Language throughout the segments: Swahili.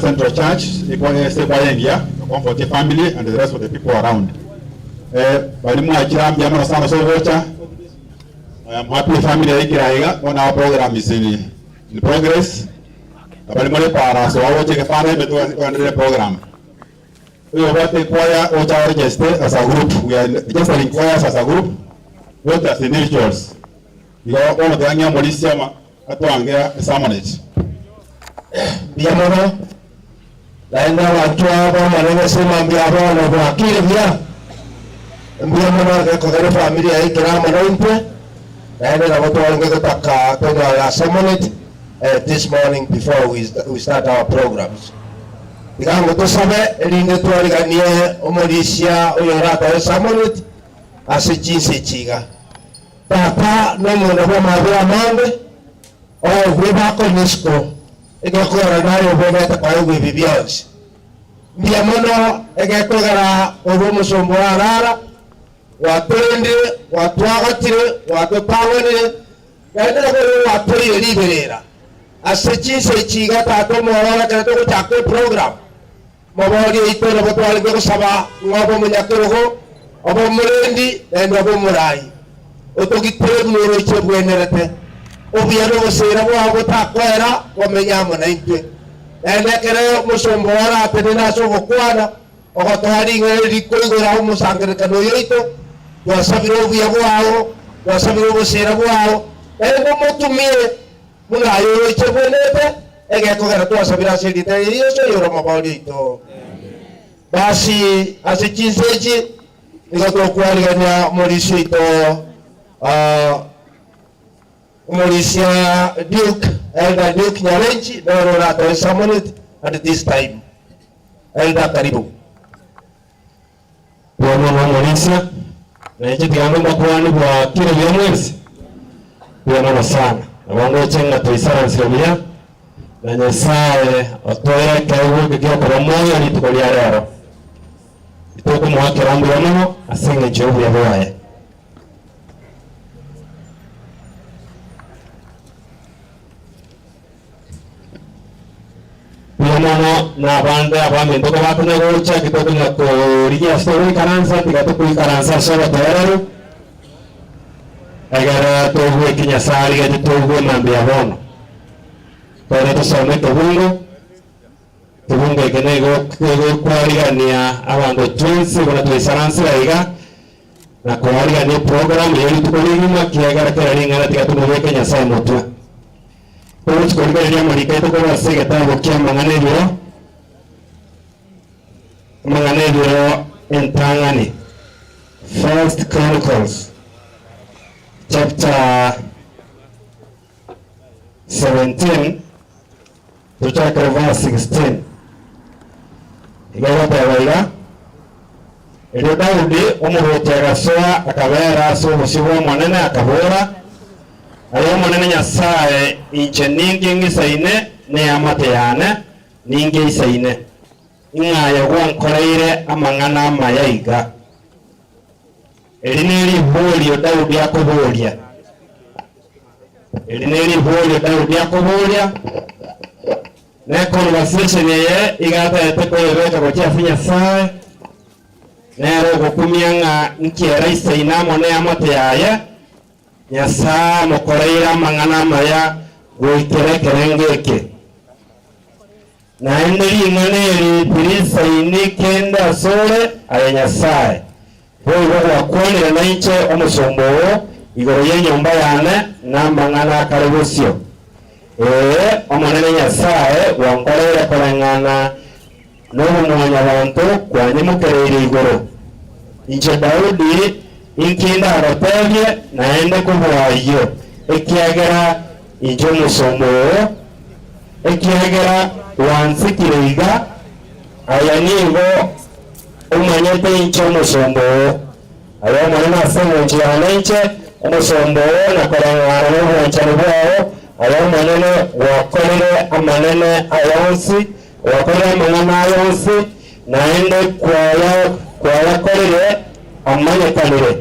Central Church, for the family and the rest of the people around. I am happy family on our program is in progress. So I will take a final program. We will take choir or register as a group. We are registering choirs as a group, not as individuals. You are all the young Mauricia at one summonage. Biamono laenda watu hapa maneno sema biamono kwa akili bia biamono kwa kare familia hii kirama nointe laenda na watu wange kutaka kwenda ya summit this morning before we start our programs. Digango to sabe linde tualiganie omorisia oyorata ya summit asichinse chiga tata no mona kwa mabia mambe o gweba ko nisko egakora nayo bogeta kwa uwe bibions biamono egakora obo musombo arara watende watwagatire watopawene gaitera ko watori liberera asechinse chiga tato morora kato ko chakwe program mabori itoro botwali ko saba ngobo munyakoro obo murendi endo obo murai otogitere muro chebwenerete obiero gosera bwabo takwera wamenyamo na intwe endekere musombo wara atenena so gokwana ogotwari ngeri koigora umusangerekano yoito wasabiro bwabo wasabiro gosera bwabo endo mutumire munayo chebwenete egekogera twasabira serite yeso yoro mabali to basi asichinseji igotokwarigania morisi to Mauricia Duke, Elder Duke Nyalenchi, Dororato Samonet at this time. Elder Karibu. Bwana Mauricia, na hicho tiano makwani kwa kile viongozi. Bwana sana. Na wango chenga tuisara nsiobia. Na nyesae otoya kaiwo kikiwa kwa moyo ni tukolia lero. Itoko mwake rambu ya nono, asinge nchevu ya huaye. Bwana Mauricia, na hicho tiano makwani kwa kile viongozi. Bwana sana. Na wango chenga tuisara nsiobia. Na nyesae otoya kaiwo kikiwa kwa moyo ni tukolia lero. Itoko mwake rambu ya nono, asinge nchevu ya huaye. Piamono na bande abamento ko batna gocha kito na ko riya story karansa tigato ko karansa soba teraru agara to gue kinya sari ga to gue mambe abono para to some to bungo kene go kwari gania abando twins ko to saransa iga na kwari gania program yeli to ko ngima kiagara kari ngara tigato no kinya sai motu Coach Gorgeria Mariketo ko wase gata bokia mangane biro entangani First Chronicles chapter 17 to chapter verse 16 igawa tawaira ilo Daudi umuhotera soa akabera so musibo mwanene akabora ayo mwanene Nyasaye inche ningi ngisaine ne amate yana ningi isaine ingaya gwankoraire amangana mayaiga elineri bolio Daudi akobolia ne conversation ye igata eteko yebeka gocha finya sae ne ro kumianga nkiera isaina mone amate yaya Nyasa mokoreira mangana maya goiterekerengeke na enderi ngane pirisa ini kenda sole aya Nyasaye boyo wakwonera naiche omusombo igoro ye nyomba yane na mangana karibusio omonene Nyasaye wankorera kolengana no mwanya bantu kwanye mukerere igoro inche Daudi inkinda arotebye naende kubuwayo ekiagera injo musombo ekiagera wansikiriga aya nigo umanyete incho musombo aya mwana asengo nchianenche umusombo na korangana n'ubunchani bwao aya mwanene wakorere amanene ayonsi wakorere amangana ayonsi naende kwaya korere amanyekanire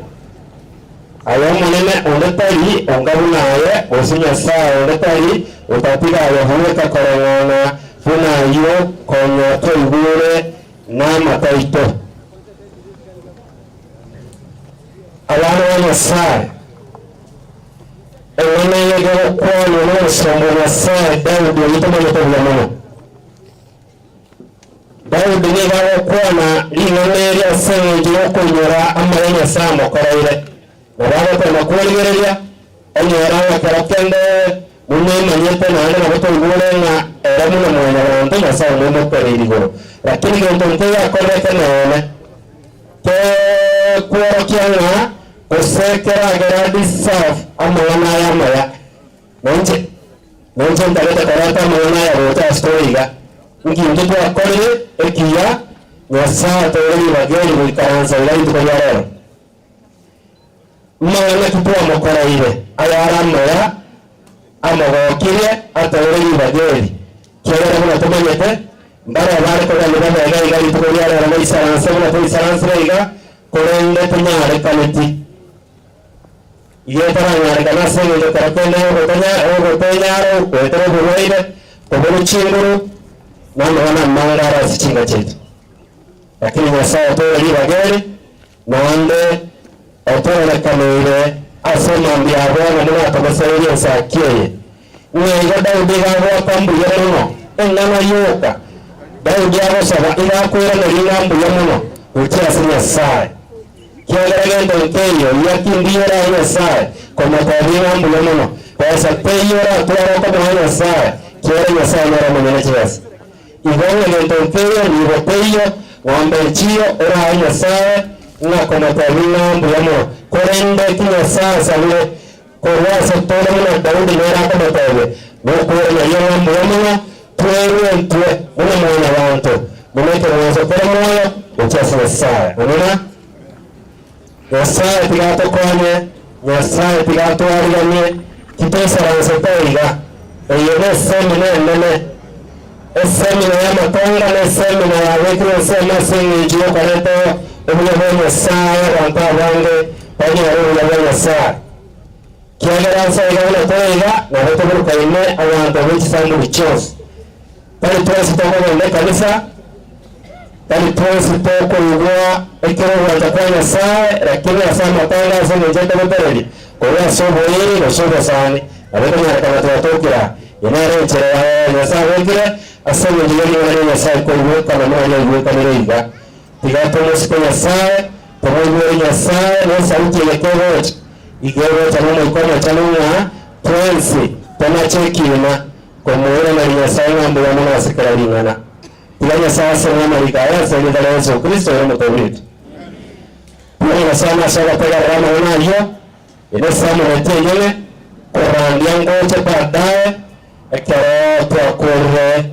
ayo munene ondetari ongabunaye osinya saa ondetari utatiga yahuweka korongana funayo konya toigure na mataito abana wa Nyasaye engene yego kwano n'osombo Nyasaye Daudi yitomanyetabulamono Daudi nigawo kwana linoneri asenje okunyora amara Nyasaye mokoraire nabagota nakuligereria onyora karakende manyete nane nabotogure na eramu na mwana bantu Nyasaye mokoreirigo lakini gento nteya korete none te kuokiana osekera geradi saf amana ya maya nonje ndaleta karata amana ya rota storyga ngintu twakorire ekiya Nyasaye tori bageri bikaranza irayi tukayarara mwana kitwa mokoraire ayara maya amagokire atori bageri kera kuna tomanyete mbara bare ko dalibana gai tukayarara mai saransa iga korende tunyare kaleti yetara nyare kana senge tarakende otanyaro kwetero buwaire kobulu chinguru nana mangara sichinga chetu lakini Nyasaye tori bageri nande otore kamere asema mbiabona mwana tobaseria sakiye niga Daudi gawo kambuye muno engana yoka Daudi abosaba ina kwera n'ingambu yamuno ukiasa Nyasaye kiageragenda nteyo yakindira Nyasaye komatabira ngambu yamuno basa peyora twara ko Nyasaye kiera Nyasaye mara mwenyenyezi igonge ngento nteyo ni boteyo wambe chio ora Nyasaye na komatabira ngambu yamuno korende Nyasaye sabule korwasa tole muna Daudi nera komatabe bokwera ngambu yamuno twewe ntwe mwana bantu mumekera wazokora moyo ukiasa Nyasaye unaona Nyasaye tigatokone Nyasaye tigatwariganye kitesa ransotoiga eyo ne semina nene esemina ya matonga ne semina ya wekiro sema singi jiyo kaneto ubuye Nyasaye bantu abange banyere ubuye Nyasaye kiagera nsa igabula toiga na hotoburuka ine abantu b'kisambu bicyose Tali twese toko kanisa. Tali twese toko yugua ekero watakuwa Nyasaye lakini asama tanga sema njeta mpereli. Kwa hiyo sobo hili na sobo sana. Abeka nyaraka watokira. Yenere chere Nyasaye wekire asema njeli wale Nyasaye kwa hiyo kama mwana hiyo kama leiga. Tigato msiko Nyasaye, pamoja Nyasaye na sauti ya keroch. Igero tamumo ikoma tanunga twensi tamachekina kwa muona na Nyasaye na mbona mwana wasikara lingana. Tiga sasa na marikaya sasa ndio Yesu Kristo yeye mtawiti. Kwa sana sala pega rama unayo. Ile sana mtengele kwa randiango cha baadaye akara kwa kore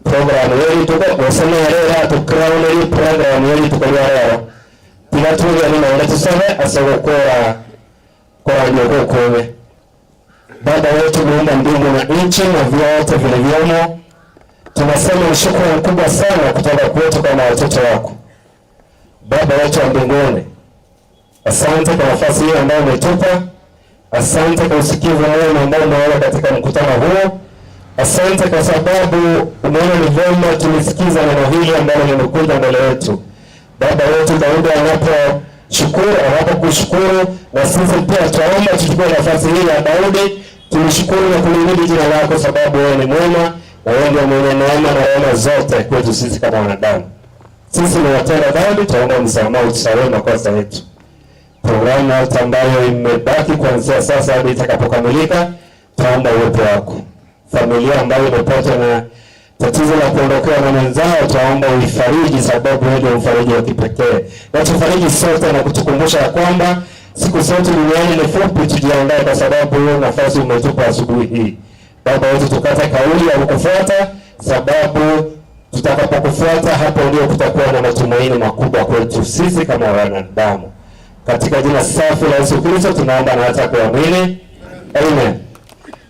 program yeri tuko wasema yera to crown yeri program yeri tuko yera. Tiga tu yani na tuseme asogokora kwa nyogo kome. Baba wetu muumba mbingu na nchi na vyote vilivyomo. Tunasema shukrani kubwa sana kutoka kwetu kama watoto wako. Baba wetu wa mbinguni, asante kwa nafasi hii ambayo umetupa. Asante kwa usikivu mwema ambao umeona katika mkutano huu. Asante kwa sababu umeona ni vyema tulisikiza neno hili ambalo limekuja mbele yetu. Baba wetu Daudi anapokushukuru na sisi pia tuomba tuchukue nafasi hii ya Daudi tulishukuru na kulihimidi jina lako sababu wewe ni mwema. Na wewe ndio mwenye neema na rehema zote kwetu sisi kama wanadamu. Sisi ni watenda dhambi, tuomba msamaha utusamehe makosa yetu. Programu ambayo imebaki kuanzia sasa hadi itakapokamilika, tuomba uwepo wako. Familia ambayo imepata na tatizo la kuondokewa na wenzao, tuomba uifariji sababu wewe ndio mfariji wa kipekee. Na tufariji sote na kutukumbusha kwamba siku zote duniani ni fupi, tujiandae kwa sababu hiyo nafasi umetupa asubuhi hii. Baba wetu tukata kauli ya kukufuata sababu tutakapokufuata hapo ndio kutakuwa na matumaini makubwa kwetu sisi kama wanadamu. Katika jina safi la Yesu Kristo tunaomba na hata kuamini. Amen.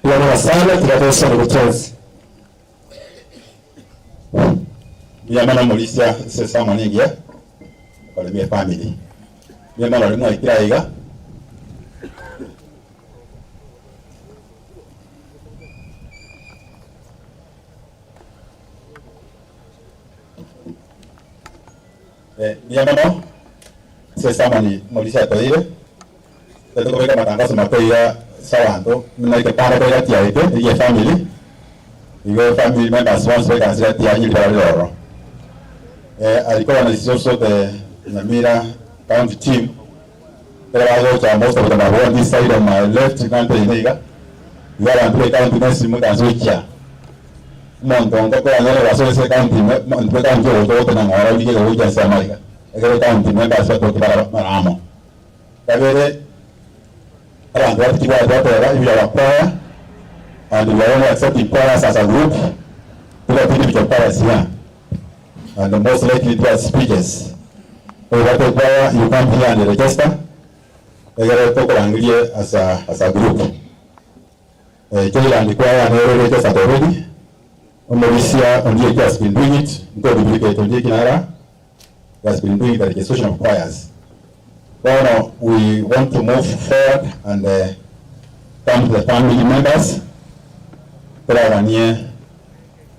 Tunaomba sana tunatosha ni kutonzi. Miyamana mulisia sesa maningia kwa mie family. Miyamana limu ikira iga. Miyamana sesa mani mulisia toile. Teto kubeka matangazo mapea sawanto. Mina ikapanda kwa tia ite iye family. Igo family members once we can say tia nyili para loro. Alikuwa is also the Nyamira County team. There are also most of them are on this side of my left county in Niga. You are on the county next to Mutanzukia. Monton, kwa nene wasole county, Monton county wote na ngora wiki kwa wiki ya Amerika. Ego county members wa kwa maramo. Kabele around what people are doing, we are prayer and we are only accepting prayers as a group. We are putting the prayers here. And the most likely to speakers. So what prayer you come here and register. We are talking as a group. Kila andikwa ya register already. Omolisia only has been doing it. Go duplicate only kinara. Has been doing the registration of choirs. Now we want to move forward and come to the family members. Prayer near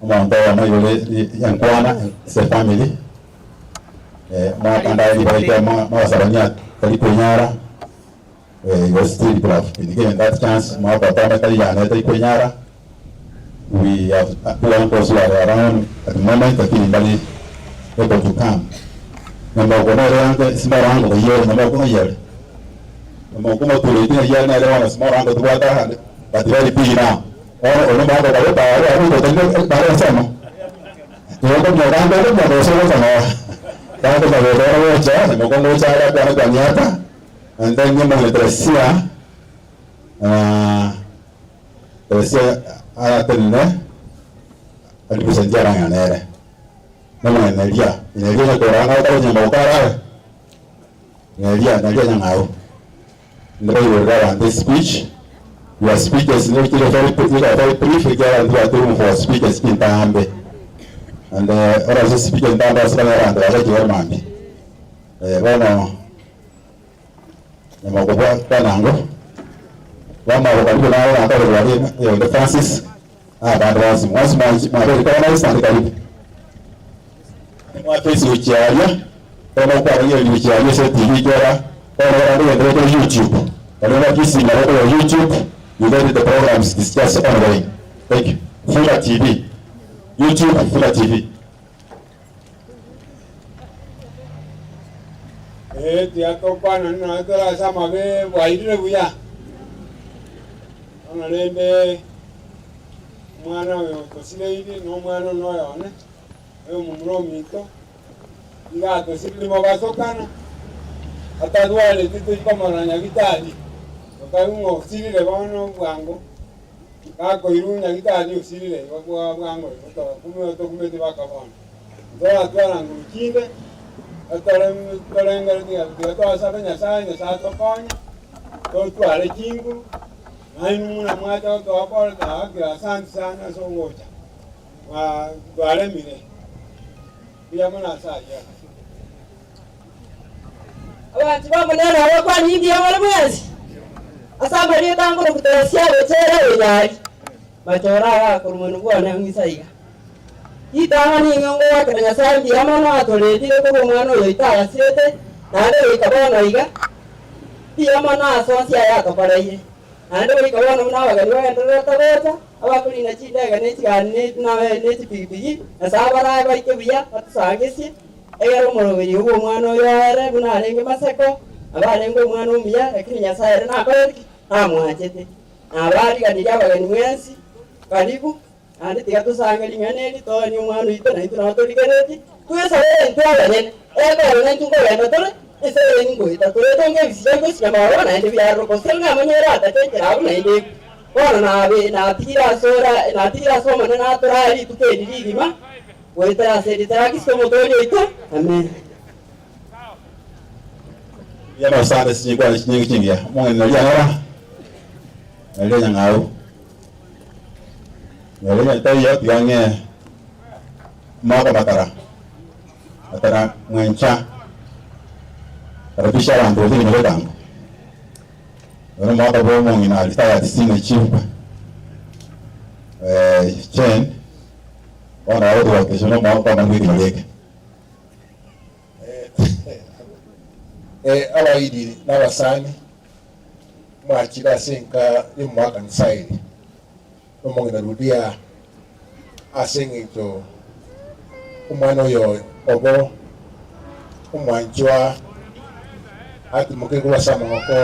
Mwandawa na yule yankwana se family mwakanda ilibaika mwasabanya kalipo nyara was still been given that chance mwapatana kali yana kalipo nyara. We have one person around at the moment lakini mbali able to come. Namba kuna rango simara rango hiyo namba kuna hiyo namba kuna tulitina hiyo na leo na simara rango tuwata but very big now. Ono baada ya kupa hapo ndio baada sana. Ndio kwa rango ndio sio sana. Baada ya kuona wote ndio kwa moja ala kwa nyata and then nyuma ndio Teresa tena aliposanjia ranga nere. Mama inalia kwa ranga kwa nyama ukara. Inalia nyangao. Ndio hiyo ndio this speech. Your speakers need to very brief again and do for speakers in Tambe. And also speaker in Tambe as well around the German. Bueno, no go Panango. One more karibu na hapa kwa the Francis bandu wasi mwabere kwa na stand karibu mwa Facebook yalia kama kwa hiyo ni yalia sasa TV jora kwa ndio YouTube kwa kisi na YouTube you get the programs discuss online. Thank you. Fulla TV YouTube Fulla TV tiako pana na tola sama be waidire buya ona lende mwana yo tosile idi no mwana no yone yo mumro mito nga tosile mo basokana ata duale tito kama ranya vitali okaungo silile bano bwango kako irunya vitali usilile kwa bwango to kumwe to kumete bakabana ndoa twala ngukinde Atalenga dia toa sabenya sanya satu konya to tuale kingu ai muna mwata to apora ta gira san sana so ngocha wa tuale mire dia muna saya abantu bamunena abakwani ndi amala mwezi asaba ri tango kutosia wechere wenyari machora kurumunu bwana ngisaiga itawa ni ngongo wakanya sambi amana atoleti ko mwana yo itaya sete nande ikabona iga amana asonsia ya kaparaye nande ikabona muna bagani baendera tabota abakuri na chidega ne chigane nawe ne chipipigi asabara baike biya atusagesi egero morobiri uwo mwana yo are muna arenge maseko abarengo mwana umya lakini nyasaye na akoreki amwachete abari kanija bagani mwensi karibu ande tiga tusanga linganeli to ni umwana ito na ito na to liganeti tuesa le ntwala ne ego ne tungo ya tole ese ngo ita to tonge bisya ko sya maro na ende biaro ko selga manyera ta te kira na ende kono na be na tira soma na torari tu ke dili ma woita se ditara kisomo to ni ito amen ya no sare sinyi kwa sinyi kingia mo no ya ora ele yang au ele ta ya tiange maka matara mwencha rabisha ndo ni ndodango wana maka bo mo ina alita ya tisinga chipa chen wana watu wa kesho no maka na mwili leke abaidi n'abasani mwakira senka imwaka nsaidi omongi narudia asengito umwana oyo obo umwanjwa ati mukego basamako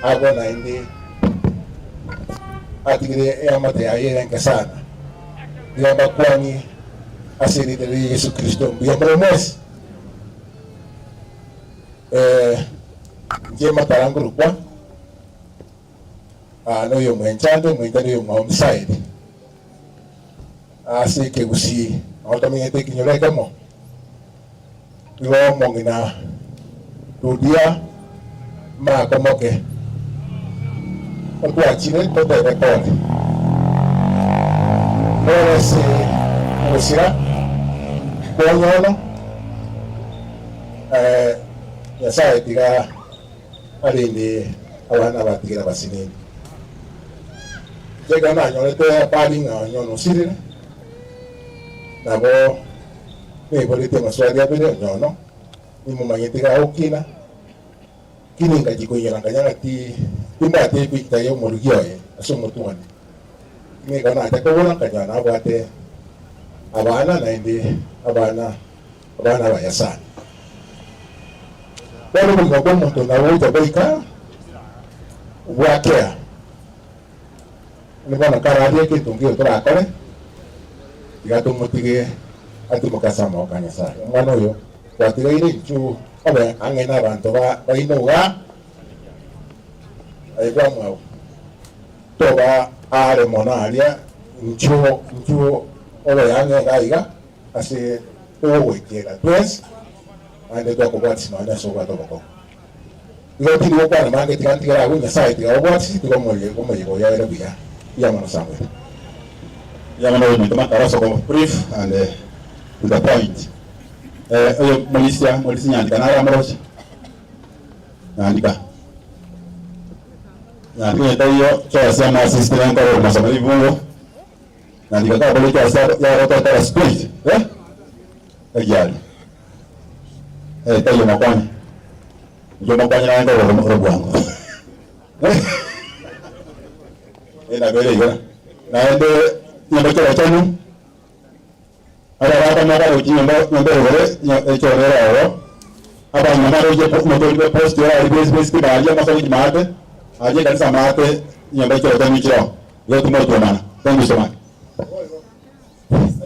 abona indi atigire amate ayere nkasana yamba kwani asiri de Yesu Kristo yamba mwezi njema tarangu kwa no yo mwenchando mwitani yo mwaomside asike gusi autamete kinyoleka mo yo mongina rudia ma komoke kwa chile tote record no se musira koyono yasaye tiga alinde abana batigira basinini jega na nyolete pali nga nyono sirire nabo ne bolite maswali abele nyono ni mumanyetiga okina kininga jikoyera kanyanga ti timba te bikta yo morugioye asomo tuani ne kana atakobona kanyana abate abana naende abana bayasana wale mlikuwa mtu na wote baika wakea ni bana karadia kitu ngio tora kale igato mutige ati mukasa mo kanyasa mwana yo watire ile chu obe angena abantu ba inoga aigwa mwa toba are monalia nchuo obe angena iga ase owe kera pues ande to ko wati no na so ba to ko yo ti wo kwa na mange ti kan ti ra wunya sai ti o wati ti ko mo ya era biya ya mano samwe ya mano ni tama karaso ko brief and to the point oyo molisia nyandika na ya mrocha nyandika tayo cho sema assistant ko mo samari bungo na nikaka bole kwa sababu ya watu wa spirit ajali tayo makwani ndio makwani na ndio robo wangu na bele hiyo na ndio nyambo cha tano ada mara ujinyambo nyambo ngore chorera wao aba nyamara uje moto post ya ibs ki baje masaji mate aje kanisa mate nyambo cha tano chao yote moto mana thank you so much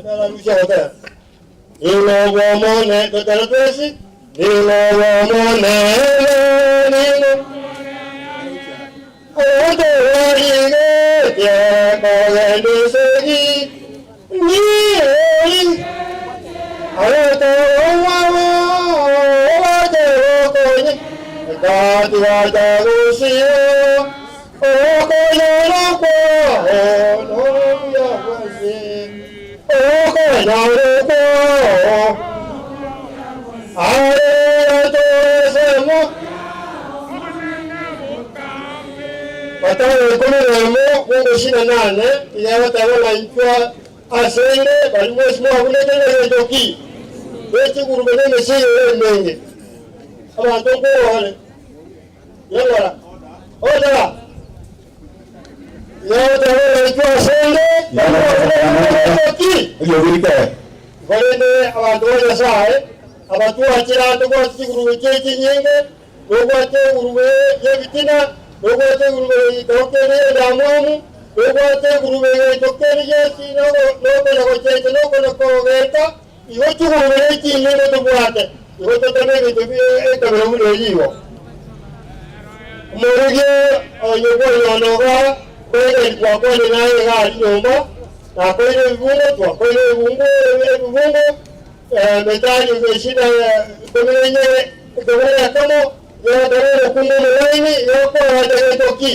ada lucia hotel ilo gomone totala twesi ilo gomone ilo odo ige ya ko segi ni ayoto wawo wato koye kati wata rusio o koyo ko no ya wase o koyo ko ayoto semo watawe komeremo mungu shina nane ya watawe laitwa asende bali mwesimo abulekele yedoki eti kurubene mesiyo menge abantu ko wale yala oda ya tawe ko asende bali yedoki yobirika balende abantu wale sae abantu achira to ko kurube chechi nyenge rogote kurube yebitina rogote kurube dokere damomu rogote kurube dokere yesi no ko chechi no ko veta iwo kurube chechi nyenge to buate iwo to tene to bi to mu le yiwo morige yobo yonoga ko ile kwa ko ile na ga nyomba na ko ile bungo ko ile bungo metali umeshida kumenye kumenye kama ya dare kunde mwenye yoko hajatoki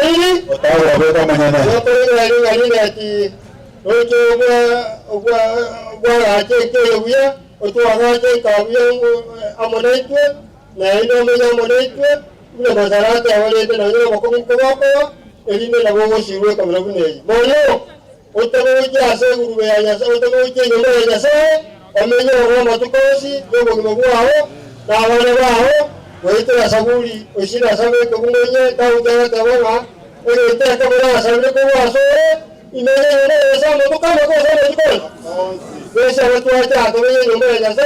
hili utawa beta manyana yoko ile ati ojo wa acheke yuya oto agaje kabuya amonaitwe na ino menya amonaitwe na bazarate awale na nyo bako elime na bogo shirwe kamera buneyi moyo utamuji ase gurube ya nyasa utamuji nyuma ya nyasa amenyo roma tukosi yogo ngwaho na abana baho wete asabuli oshira sabe ko kumenye tawujana tabona ete akabona sabe ko waso imene ene sama bukama ko sabe tukosi wesa watu acha amenyo nyuma ya nyasa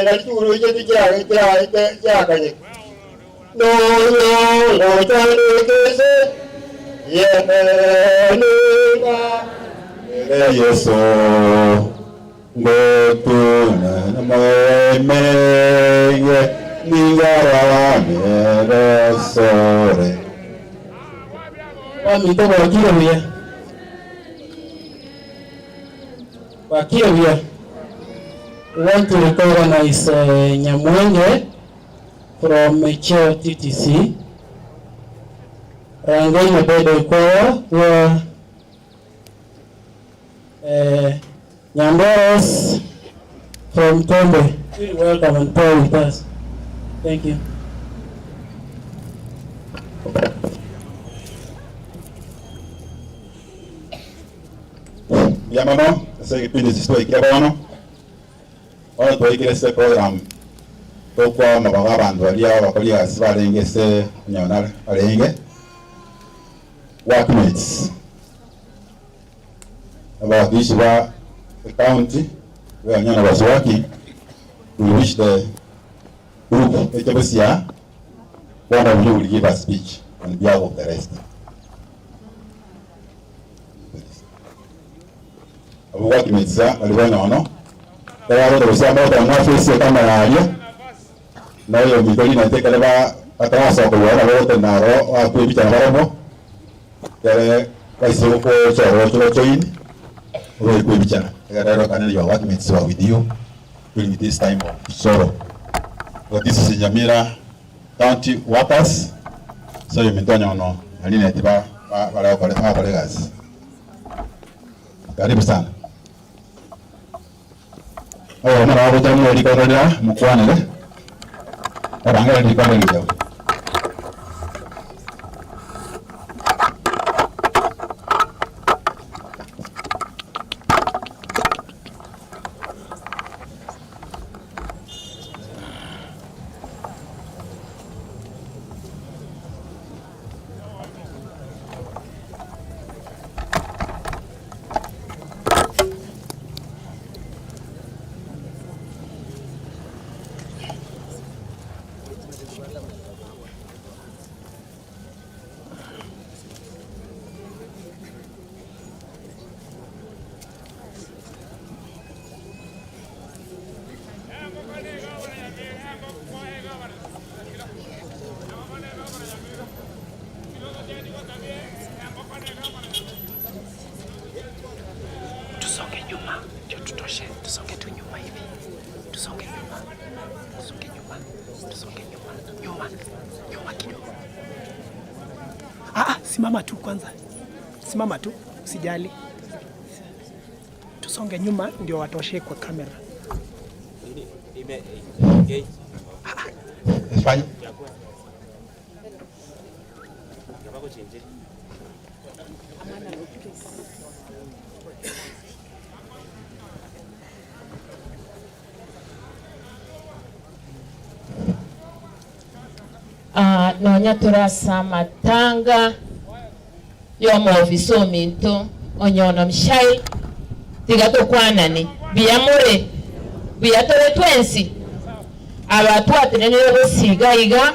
na turu je tija kanye no tanu kese yemenuka Yeso ngotuna namemeye ningara mere sore Wamito Wakiria. We want to recognize Nyamwenge from Cheo TTC. Rangay Mabedo Kowa, who Nyamboros from Tombe. Welcome and pray with us. Thank you. ya mama sasa kipindi sisi ikia bwana ona tuikire se program to kwa mabaga abantu balia bakolia sibarengese nyona arenge workmates abadishi ba county we nyona baswaki we wish the group ejabesia one of you will give a speech on behalf of the rest. Workmates alibana ono tawa ndo kusema ndo na ofisi kama yale na hiyo midoli na teka leba atrasa kwa wala wote na ro watu bicha barabo kale kaisi ko choro choin ro ko bicha gara ro kanali your workmates were with you during this time of sorrow. But this is Nyamira County workers so you mitonya ono alina tiba wala kwa kolegas. Karibu sana. Oh, mara hapo tamu ilikoenda mkoani ile. Oranga ilikoenda ile. Simama tu kwanza. Simama tu, usijali. Tusonge nyuma ndio watoshe kwa kamera. Fine. Nonya turasa matanga yomo ofiso minto onyono mshai tigato kwanani biyamure biyatore twensi abatu atenene bosiga iga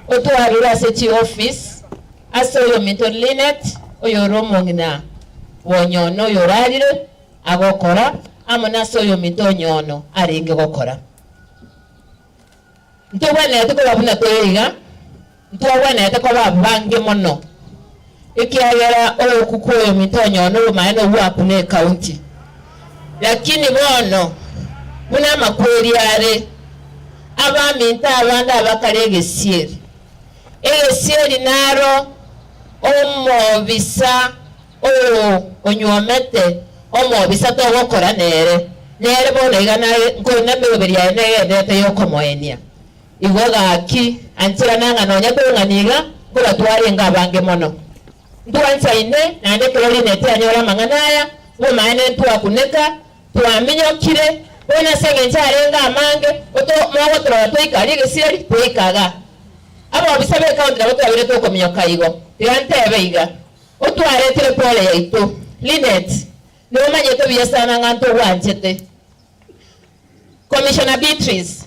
otwarira sechi office asoyo minto linet oyoromonga wonyono yorarire agokora amona soyo minto nyono aringe gokora ntobana yatoko babuna toyiga ntobana yatoko babange mono ikiagera okukoyo mitonyo no maana wakune county lakini bono muna makweri are abaminta abanda abakalege sieri naro omobisa onyomete omobisa to gokora nere bono igana ngona mbere ya nege yokomoenia igoga ki antira nanga nonya tunganiga kula twari ngabange mono ntuanza ine nande keloli nete anyora manganaya wo maana ntuwa kuneka twaminyokire bona senge ncharenga amange oto mwago twatwikali geseri twikaga abo bisabe account nabo twabire to kominyoka igo tirantebe iga otwaretire pole yaito linet no manyeto biyasana nganto wanjete Commissioner Beatrice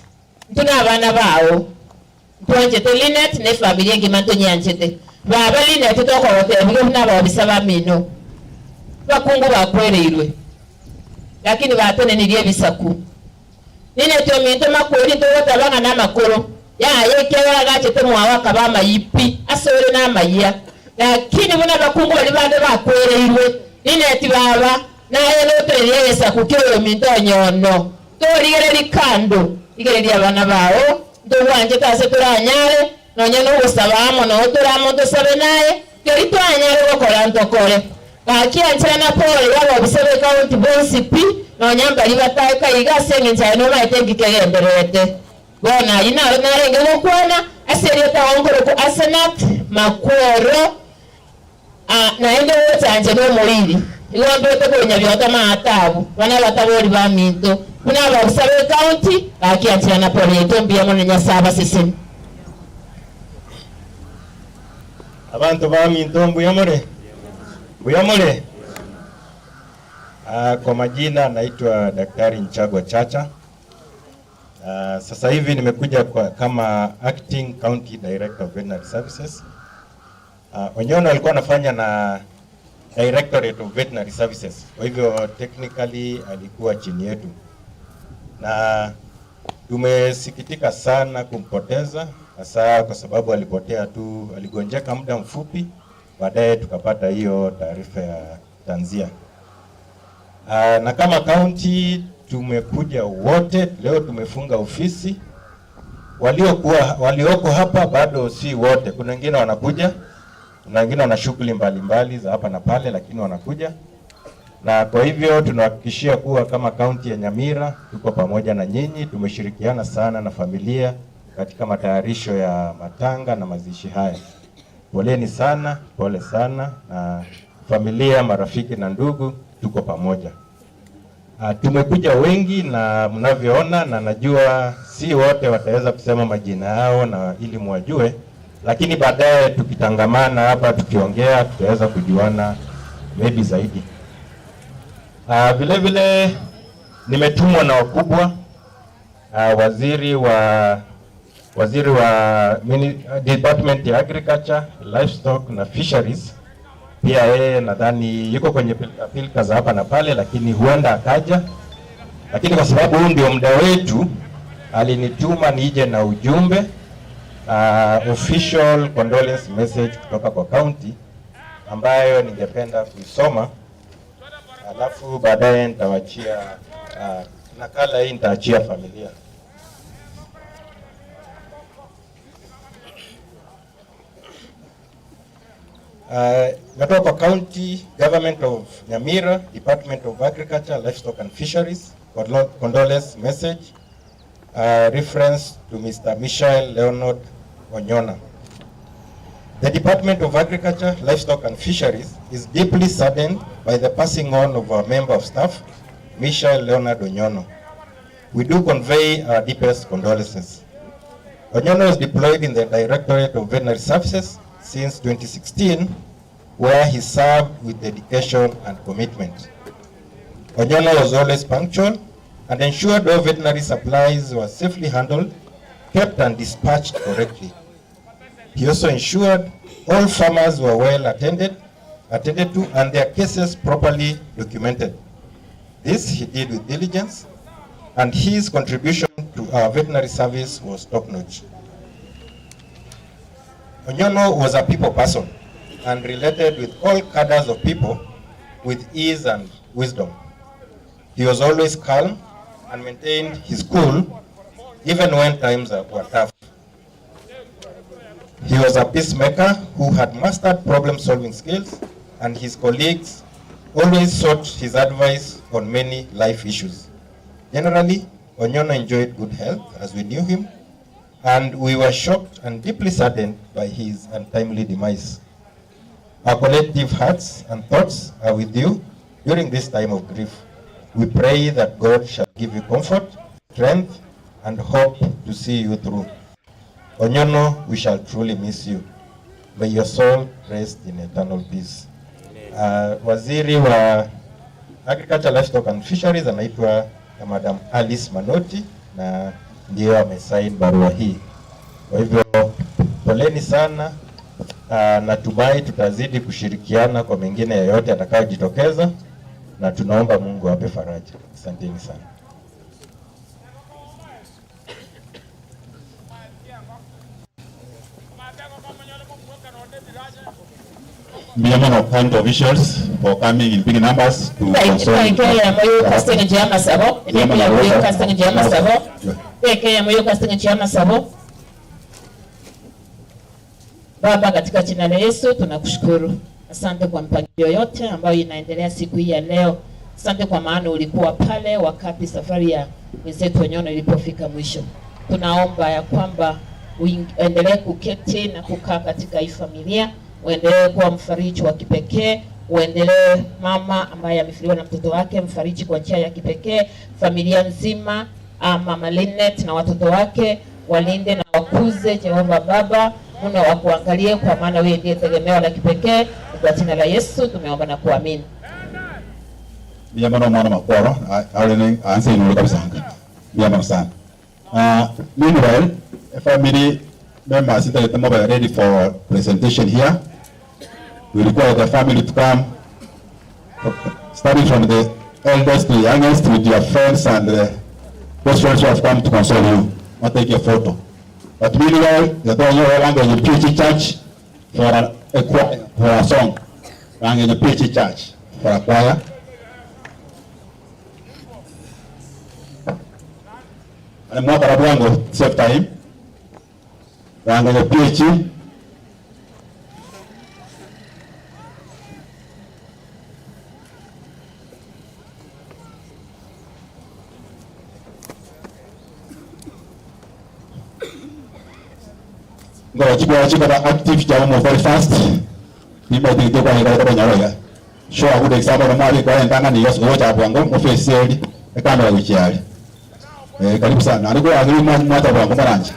tuna abana bawo ntwanjete linet ne familia ngimanto nyanjete baba linet toko hotel byo nabo bisaba mino bakungu bakwereirwe lakini batone nilie bisaku linet yo minto makweri to wotabanga na makoro ya yekera gachete mwawa kabama yipi asore na maya lakini bona bakungu bali bande bakwereirwe linet baba na yelo teriye bisaku kyo minto nyono torigere likando igere abana bawo ndo wanje tase turanyare nonya no gusabamo no turamo dusabe naye keri twanyare gukora ntokore baki anchira na pole yabo bisabe county bonsipi nonya mbali bataka igasenge njane no baitengi kegenderete bona ina narenge gukwana aseriyo tawongoro ku asenat makworo naende wotanje no muliri iwambe tokonya byota maatabu bana batabori ba minto kuna basabe county baki anchira na pole itombia mwana nyasaba sisi abantu ba minto mbuyamure kwa majina naitwa Daktari Nchagwa Chacha. Sasa hivi nimekuja kama Acting County Director of Veterinary Services. Onyono alikuwa anafanya na Directorate of Veterinary Services. Kwa hivyo technically alikuwa chini yetu. Na tumesikitika sana kumpoteza hasa kwa sababu alipotea tu, aligonjeka muda mfupi, baadaye tukapata hiyo taarifa ya tanzia. Na kama county tumekuja wote, leo tumefunga ofisi. Walioko hapa bado si wote, kuna wengine wanakuja, kuna wengine wana shughuli mbalimbali za hapa na pale, lakini wanakuja. Na kwa hivyo tunahakikishia kuwa kama kaunti ya Nyamira tuko pamoja na nyinyi, tumeshirikiana sana na familia katika matayarisho ya matanga na mazishi haya. Poleni sana, pole sana, na familia, marafiki na ndugu tuko pamoja. Tumekuja wengi na mnavyoona, na najua si wote wataweza kusema majina yao na ili muwajue, lakini baadaye tukitangamana hapa tukiongea tutaweza kujuana maybe zaidi. Vile vile nimetumwa na wakubwa, waziri wa Department ya Agriculture, Livestock na Fisheries. Pia yeye nadhani yuko kwenye pilika za hapa na pale, lakini huenda akaja. Lakini kwa sababu huu ndio muda wetu, alinituma nije na ujumbe, official condolence message kutoka kwa county ambayo ningependa kuisoma. Alafu baadaye nitawachia nakala hii, nitaachia familia. Natoka County Government of Nyamira, Department of Agriculture, Livestock and Fisheries, condolence message, reference to Mr. Michael Leonard Onyona. The Department of Agriculture, Livestock and Fisheries is deeply saddened by the passing on of our member of staff, Michael Leonard Onyona. We do convey our deepest condolences. Onyona was deployed in the Directorate of Veterinary Services since 2016, where he served with dedication and commitment. Onyona was always punctual and ensured all veterinary supplies were safely handled, kept and dispatched correctly. He also ensured all farmers were well attended to and their cases properly documented. This he did with diligence, and his contribution to our veterinary service was top-notch. Onyona was a people person and related with all cadres of people with ease and wisdom. He was always calm and maintained his cool even when times were tough. He was a peacemaker who had mastered problem-solving skills, and his colleagues always sought his advice on many life issues. Generally, Onyona enjoyed good health as we knew him, and we were shocked and deeply saddened by his untimely demise. Our collective hearts and thoughts are with you during this time of grief. We pray that God shall give you comfort, strength, and hope to see you through. Onyona, we shall truly miss you. May your soul rest in eternal peace. Waziri wa Agriculture, Livestock and Fisheries anaitwa Madam Alice Manoti na ndio amesign barua hii. Kwa hivyo poleni sana. Natumai tutazidi kushirikiana kwa mengine yoyote atakayojitokeza, na tunaomba Mungu ape faraja. Asanteni sana. Member of county officials for coming in big numbers to Baba, katika jina la Yesu tunakushukuru. Asante kwa mpangilio yote ambayo inaendelea siku hii ya leo. Asante kwa maana ulikuwa pale wakati safari ya mwenzetu Onyona ilipofika mwisho. Tunaomba ya kwamba uendelee kuketi na kukaa katika hii familia, uendelee kuwa mfariji wa kipekee, uendelee mama ambaye amefiliwa na mtoto wake mfariji kwa njia ya kipekee, familia nzima, mama Linet na watoto wake, walinde na wakuze Jehova Baba, Mungu wakuangalie kwa maana wewe ndiye tegemeo la kipekee. Kwa jina la Yesu tumeomba na kuamini. Mwana makwaro alene anse ino kabisa hanga. Sana. Meanwhile, family members that are ready for presentation here. We require the family to come, starting from the eldest to the youngest, with your friends and those friends who have come to console you. I'll take your photo. But meanwhile, the Tonyo language in PhD Church for a song. Language in PhD Church for a choir. And mwaka rabuango save time. Language in PhD. Ngoja active jamu very fast. Nipo tito kwa ngara kwa nyaroga. Show a good example of mali kwa ndanga ni yoso ngoja bwango officially kamera wichiali. Karibu sana. Alikuwa agiri mwata bwango maranja.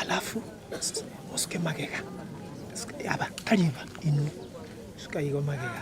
alafu usuke magega aba kariba inu suka igo magega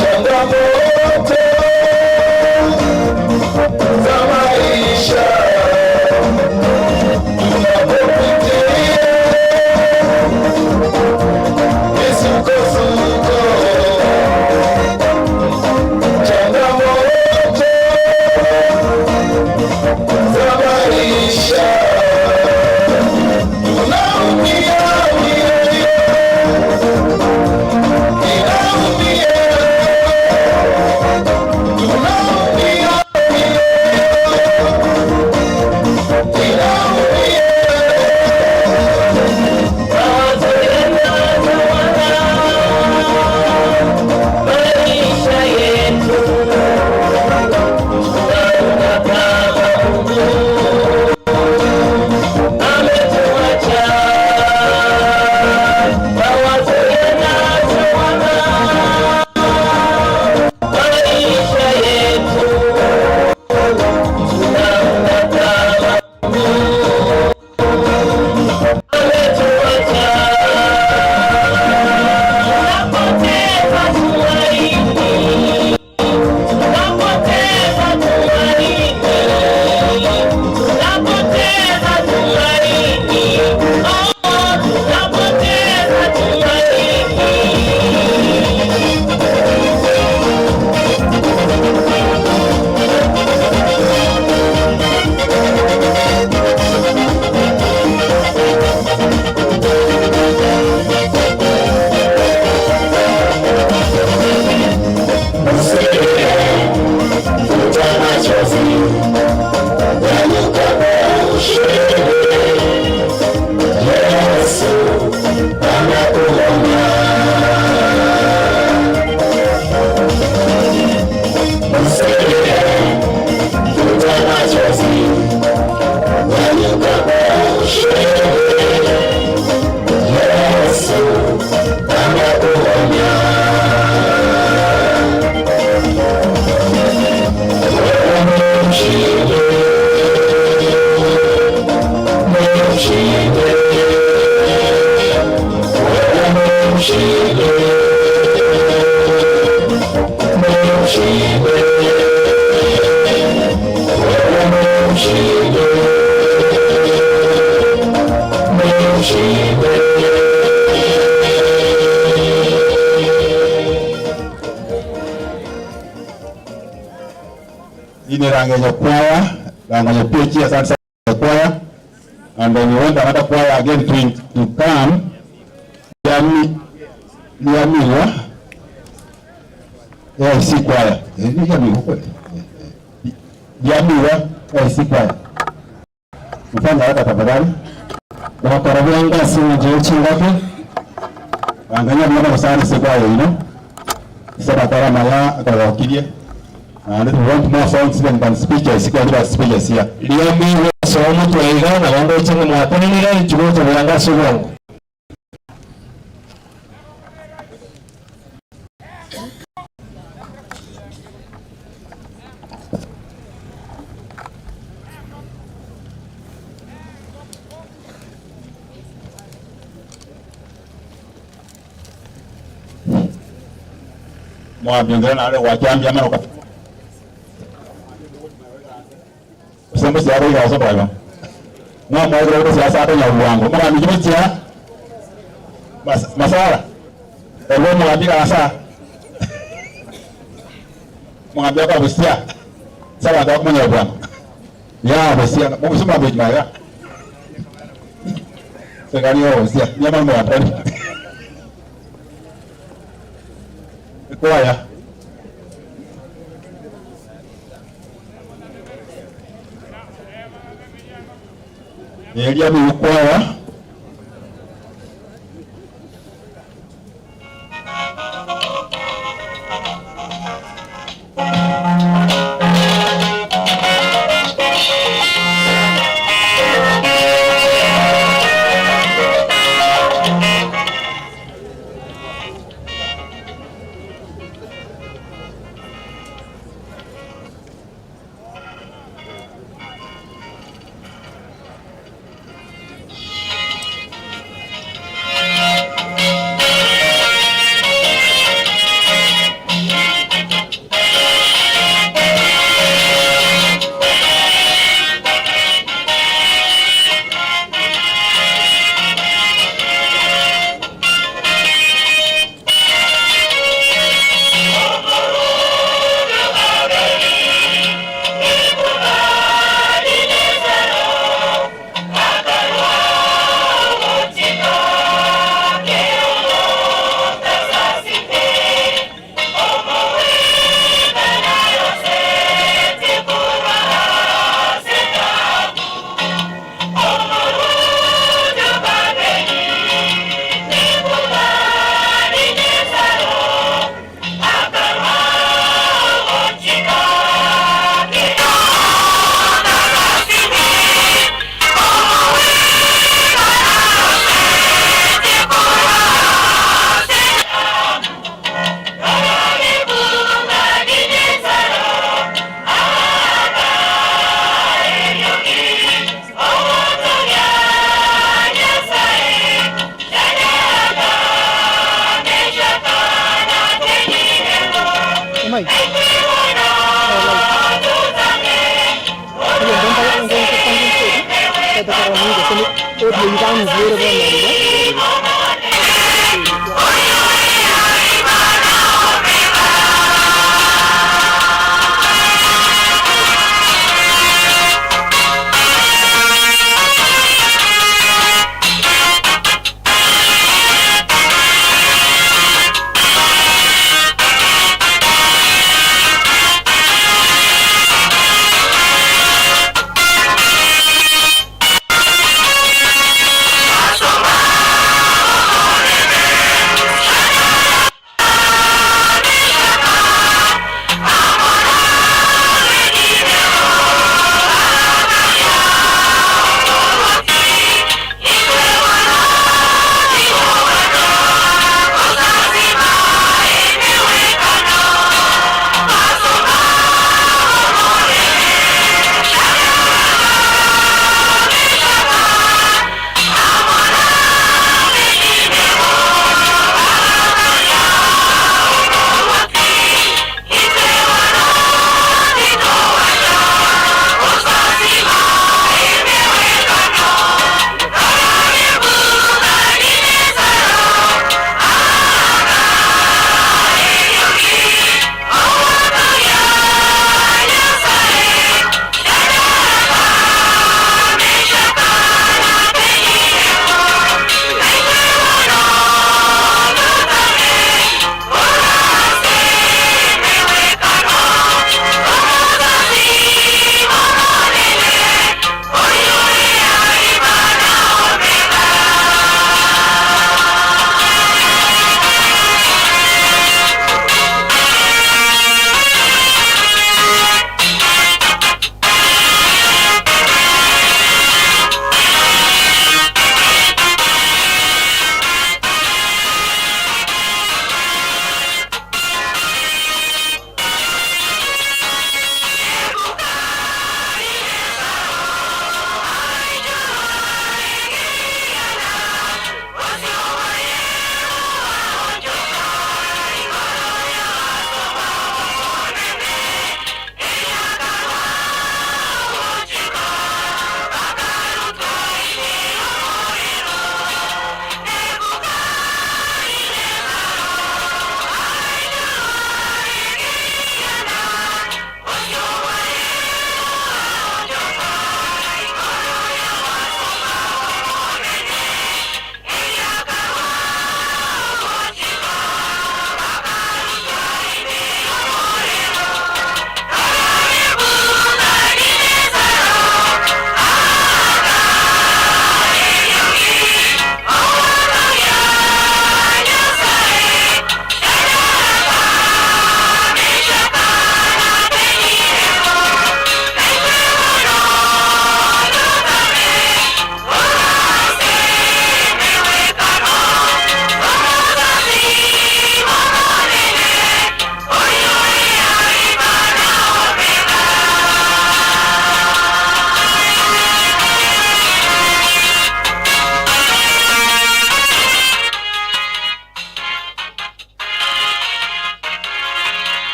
changamoto Ini Rangenyo choir, Rangenyo PG, asante sana choir, and then we want another choir again to come. Liamiwa, si choir. Liamiwa, si choir. Mfano hata tafadhali. Na karabianga simu jechi ngapi? Anganya mwana sana si choir, Sasa para mala akawakilie. And if you want more songs than speakers, you can do speakers here. Liamiwa somo tuaiga na wango chenga mwatani nila chuo tuwanga suwango. Mwabingana na wale wachambia mara kwa Sema siapa ya sopa hiyo. Na mwagira kwa siasa hata ya uwango. Mama mjimtia. Masara. Elo mwabika asa. Mwabia kwa busia. Sawa ndio kama bwana. Ya busia. Mungu sema bwana ya. Sekali yao busia. Nyama mwatani. Kwa ya. Elia Mukwawa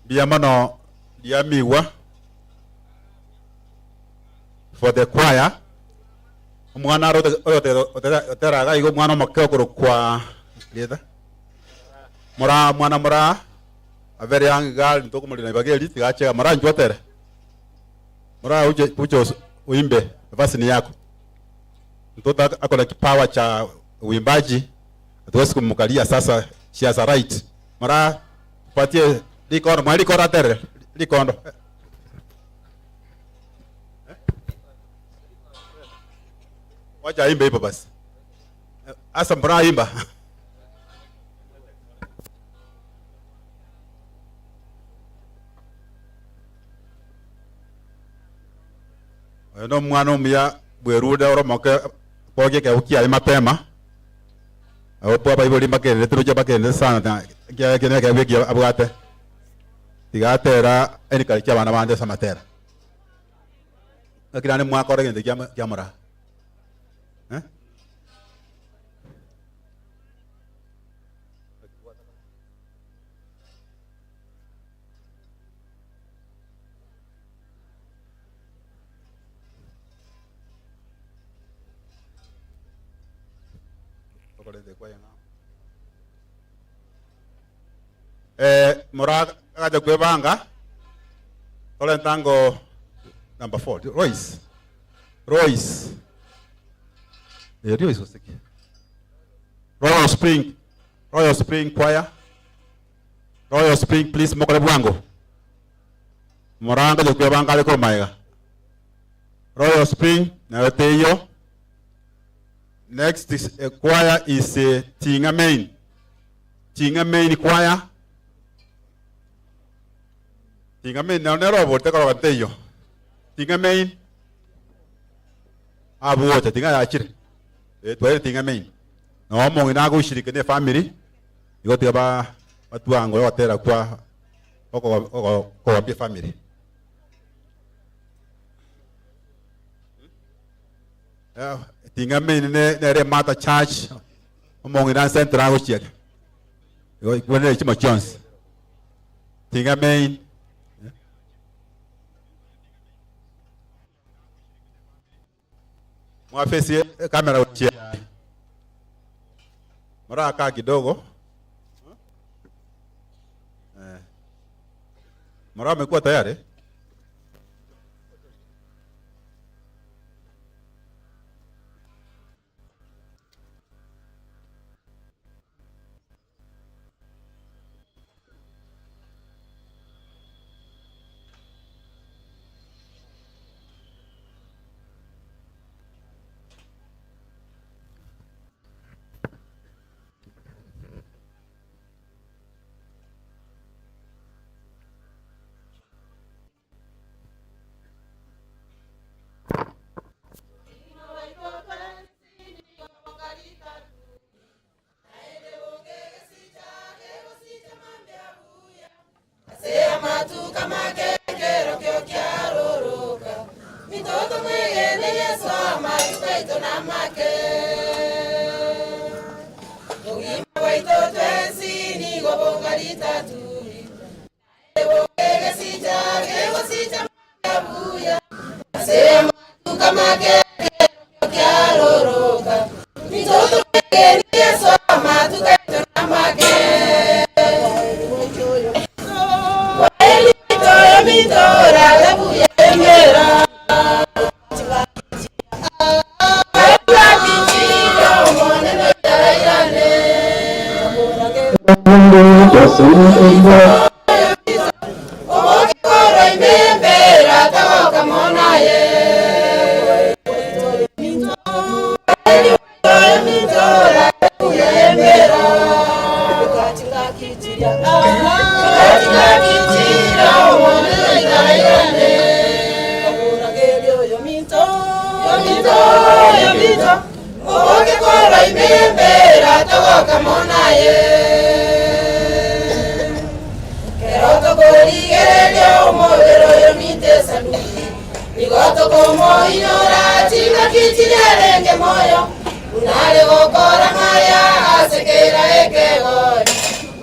Biamano Diamiwa for the choir. Mwana otera igo mwana makoko kwa leda. Mora a very young girl ntoko mulina bageli tigache mara njotere. Mora uje uimbe basi ni yako. Mtoto ako na kipawa cha uimbaji. Hatuwezi kumkalia sasa, she has a right. Mara patie likondo, mwali kora tere, likondo. Wacha imbe hivyo basi. Asa mbona imba. No mwana mya bweruda oro moke poge ke ukia mapema. Opo ba iboli makene tuje bakene sana kya kene ke wiki abugate. Tigatera eni kali kya bana bande samatera. Akirane mwa kore ngende kya mora. Mora kaja kwebanga ole tango number 4 Royce Royce usiki Royal Spring choir Royal Spring please mokole bwango moranga de kwebanga le ko maiga Royal Spring na teyo. Next is a choir is Tinga Main choir. Tinga Main na nero bote ko bateyo. Tinga Main abu wote tinga ya chire. Twere Tinga Main. No mo ina go shirika ne family. Yote ba watu wangu watera kwa ko bi family. Tinga Main ne Mata Church mo ina central go chire. Yo kwene chimo chance. Tinga Main mwafesi kamera uchia. Mara kaa kidogo. Mara amekuwa tayari.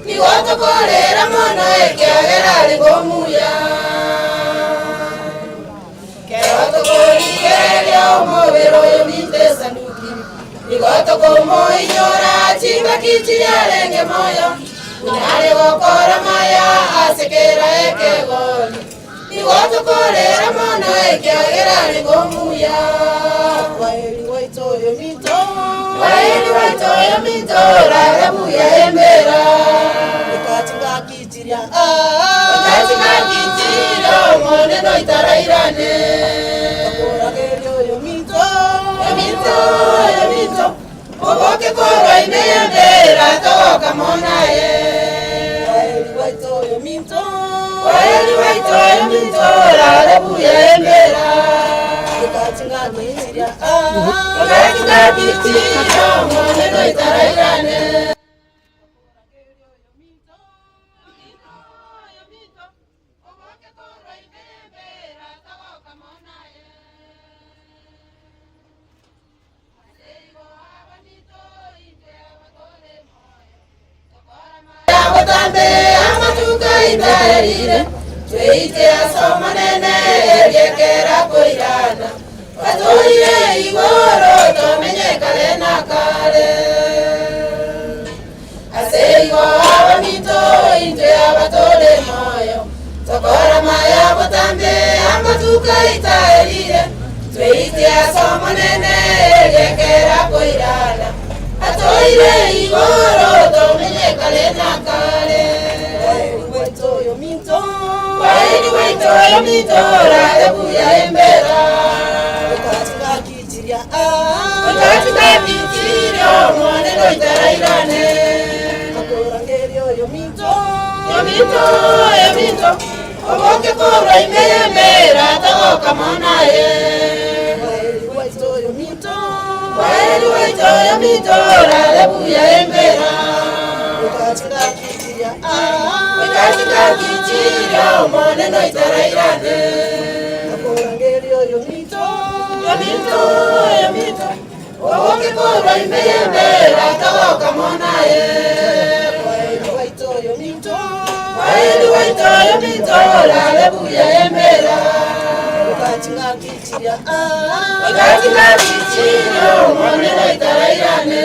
Ni goto kolera mono e que agera kero yomitesa nuki igoto como inyora chinga kichia lenge moyo unale gokora maya asekera ekegoni igoto korera mono ekiagera ngomuya waeli waitoyo mito rabuya embera ikatinga kichiria mone no itarairane akora geryo yomito oboke koro imeyembera toka monaye waeli waito yomito rabuya embera ikatinga kichiria mone no itarairane Itairire, tweite asoma nene, eriekera koirana. Watoire igoro, tomenye kale na kale. Aseigo abamito, inte abatole moyo. Tokora maya botambe, amatuka itairire. Tweite asoma nene, eriekera koirana. Watoire igoro, tomenye kale na kale. Waini waitoyo mitora ebuya embera Ukatika kichiria Mwane no itarairane Akora ngerio yomito Oboke kora imeyembera Tagoka monaye Waini waitoyo mitora ebuya embera Ukatika kichiria mone no itarairane akora ngerio yomito oboke koro imeyembera tagoka monaye waeli waito yomito ralebuya embera ukatinga kichiria mone no itarairane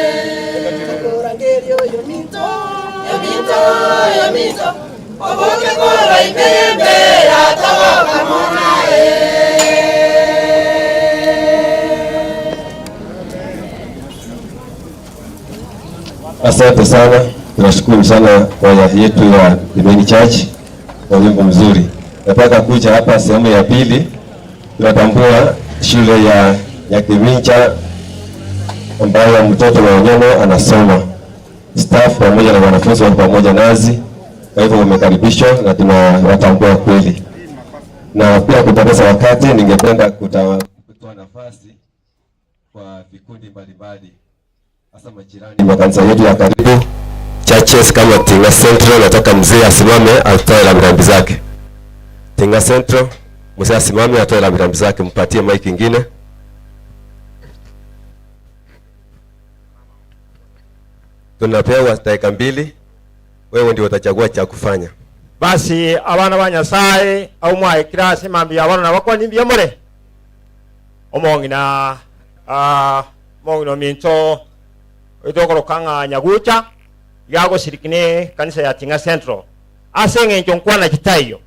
akora ngerio yomito oboke koro imeyembera tagoka monaye. Asante sana, tunashukuru sana kwaya yetu ya Imeni Church kwa wimbo mzuri. Nataka kuja hapa sehemu ya pili, tunatambua shule ya Kimincha ambayo mtoto wa Onyono anasoma. Staff pamoja na wanafunzi wa pamoja nazi, kwa hivyo wamekaribishwa na tunawatambua kweli. Na pia kupoteza wakati, ningependa kutoa nafasi kwa vikundi mbalimbali hasa majirani makanisa yetu ya karibu churches kama Tinga Central. Nataka mzee asimame atoe rambirambi zake. Tinga Central, mzee asimame atoe rambirambi zake, mpatie mic nyingine. Tunapewa dakika 2, wewe ndio utachagua cha kufanya. Basi abana ba Nyasaye au mwa kirasi mambi abana nabakwa nimbiye more omongina mongino minto itokoro kanga nyagucha yago sirikine kanisa ya Tinga Central asenge njonkwana kitayo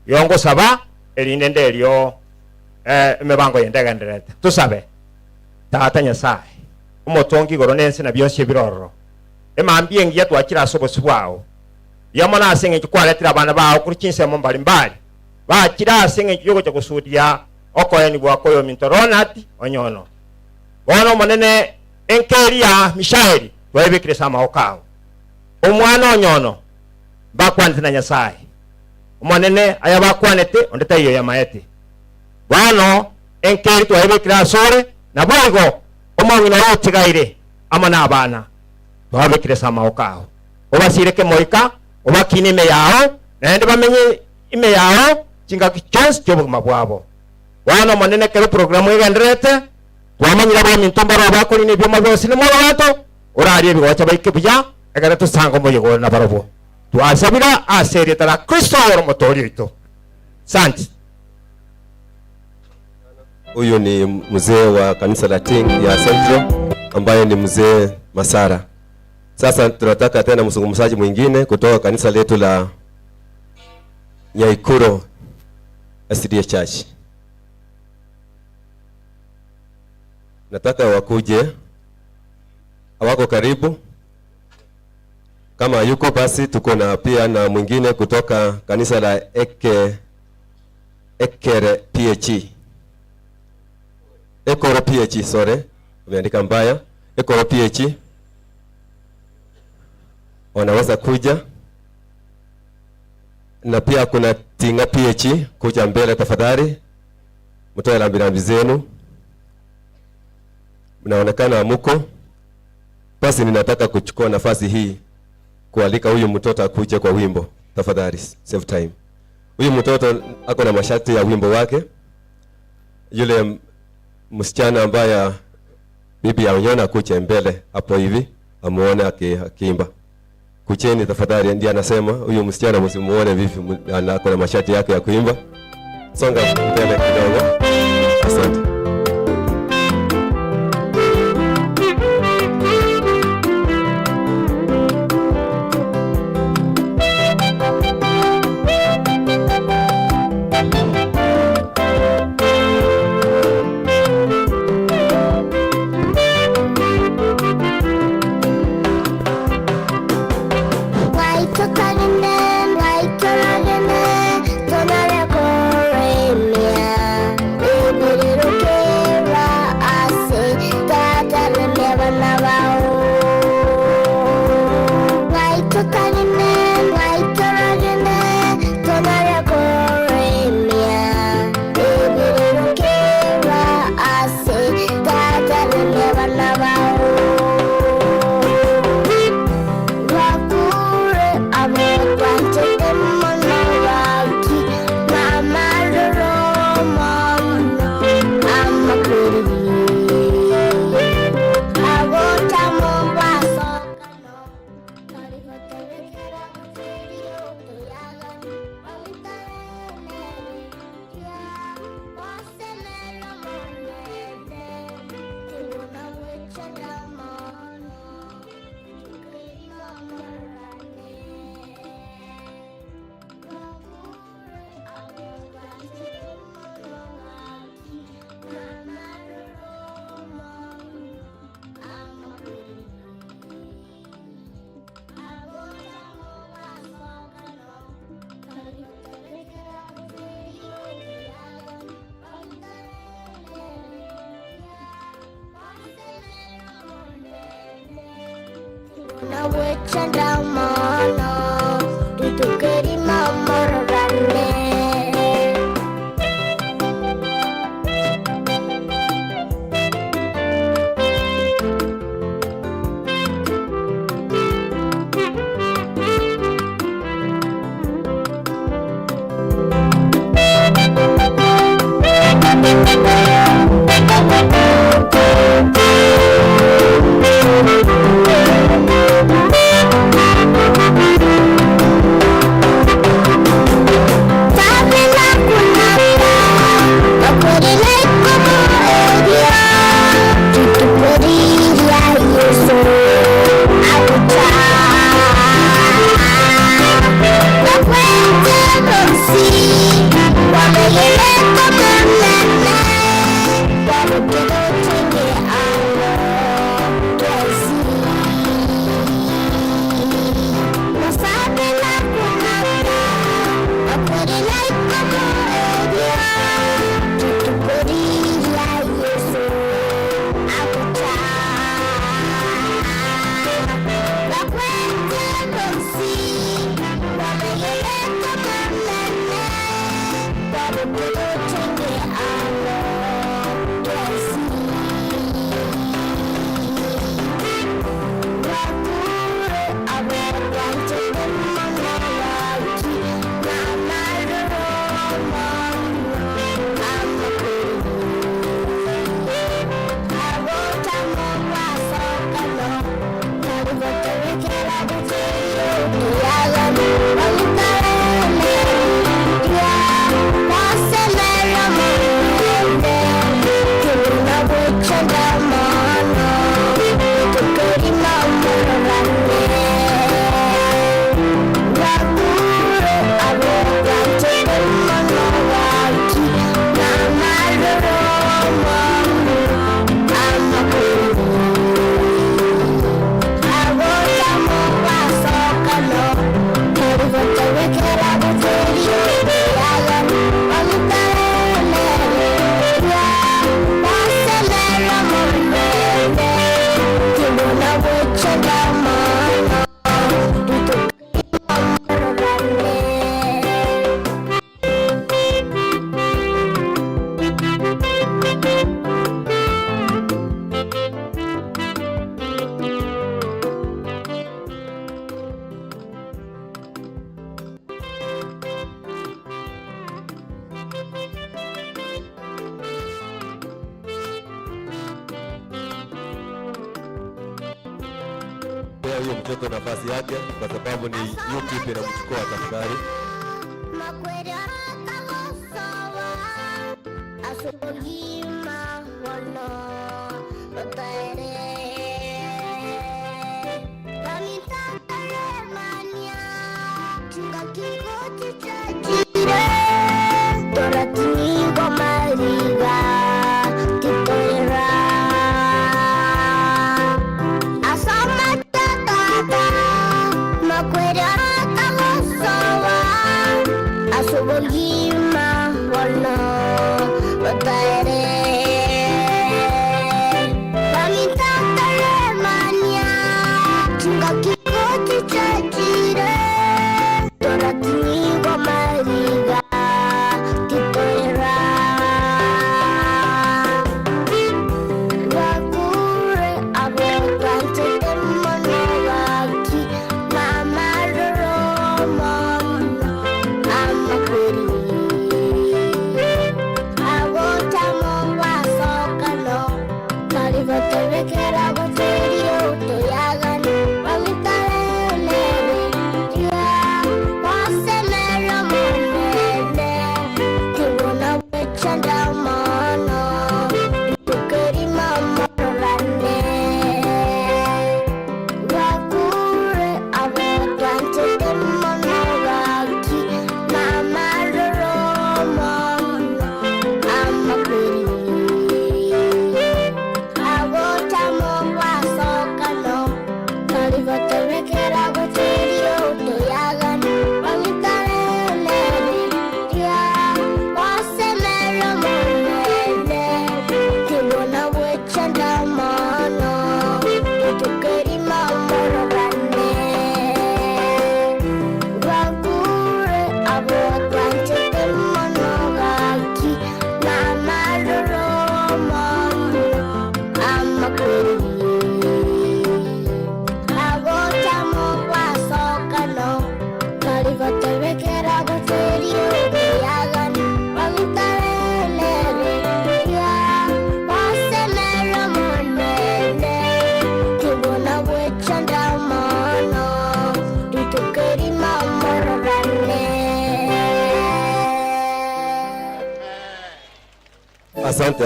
yongo saba elinde elio mebango yendega nderete tusabe tata Nyasaye umotongi goronense na byose biroro emambie ngiye twakira sobosubwao yamana asenge kikwaletira abana bawo kuri kinsemo mbalimbali bakira asenge kiyogo cyo gusudia okoyeni bwakoyo mintoronati Onyono bono monene enkeria mishaheri twebekire sama okao omwana Onyono bakwanze na Nyasaye monene aya bakwanete ondeta iyo ya maete bono enkeri twebekire asore na bongo omawina yotigaire amana abana twabekire sama okao obasireke moika obakine ime yao naende bamenye ime yao chinga kichonsi cyobuguma bwabo bono monene kero programu igenderete twamanyira ba mintombaro abakoni ne byoma byose ne mwabato orari ebigocha baike buya egara tusanga moyego na barobo twasabira asereta la Kristo oro motori ito santi Huyu ni mzee wa kanisa la Ting ya Central ambaye ni mzee Masara. Sasa tunataka tena mzungumzaji mwingine kutoka kanisa letu la Nyaikuro SDA Church. Nataka wakuje. Hawako karibu. Kama yuko basi tuko na pia na mwingine kutoka kanisa la Ekere PHE. Ekoro PHE, sorry. Umeandika mbaya. Ekoro PHE. Wanaweza kuja. Na pia kuna Tinga PHE, kuja mbele tafadhali. Mtoe rambirambi zenu. Mnaonekana muko. Basi ninataka kuchukua nafasi hii kualika huyu mtoto akuje kwa wimbo. Tafadhali, save time. Huyu mtoto ako na masharti ya wimbo wake. Yule msichana ambaye bibi ya Onyona kuja mbele hapo hivi amuone akiimba. Kucheni tafadhali, ndiye anasema huyu msichana msimuone vipi ako na masharti yake ya kuimba. Songa mbele kidogo. Asante. huyo mtoto nafasi yake, kwa sababu ni YouTube inamchukua tafadhali.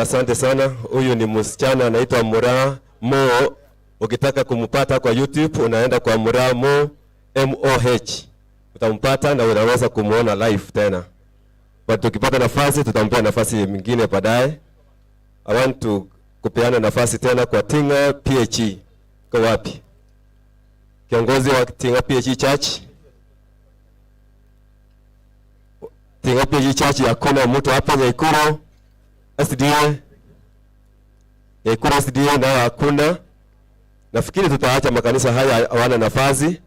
Asante sana. Huyu ni msichana anaitwa Mura Mo. Ukitaka kumpata kwa YouTube unaenda kwa Mura Mo MOH. Utampata na unaweza kumuona live tena. But tukipata nafasi tutampea nafasi nyingine baadaye. I want to kupeana nafasi tena kwa Tinga PHE. Kwa wapi? Kiongozi wa Tinga PHE Church. Tinga PHE Church hakuna mtu hapa Nyaikuru. SDA Nyaikuru SDA na hakuna. Nafikiri tutaacha makanisa haya hawana nafasi.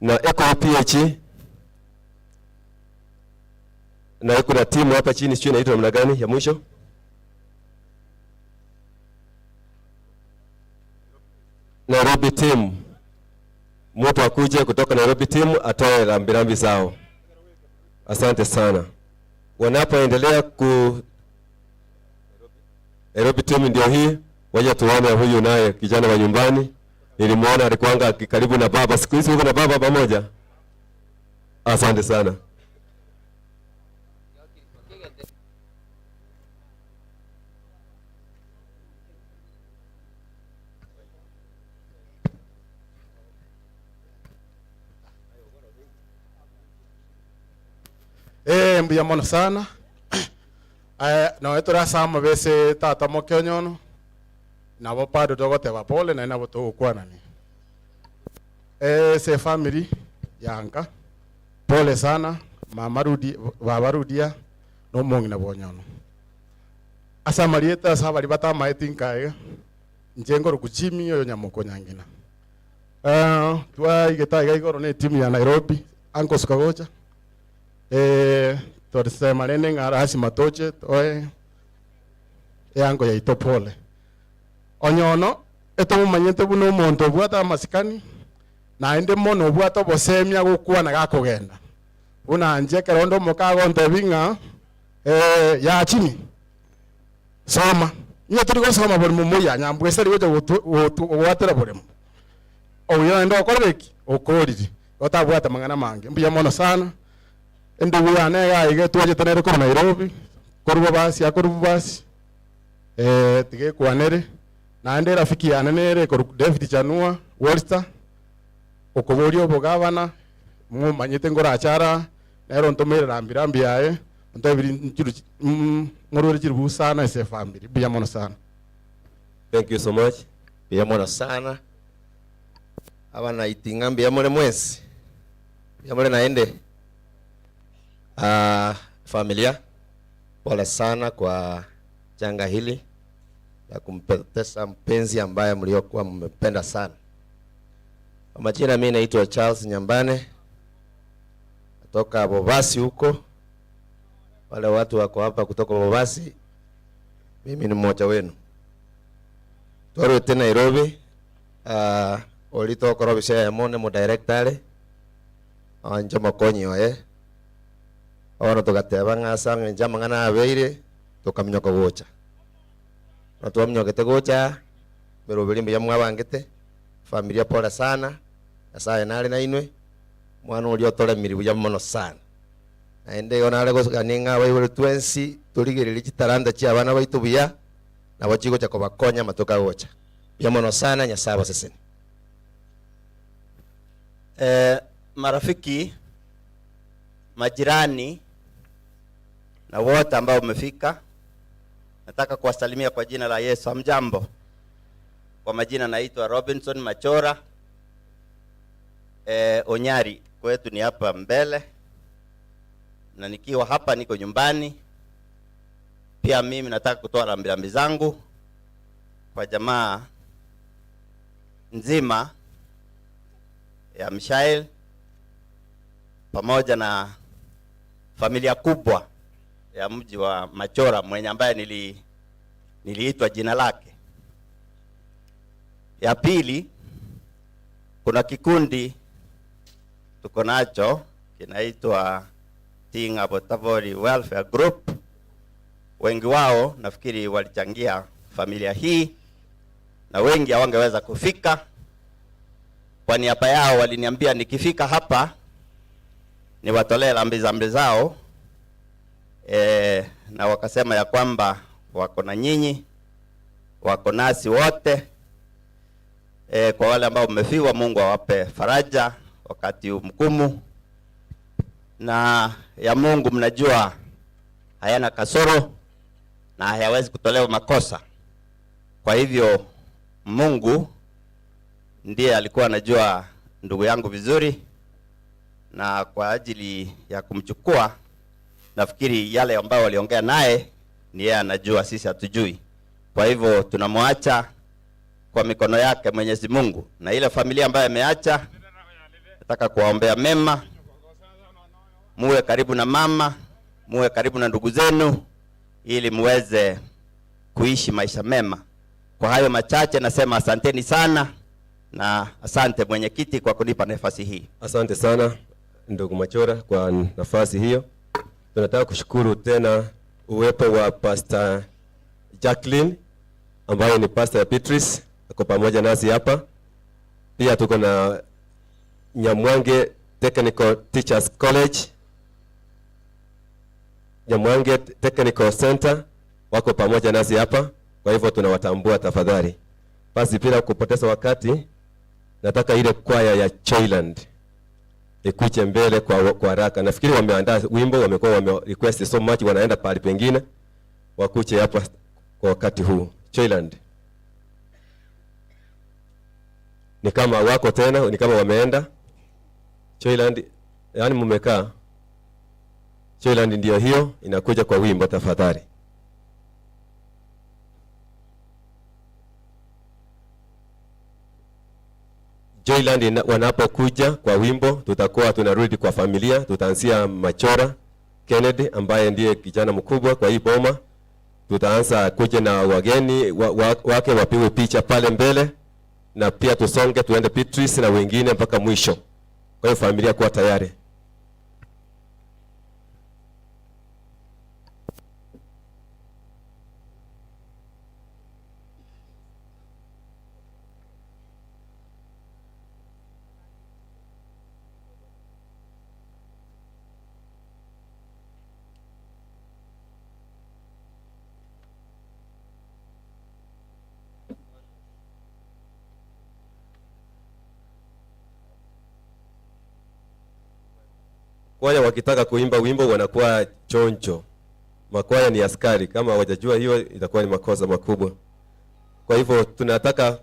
Na Eco PHE na kuna timu hapa chini sio inaitwa namna gani ya mwisho? Nairobi team. Mtu akuje kutoka Nairobi team atoe rambirambi zao. Asante sana. Wanapoendelea Nairobi team ndio hii. Waje tuone huyu naye kijana wa nyumbani. Nilimuona alikuwa karibu na baba. Siku hizi yuko na baba pamoja. Asante sana. Mbuya mono sana. Na wetu rasama bese tata mokyonyono. Na bopado dogote bapole na nabo to kwana ni. Se family yanka. Pole sana mama rudi baba rudia no mongi na bonyono. Asa marieta asa bali bata maetinka njengo rukuchimi yo nyamoko nyangina. Tua igeta igoro ne timu ya Nairobi anko sukagocha. Torisema nene ngarashi matoche toe yango ya itopole onyono etomo manyete buno monto bwata masikani na ende mono bwata bosemia gukwana gakogenda una nje kerondo mokago ntebinga ya chini soma iyo turi gosoma buri mumuya nyambwe sari goje gwatera buri oyo ndo koreki okoriri otabwata mangana mange mbuya mono sana ndugu yane gaige twaje tenere ko Nairobi koruba basi tige kwanere na ndi rafiki yane nere ko David Chanua Wolster okoborio bogabana mu manyete ngora achara nero ntomere rambirambi yae ntabiri nchiru ngorore chiru sana ese family buya mono sana. Thank you so much. Buya mono sana. Abana itinga buya mono mwezi. Buya mono naende. Familia, pole sana kwa janga hili ya kumpoteza mpenzi ambaye mliokuwa mmependa sana. Kwa majina mimi naitwa Charles Nyambane. Kutoka Bobasi huko. Wale watu wako hapa kutoka Bobasi. Mimi ni mmoja wenu. Toro tena Nairobi. Olito korobisha ya mone mo directale. Anja makonyi oye. Awana tugateba ngasanga njama ngana abeire tukamnyoka gocha. Natuamnyokete gocha bero bilimbe ya mwabangete. Familia pole sana. Asaya nali na inwe. Mwana ulio tole miribu ya mono sana. Naende onale gosukaninga bayibule 20 tuligirira kitaranda kya abana baitu buya na bachigo cha kobakonya matoka gocha. Ya mono sana nyasaba seseni. Marafiki, majirani na wote ambao umefika, nataka kuwasalimia kwa jina la Yesu. Hamjambo. Kwa majina naitwa Robinson Machora Onyari, kwetu ni hapa mbele, na nikiwa hapa niko nyumbani. Pia mimi nataka kutoa rambirambi zangu kwa jamaa nzima ya Mishael pamoja na familia kubwa ya mji wa Machora mwenye ambaye niliitwa jina lake. Ya pili, kuna kikundi tuko nacho kinaitwa Tinga Botavori Welfare Group. Wengi wao nafikiri walichangia familia hii na wengi hawangeweza kufika. Kwa niaba yao waliniambia nikifika hapa niwatolee rambi zao, na wakasema ya kwamba wako na nyinyi, wako nasi wote. Kwa wale ambao mmefiwa, Mungu awape faraja wakati mgumu, na ya Mungu mnajua hayana kasoro na hayawezi kutolewa makosa. Kwa hivyo Mungu ndiye alikuwa anajua ndugu yangu vizuri, na kwa ajili ya kumchukua nafikiri yale ambayo waliongea naye ni yeye anajua, sisi hatujui. Kwa hivyo tunamwacha kwa mikono yake Mwenyezi Mungu, na ile familia ambayo ameacha nataka kuwaombea mema. Muwe karibu na mama, muwe karibu na ndugu zenu ili muweze kuishi maisha mema. Kwa hayo machache nasema asanteni sana, na asante mwenyekiti kwa kunipa nafasi hii. Asante sana ndugu Machora kwa nafasi hiyo. Tunataka kushukuru tena uwepo wa Pastor Jacqueline ambaye ni pastor ya Beatrice, ako pamoja nasi hapa. Pia tuko na Nyamwange Technical Teachers College, Nyamwange Technical Center wako pamoja nasi hapa. Kwa hivyo tunawatambua tafadhali. Basi bila kupoteza wakati, nataka ile kwaya ya Choiland ikuche mbele kwa haraka. Nafikiri wameandaa wimbo, wamekuwa request so much, wanaenda pale pengine. Wakuche hapa kwa wakati huu. Choiland. Ni kama wako tena, ni kama wameenda. Choiland, yani mmekaa. Choiland ndio hiyo inakuja kwa wimbo tafadhali. Joyland wanapokuja kwa wimbo, tutakuwa tunarudi kwa familia. Tutaanzia Machora Kennedy ambaye ndiye kijana mkubwa kwa hii boma. Tutaanza kuja na wageni wake wapiwe picha pale mbele, na pia tusonge tuende Beatrice na wengine mpaka mwisho. Kwa hiyo familia kuwa tayari. kwaya wakitaka kuimba wimbo wanakuwa choncho. Makwaya ni askari, kama hawajajua hiyo itakuwa ni makosa makubwa. Kwa hivyo tunataka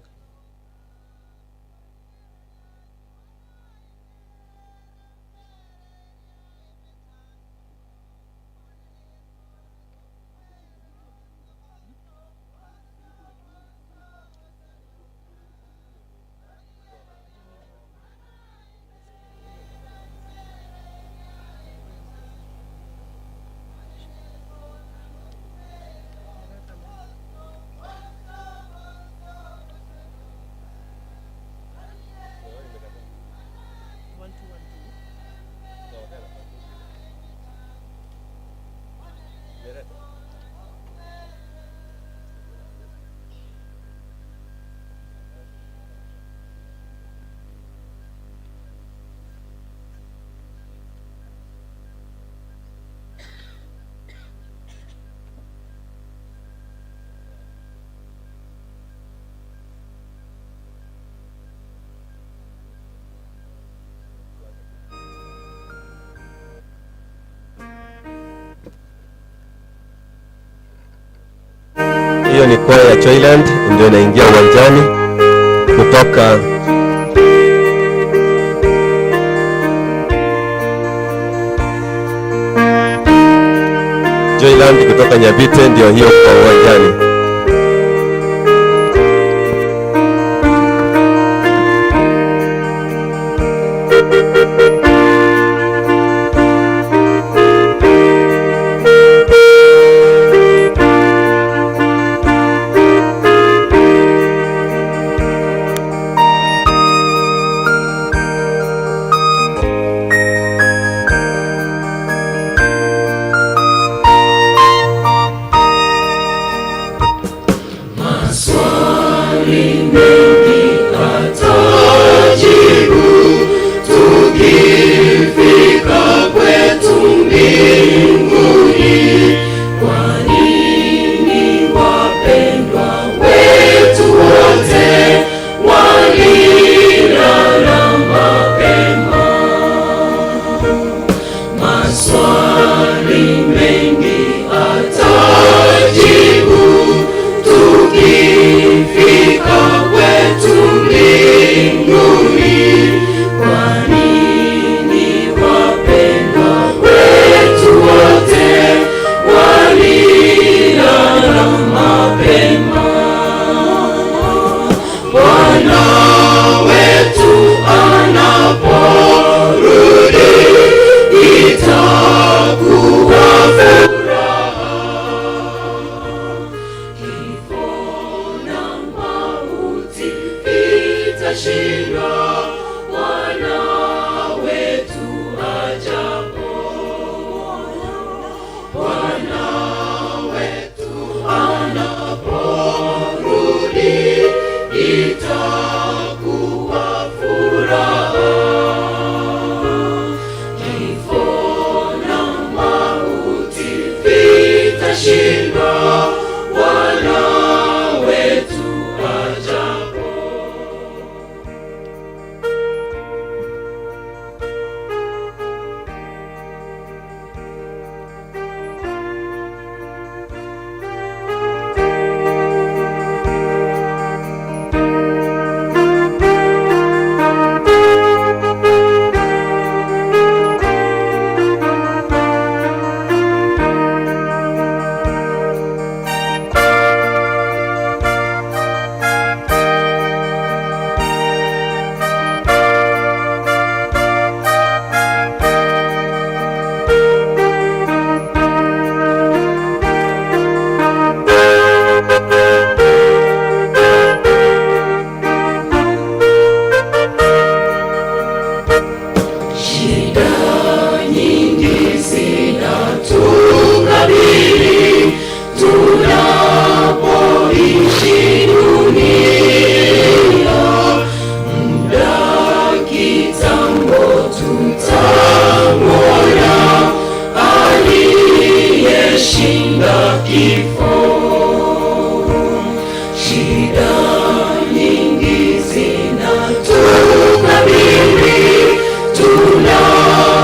hiyo ni kwaya ya Joyland ndio inaingia uwanjani kutoka Joyland kutoka Nyabite ndio hiyo kwa uwanjani.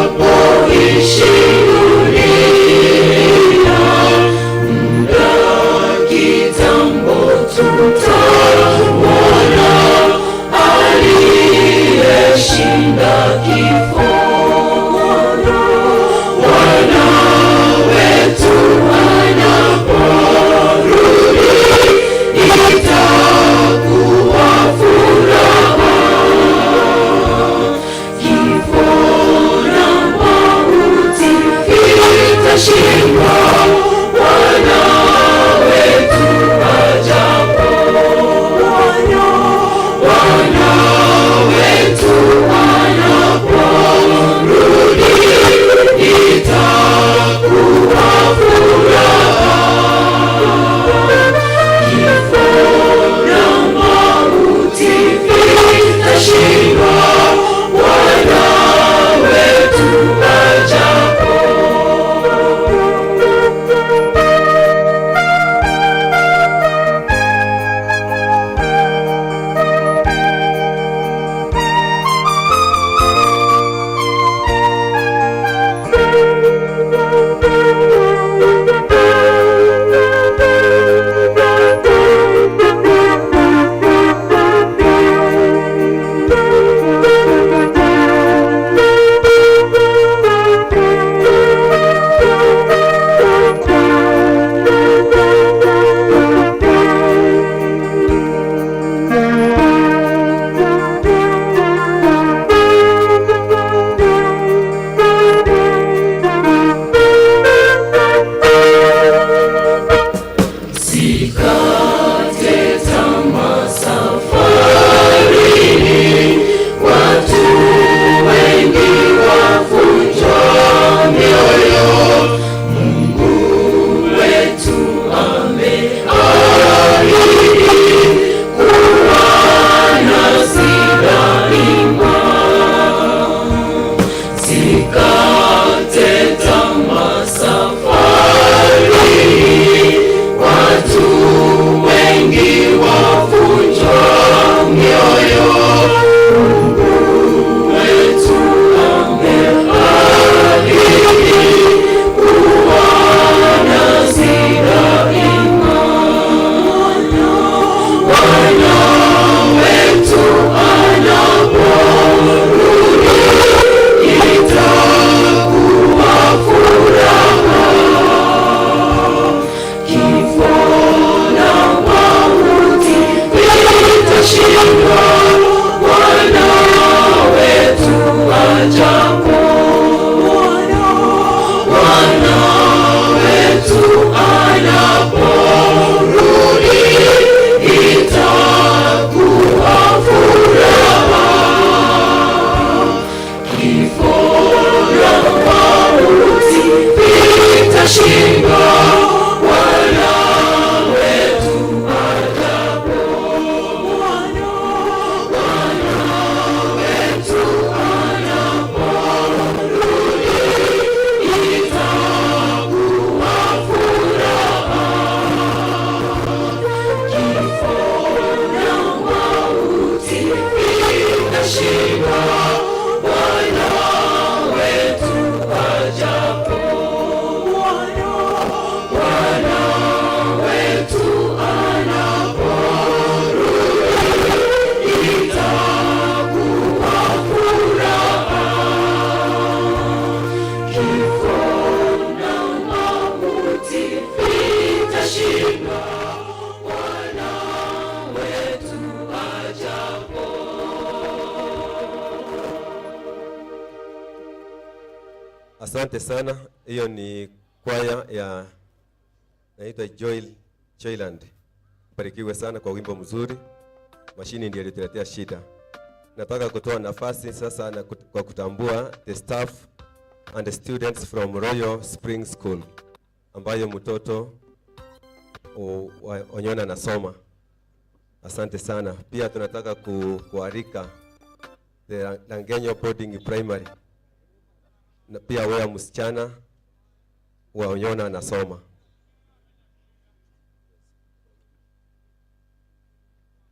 Tunapoishi Asante sana. Hiyo ni kwaya ya naitwa Joyland. Barikiwe sana kwa wimbo mzuri. Mashini ndiyo ilituletea shida. Nataka kutoa nafasi sasa na kwa kutambua the staff and the students from Royal Spring School ambayo mtoto Onyona nasoma. Asante sana. Pia tunataka kuarika the Langenyo Boarding Primary. Na pia wewe msichana wa Onyona nasoma.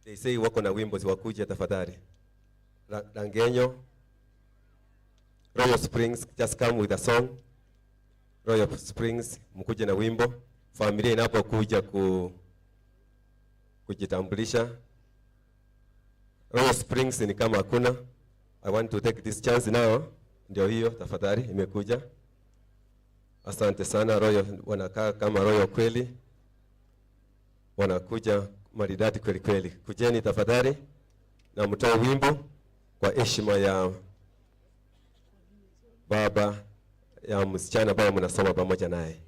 They say wako na wimbo wakuja tafadhali. Langenyo, Royal Springs, just come with a song. Royal Springs, mkuje na wimbo. Familia inapokuja kujitambulisha. Royal Springs ni kama hakuna. I want to take this chance now. Ndio hiyo tafadhali imekuja. Asante sana. Royal wanakaa kama Royal kweli. Wanakuja maridadi kweli kweli. Kujeni tafadhali na mtoe wimbo kwa heshima ya baba ya msichana ambaye mnasoma pamoja naye.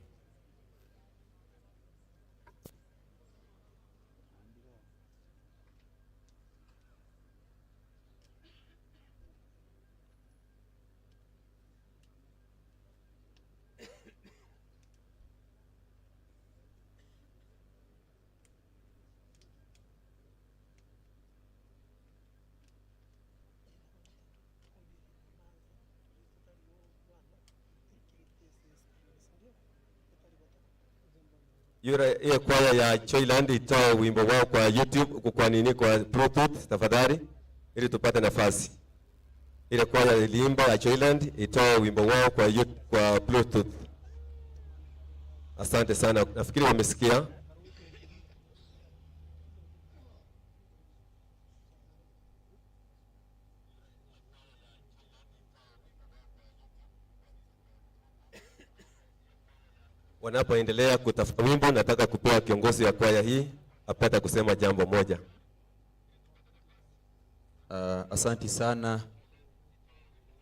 Hiyo kwaya ya Joyland itoa wimbo wao kwa YouTube, kwa nini, kwa Bluetooth tafadhali, ili tupate nafasi. Ile kwaya iliimba ya Joyland itoa wimbo wao kwa Bluetooth. Asante sana. Nafikiri wamesikia. Wanapoendelea kutafuta wimbo, nataka kupewa kiongozi ya kwaya hii apata kusema jambo moja. Asanti sana.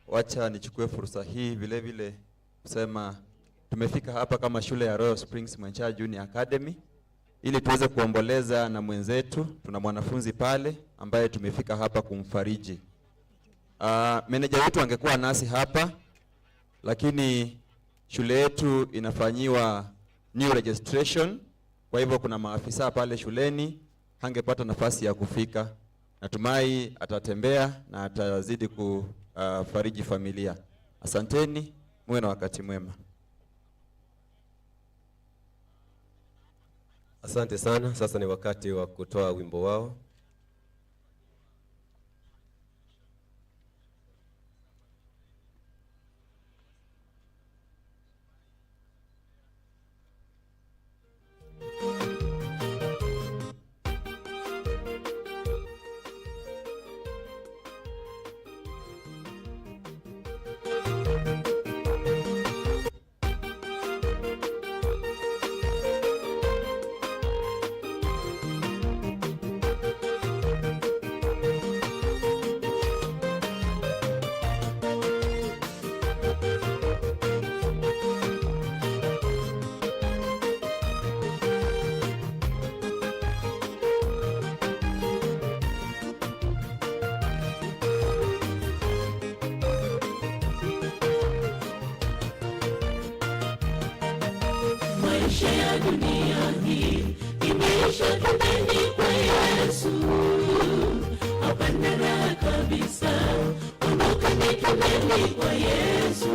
Wacha nichukue fursa hii vile vile kusema tumefika hapa kama shule ya Royal Springs Mwencha Junior Academy ili tuweze kuomboleza na mwenzetu. Tuna mwanafunzi pale ambaye tumefika hapa kumfariji. Meneja wetu angekuwa nasi hapa, lakini shule yetu inafanyiwa new registration, kwa hivyo kuna maafisa pale shuleni, hangepata nafasi ya kufika. Natumai atatembea na atazidi kufariji familia. Asanteni, muwe na wakati mwema. Asante sana. Sasa ni wakati wa kutoa wimbo wao. Maisha ya dunia hii imeisha tupeni kwa Yesu. Hapana raha kabisa, ondoka nitumeni kwa Yesu.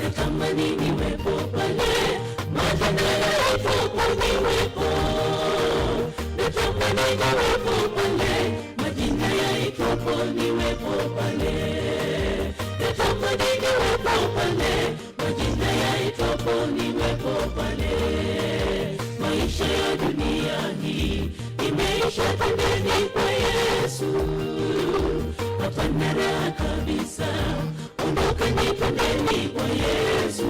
Natamani niwepo pale, majina yaitwapo niwepo. Natamani niwepo pale, majina yaitwapo niwepo pale. Natamani niwepo pale, majina yaitwapo niwepo pale. Maisha ya dunia hii imeisha, twendeni kwa Yesu. Hapana raha kabisa, ondokeni twendeni kwa Yesu.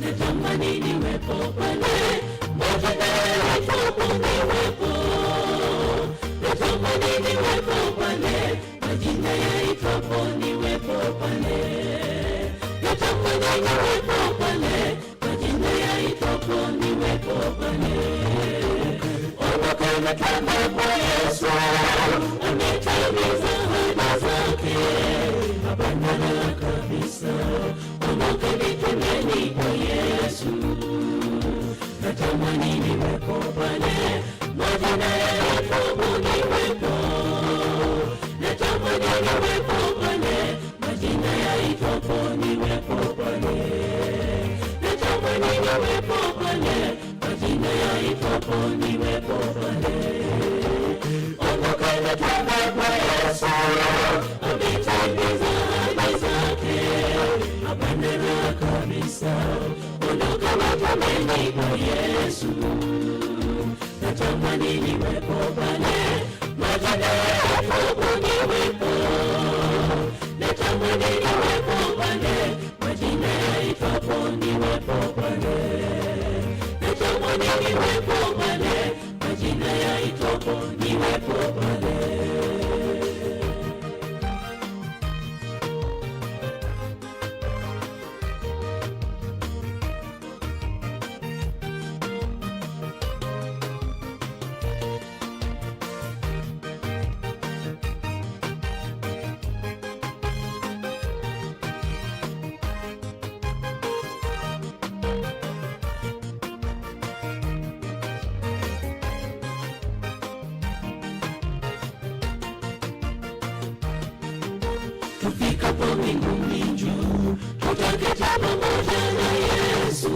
Natamani niwepo pale, majina yaitwapo niwepo. Natamani niwepo pale, majina yaitwapo niwepo pale. niwepo pale, majina yaitwapo niwepo pale. Ondoka na twende kwa Yesu, ametimiza ahadi zake, hapana kabisa. Ondoka nitembeni kwa Yesu, natamani niwepo pale, majina yaitwapo niwepo. Natamani niwepo pale, majina yaitwapo niwepo pale. Natamani niwepo pale, majina yaitwapo niwepo pale. Ondoka na twende kwa Yesu, ametimiza ahadi zake, hapana kabisa. Ondoka na twende kwa Yesu, natamani niwepo pale, majina yaitwapo niwepo. Natamani niwepo pale, majina yaitwapo niwepo pale. Natamani niwepo pale, majina yaitwapo niwepo pale. Tufikapo mbinguni juu, tutaketi pamoja na Yesu.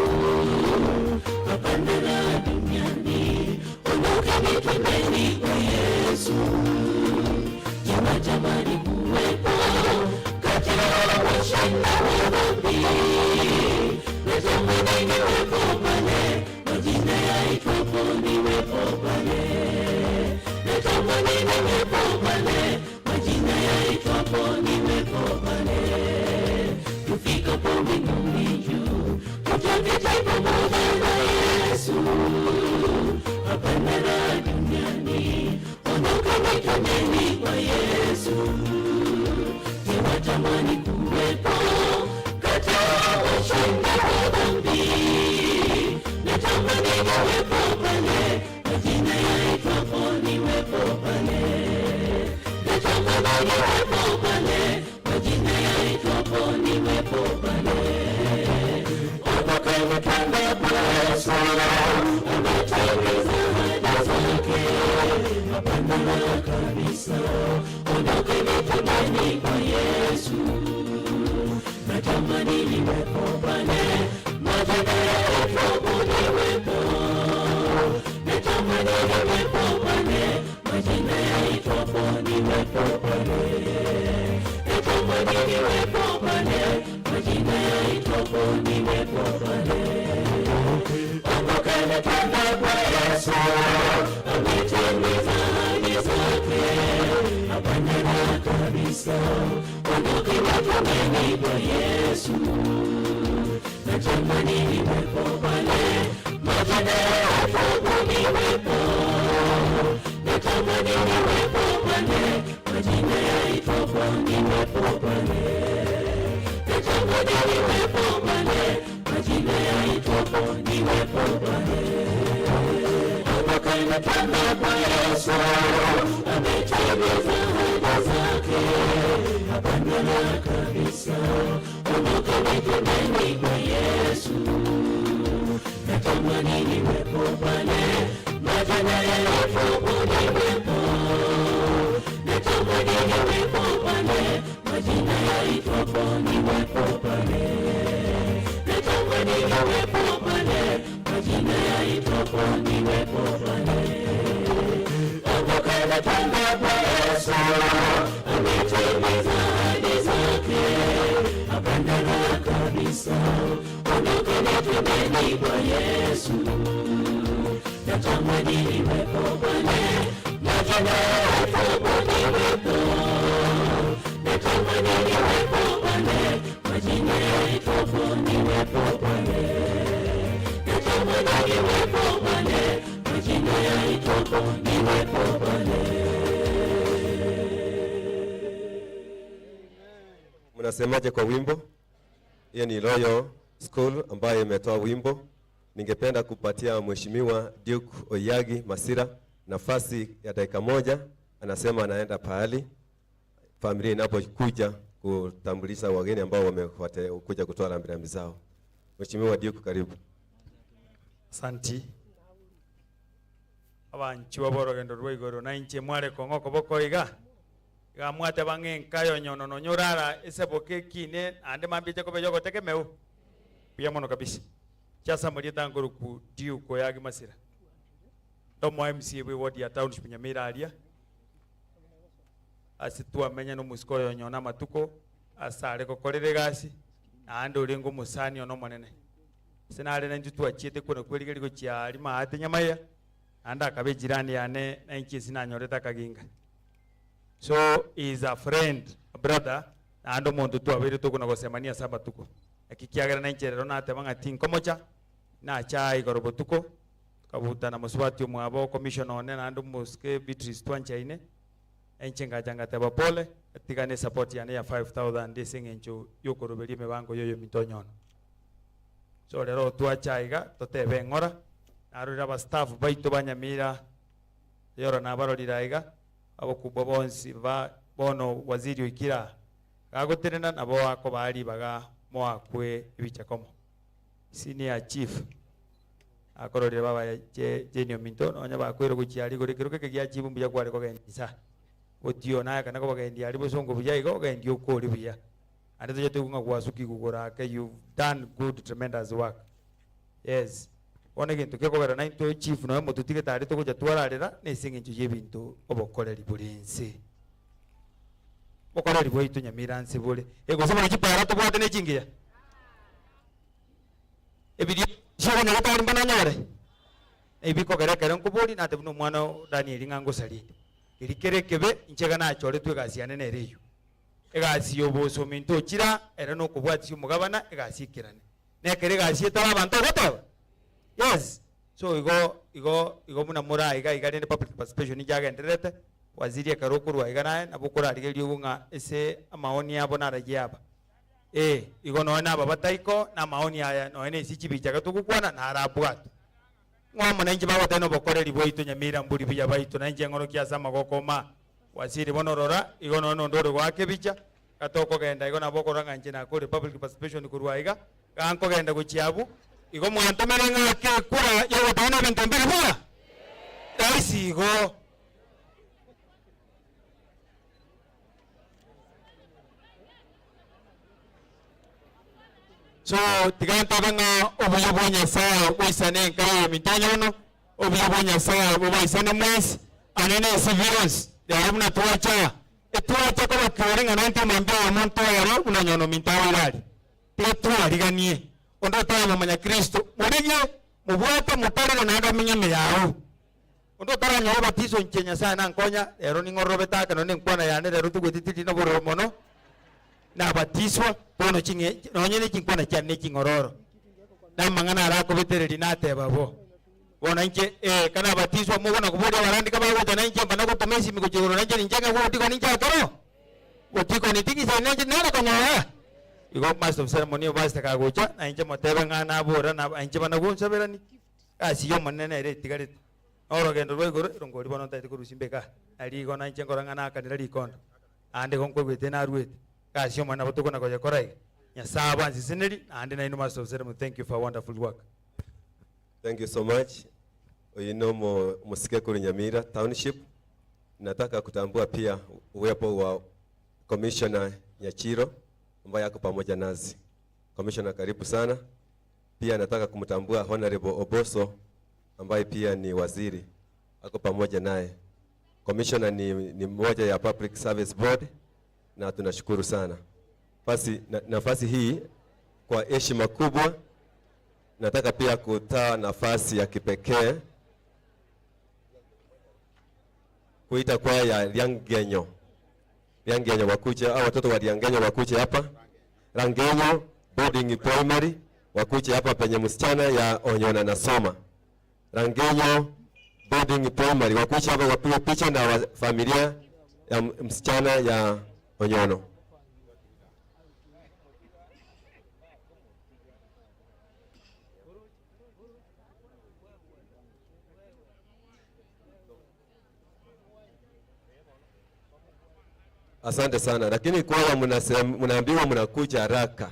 Hapana na duniani, ondoka nitembeni kwa Yesu. Jamani kuwepo kati ya washinda wa dhambi. Natamani niwepo pale, majina yaitwapo niwepo pale. Natamani niwepo pale, majina yaitwapo niwepo pale. Tufikapo mbinguni juu, tutaketi pamoja na Yesu. Hapana na duniani, ondoka nitembeni kwa Yesu. Natamani kuwepo kati ya washinda wa dhambi. Natamani niwepo pale, majina yaitwapo niwepo pale. Natamani niwepo pale, majina yaitwapo niwepo pale. Ondoka na twende kwa Yesu, ametimiza ahadi zake, hapana kabisa. Ondoka nitembeni kwa Yesu, natamani niwepo pale, majina yaitwapo niwepo. Natamani niwepo pale, majina yaitwapo niwepo pale. Natamani niwepo pale, majina yaitwapo niwepo pale. Ondoka na twende kwa Yesu, ametimiza ahadi zake, hapana kabisa. Ondoka nitembeni kwa Yesu, natamani niwepo pale, majina yaitwapo niwepo. Natamani niwepo pale, majina yaitwapo niwepo pale. Natamani niwepo pale, majina yaitwapo niwepo pale. Ondoka na twende kwa Yesu, ametimiza ahadi zake, hapana kabisa. Ondoka nitembeni kwa Yesu, natamani niwepo pale, majina yaitwapo niwepo. Natamani niwepo pale, majina yaitwapo niwepo pale. Natamani niwepo pale, majina yaitwapo niwepo pale. Ondoka na twende kwa Yesu, ametimiza ahadi zake, hapana kabisa. Ondoka nitembeni kwa Yesu, natamani niwepo pale, majina yaitwapo niwepo. Natamani niwepo pale, majina yaitwapo niwepo pale. Natamani niwepo pale, majina yaitwapo niwepo pale. Mnasemaje kwa wimbo? Hiyo ni Royal School ambayo imetoa wimbo. Ningependa kupatia Mheshimiwa Duke Oyagi Masira nafasi ya dakika moja. Anasema anaenda pahali familia inapokuja kutambulisha wageni ambao wamekuja kutoa rambirambi zao. Mheshimiwa Duke, karibu. Santi. Abanchi waborogendo rwigoro na inche mware kongoko boko iga. Iga mwate bangen kayo nyono no nyorara ese boke kine ande mambije ko bejogo tekemeu. Pia mono kabisa. Chasa murieta ngoro ku Duke Oyagi Masira. Tomo MC we wodi ya township Nyamira aria. Asitua menya no musiko yo nyona matuko asare ko korere gasi ande uringo musani ono monene. Sinare na njutu achiete kuno kweli go chiari ma ate nyamaya anda akabe jirani yane na inchi sinanyoreta kaginga. So is a friend, a brother, ando muntu tu abiri tu kuna gosemania saba tuko. Akikiagera na inchi rero na atebanga tinkomocha na chai gorobo tuko kabuta na muswati mwabo commissioner one na ando muske Beatrice Twanchaine enchenga janga teba pole tigane support yane ya 5000 desing encho yokorobeli mebango yoyo mitonyono. So lero tuachaiga totebe ngora arura ba staff baito banyamira yoro na baroliraiga abo kubobonsi ba bono waziri wikira kagoterena nabo wako bali baga moakwe ibichakomo senior chief akorore baba jenio minto onya bakwero guchiari gore kiruke kya chibu mbuya kware ko gendisa otio na kana ko gendi ari bosongo buya igo gendi okori buya ande toje tunga kwasuki kugora ke you've done good tremendous work. Yes, one gintu ke kogera na into chief no mututike tari to kuja twararira ne singe nju yebintu obokoreri bulinsi bokoreri bwaitu Nyamira nsi bule ego sema kipara to bwate ne chingia ebidio shaka na lata mbana nyore ebiko kere kere nkubuli na tebuno mwana Daniel ngango salinde irikere kebe inchega na chore twegasiane ne reyo egasi yoboso minto chira era no kubwati umugabana egasi kirane nekere gasi etaba abantu gotaba. Yes, so igo muna mura iga ne public participation ijaga enderete waziri akarokurwa iga naye nabukura arigerio bunga ese amaoni yabo narajyaba igo no na baba taiko na maoni aya no ene isi chibijaga tukukwana na arabwatu ngwa nanje baba teno bokoreri boito Nyamira mburi biya baito nanje ngoro kiasa magokoma waziri bonorora igo no ndoro gwake bicha katoko genda igo nabokoranga nje na ko public participation kurwa iga kanko genda kuchiabu igo mwantomera ngake kura yo bana bentembera bwa daisi igo so tiganta banga obuyobonya saa wisane nkayo mitanyono obuyobonya saa bobaisane mwezi anene civilians ya mna tuacha etuacha ko bakirenga nante mambia ya monto yaro unanyono mintawalali tetu aliganie ondo tama manya Kristo murige mubwata mutarira na ndamenya meyawo ondo tara nyo batizo nchenya sana nkonya ero ningorobeta kana nenkwana yane ero tugwetititi no boromono na batiswa bono chinge nonyene chinkwana cyane chingororo na mangana arako betereri nate babo bona nje kana batiswa mubona kubodi barandika bawo na nje bana ko tumesi mikujiro nje ninjaga wo tiko ninja toro utiko nitiki sana nje nara kanya igo master of ceremony basta kagocha na nje motebe ngana bora na nje bana gonsa berani kasi yo manene ere tigare oro gendo rwe goro rongori bono taite kurusimbeka ali go na nje ngoranga na kanira likondo ande gonkwe gwete na ruete kasi yo mana botuko na koja korai nya saba nzisineri ande na ino master of ceremony. Thank you for wonderful work. Thank you so much. Oyino musike kuri Nyamira Township. Nataka kutambua pia uwepo wa Commissioner Nyachiro ambaye yako pamoja nazi. Commissioner, karibu sana. Pia nataka kumtambua Honorable Oboso ambaye pia ni waziri, ako pamoja naye. Commissioner ni mmoja ya Public Service Board na tunashukuru sana. Basi nafasi hii kwa heshima kubwa nataka pia kutoa nafasi ya kipekee kuita kwaya ya Liangenyo. Liangenyo wakuja, au watoto wa Liangenyo wakuja hapa. Rangenyo Boarding Primary wakuja hapa penye msichana ya Onyona nasoma. Rangenyo Boarding Primary wakuja hapa wapige picha na familia ya msichana ya Onyono. Asante sana, lakini kwa mnaambiwa mnakuja haraka.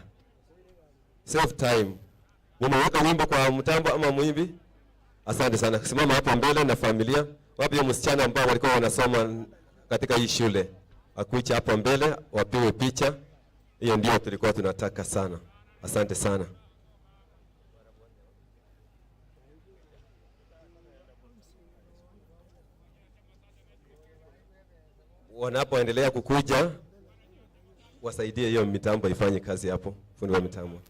Save time. Mumeweka wimbo kwa mtambo ama mwimbi? Asante sana. Simama hapo mbele na familia. Wapi ya msichana ambao walikuwa wanasoma katika hii shule? Akuja hapo mbele wapiwe picha. Hiyo ndio tulikuwa tunataka sana. Asante sana. Wanapoendelea kukuja wasaidie hiyo mitambo ifanye kazi hapo, fundi wa mitambo.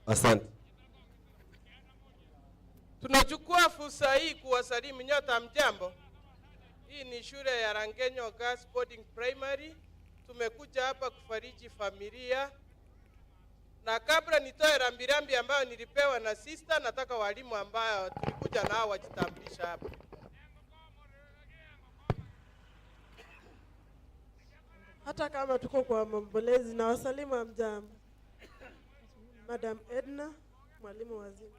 Asante. Tunachukua fursa hii kuwasalimu nyote mjambo. Hii ni shule ya Rangenyo Girls Boarding Primary. Tumekuja hapa kufariji familia. Na kabla nitoe rambirambi ambayo nilipewa na sister, nataka walimu ambao tulikuja nao wajitambulisha hapa. Hata kama tuko kwa maombolezi na wasalimu mjambo. Madam Edna, mwalimu wa Zimira.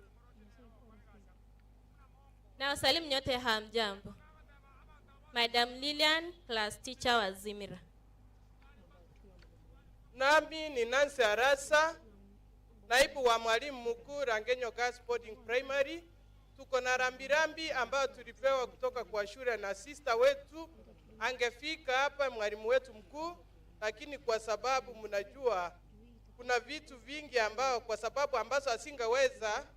Na wasalimu nyote hamjambo. Madam Lilian, class teacher wa Zimira. Nami ni Nancy Arasa, naibu wa mwalimu mkuu Rangenyo Girls Boarding Primary. Tuko na rambirambi ambayo tulipewa kutoka kwa shule na sister wetu. Angefika hapa mwalimu wetu mkuu, lakini kwa sababu mnajua kuna vitu vingi ambao kwa sababu ambazo asingeweza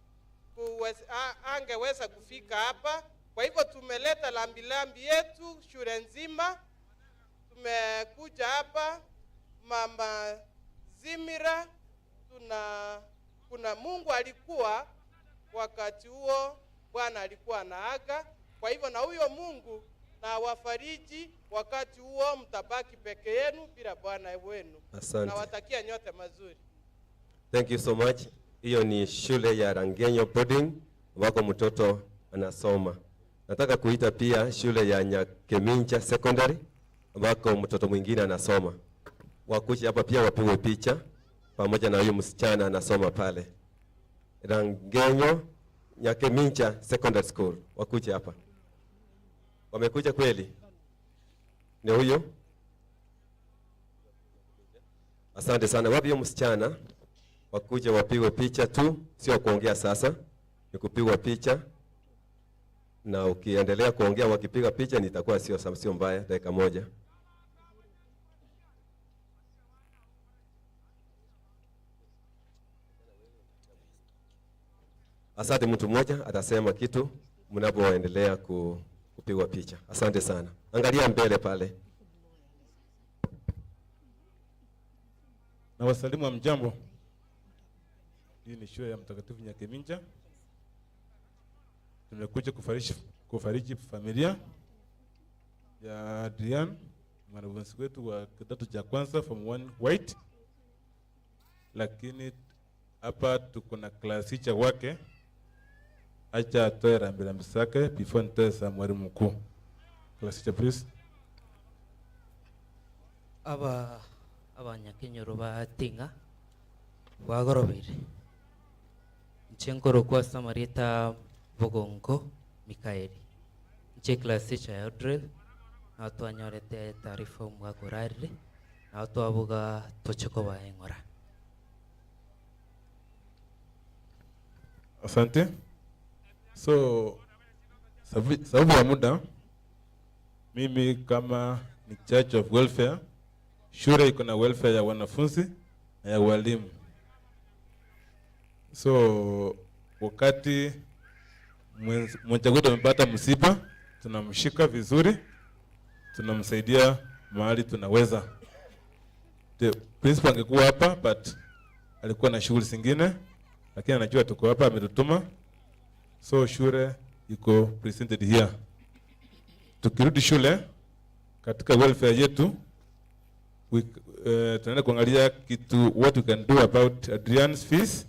angeweza kufika hapa. Kwa hivyo tumeleta lambilambi yetu shule nzima. Tumekuja hapa mama Zimira. Kuna Mungu alikuwa wakati huo Bwana alikuwa anaaga. Kwa hivyo na huyo Mungu na wafariji wakati huo mtabaki peke yenu bila Bwana wenu. Asante. Na watakia nyote mazuri. Thank you so much. Hiyo ni shule ya Rangenyo Boarding wako mtoto anasoma. Nataka kuita pia shule ya Nyakemincha Secondary wako mtoto mwingine anasoma. Wakuja hapa pia wapigwe picha pamoja na huyo msichana anasoma pale. Rangenyo Nyakemincha Secondary School wakuja hapa. Wamekuja kweli? Ni huyo? Asante sana. Wapi huyo msichana? Wakuja wapigwe picha tu, sio kuongea sasa. Ni kupigwa picha. Na ukiendelea kuongea wakipiga picha nitakuwa sio mbaya, dakika moja. Asante, mtu mmoja atasema kitu mnapoendelea kupigwa picha. Asante sana. Angalia mbele pale. Na wasalimu mjambo. Hii ni shule ya Mtakatifu Nyakemincha. Tumekuja kufariji familia ya Adrian, mwanafunzi wetu wa kidato cha kwanza form 1 white. Lakini hapa tuko na class teacher wake. Acha atoe rambirambi zake before nitoe za mwalimu mkuu. Class teacher please. Abanyakenyoro batinga bagorobere nchenkoro kwa Samarita Bogongo Mikaeli nche class teacher ya drill na twanyorete taarifa mwakorarire na twabuga tocheko baengora. Asante. So sababu ya muda, mimi kama ni charge of welfare, shule iko na welfare ya wanafunzi na ya walimu. So wakati mmoja wetu amepata msiba, tunamshika vizuri, tunamsaidia mahali tunaweza. The principal angekuwa hapa but alikuwa na shughuli zingine, lakini anajua tuko hapa, ametutuma. So shule iko presented here. Tukirudi shule katika welfare yetu, tunaenda kuangalia kitu what we can do about Adrian's fees.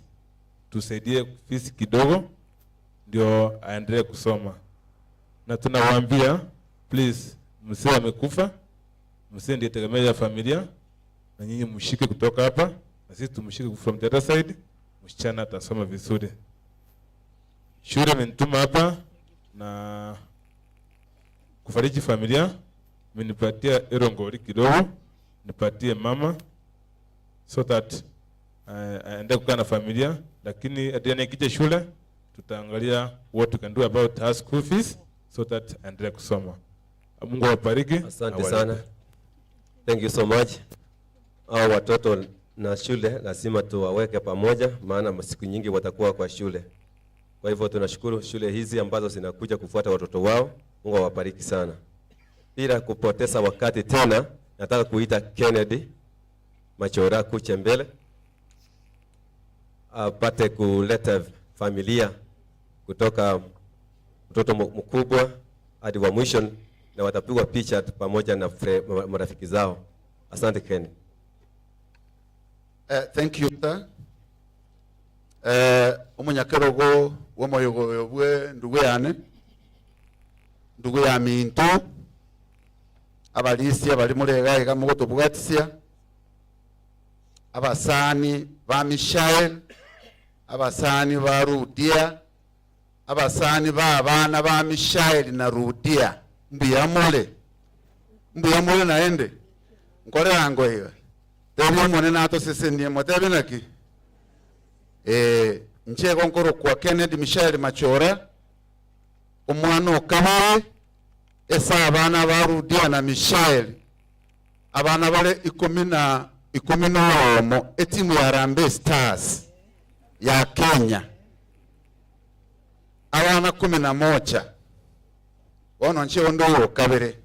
Tusaidie fees kidogo ndio aendelee kusoma. Na tunawaambia please, msee amekufa, msee ndiye tegemeo ya familia, na nyinyi mshike kutoka hapa na sisi tumshike from the other side, msichana atasoma vizuri. Shule imenituma hapa na kufariji familia mnipatia erongori kidogo, nipatie mama so that aende kukaa na familia, lakini Adriana ikija shule tutaangalia what we can do about her school fees so that aendelee kusoma. Mungu awabariki. Asante sana. Thank you so much. Hao watoto na shule lazima tuwaweke pamoja, maana siku nyingi watakuwa kwa shule. Kwa hivyo tunashukuru shule hizi ambazo zinakuja kufuata watoto wao. Mungu awabariki sana. Bila kupoteza wakati tena, nataka kuita Kennedy Machora kuja mbele apate kuleta familia kutoka mtoto mkubwa hadi wa mwisho, na watapigwa picha pamoja na marafiki zao. Asante Ken. Thank you sir. Umunyakerogo womoyogo bwe ndugu ya minto abalisi abali mulega ega mugoto bwatisia abasani ba Michael, abasani ba Rudia, abasani ba abana ba Michael na Rudia. Mbiyamole naende nkore ango hiyo tebi mone nato sesendie motebi naki nche konkoro kwa Kennedy Michael Machora omwana okabare esa abana ba Rudia na Michael abana bale 11 etimu ya Harambee Stars ya Kenya abana 11 ono nche ondo kabere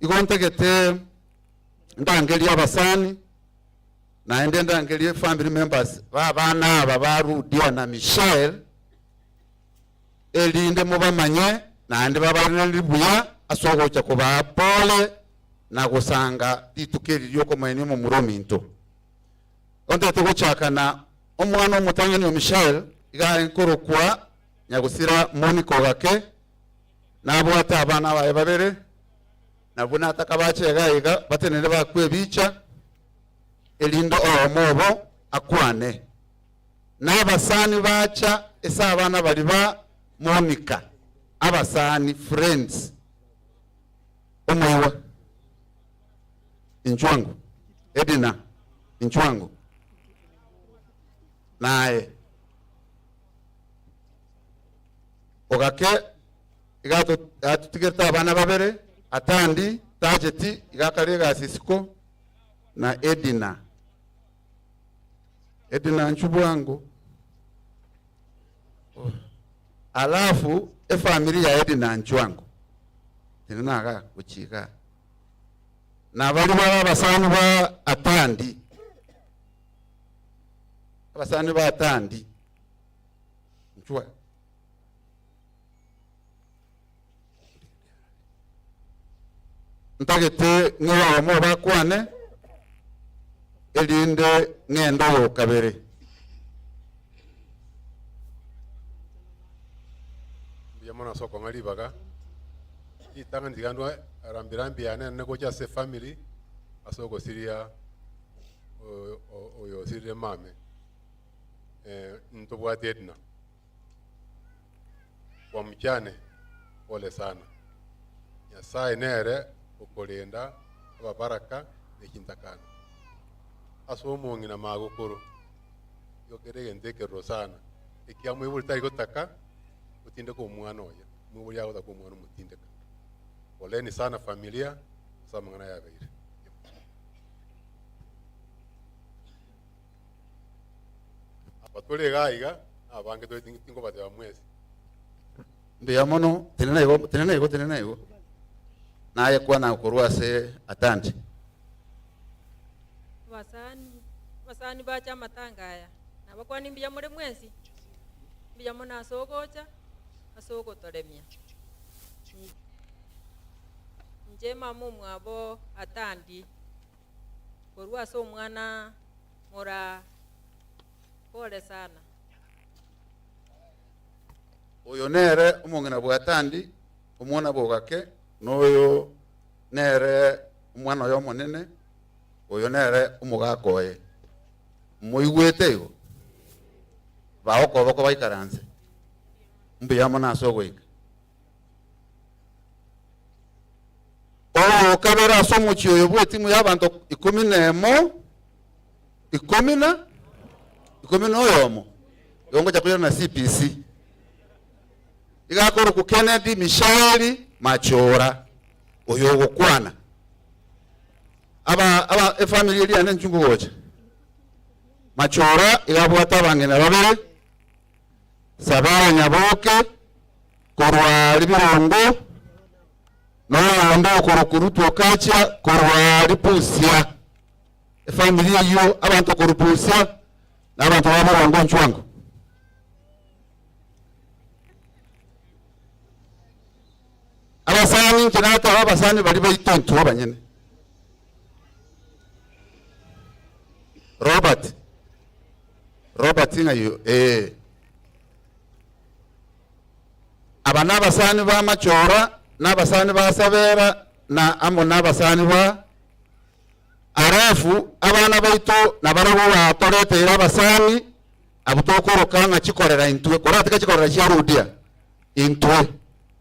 igontegete ndangeli abasani na ende ndangeli family members babana aba ba Rudia na Michael elinde mubamanye na ande babalali buya asogocha kuba pole na gusanga titukeri lyoko mwene mu murominto onde tugochaka na omwana omutangani wa Michael iga enkoro kwa nyagusira Monica gake nabo atabana bae babere nabuna atakabache iga batenere bakwe bicha elindo omobo akwane n'abasani bacha esa abana bali ba Monica abasani friends omwewa inchwangu Edina inchwangu nae ogake igato atutigeta abana babere atandi tajeti igakarega sisiko na Edina nchubwangu alafu familia ya Edina nchwangu tinanaga kuchika na bali basani ba atandi abasani ba atandi nchwa ntagete ngewa mo bakwane elinde ngendo kabere yamona soko ngalibaga itanga ndigandwa rambirambi ane neko cha se family asoko siria oyo siria mame ntobwate Edna kwa mchane pole sana Nyasaye nere ukolinda ababaraka nekintakana aso mungi na magukuru yokerege ndekero sana ikiamwe bulta igotaka utinde ko mwana oya mubuli yago ko mwana mutindeka poleni sana familia samangana ya beire apatole gaiga abange to tingo bate ba mwezi ndiyamono tenena igo naye kwa na kurwase atandi basani bacha matangaya nabakwani mbiya muri mwezi mbiya mona asogocha asogotoremia njema mumwabo atandi kurwase omwana mura pole sana oyo nere umongena bwatandi umwana bogake noyo nere umwana yo monene oyo nere umugakoye muigwete igo baoko bako baikaranze mbiyamo naso gwika kabera asomo chiyo bwe timu y'abantu 11 10 oyomo yongo chakuyo na CPC igakoro ku Kennedy Michelle Machora oyo gukwana aba family iri ane nchungu gocha Machora igabwata bangena babere Sabara Nyaboke korwa Libirongo no kurukurutu okacha korwa Lipusia family yo abantu kurupusia n'abantu b'abarongo nchwango abasani kinata abasani bali bayitonto abanyene Robert ngayo aba n'abasani ba Machora n'abasani ba Sabera na amo n'abasani ba arafu abana baito nabarabo batorete abasani abutokoro kanga chikorera intwe korate kachikorera charudia intwe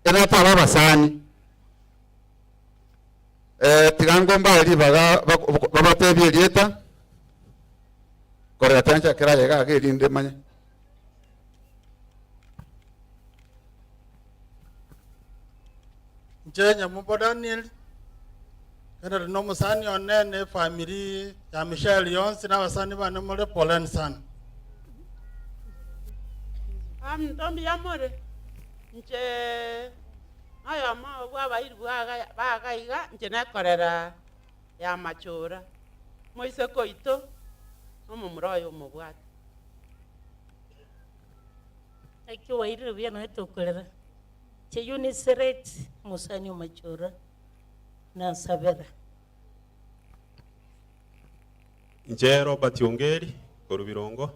enata abasani tigango mbali babatebye lieta korera tancha kiraye ga gelinde manya Njenya Mumbo Daniel kana no musani onene family ya Michelle Yonsi na basani bane mole Poland sana ndombi ya more nje ayo ma bwa bayiru bagaiga nje nakorera ya Machora moise koito omumroyo mubwati Aki wayiru bya no etokorera che Uniseret musani Machora na Sabera Nje Robert Yongeri Korubirongo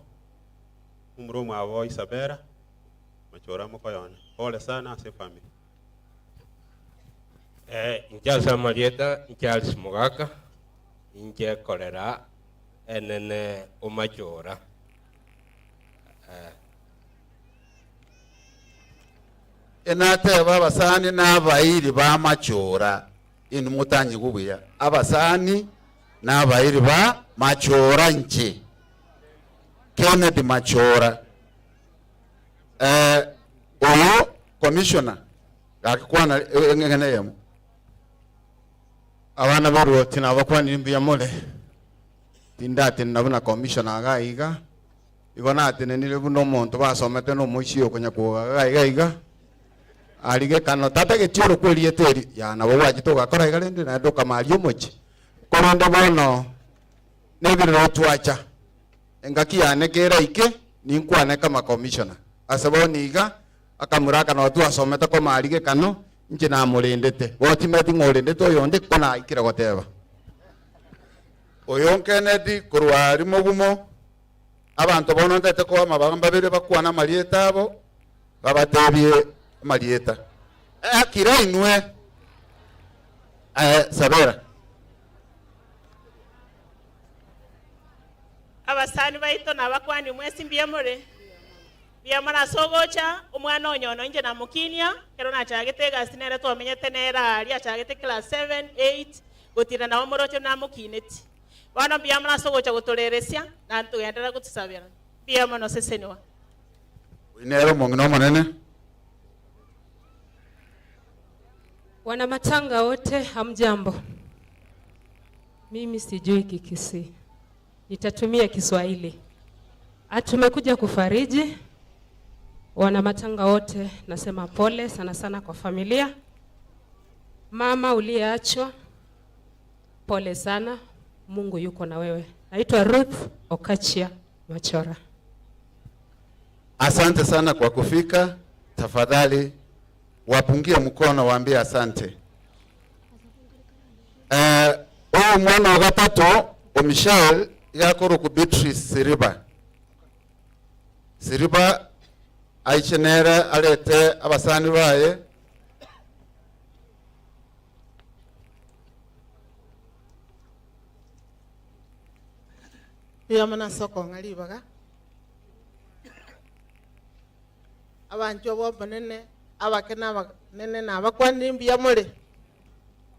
umuro mwabo Isabera Machora mukoyona pole sana ase family Nja Marieta Charles Mugaka nje korera enene Machora enate babasani n'abayiri ba Machora inu mutanyi kubuya abasani n'abayiri ba Machora nje Kennedy Machora oyo commissioner akikwana ngene yemo abana baruoti na bakwani imbiya mole tindate nabuna commissioner agaiga igona atene nile buno muntu basomete no muchiyo kunya kuga gaiga alige kano tata getiro kweli eteri ya nabo wajitoka kora igalende na doka mali mochi koronde bono nebiro twacha engaki yanekera ike ninkwane kama commissioner asaboniga akamuraka no tu asometa ko malige kano nje na mulendete botimeti ngolendete oyonde kona ikira goteba oyo Kennedy kurwari mugumo abantu bono ndete ko amabanga babere bakwana malieta abo babatebye malieta akira inwe Sabera abasani baito nabakwani mwesi mbiyamore biyamara sogocha umwana onyono nje na mukinia kero na chagete sinere to menyete nera ali achagete class 7 8 gutira na omorocho na mukineti bana biyamara sogocha gutoreresia na ntugendera gutusabira biyamano sesenwa inero mongino manene Wana matanga wote hamjambo. Mimi sijui Kikisi. Nitatumia Kiswahili. Tumekuja kufariji wana matanga wote, nasema pole sana sana kwa familia. Mama uliyeachwa, pole sana. Mungu yuko na wewe. Naitwa Ruth Okachia Machora. Asante sana kwa kufika. Tafadhali wapungie mkono waambie asante. Huyu mwana wa gatatu Michelle yakoro ku Beatrice Siriba aichenere alete abasani baye Biyamana soko ngalibaga abantu abo banene abakena nene nabakwani mbiyamole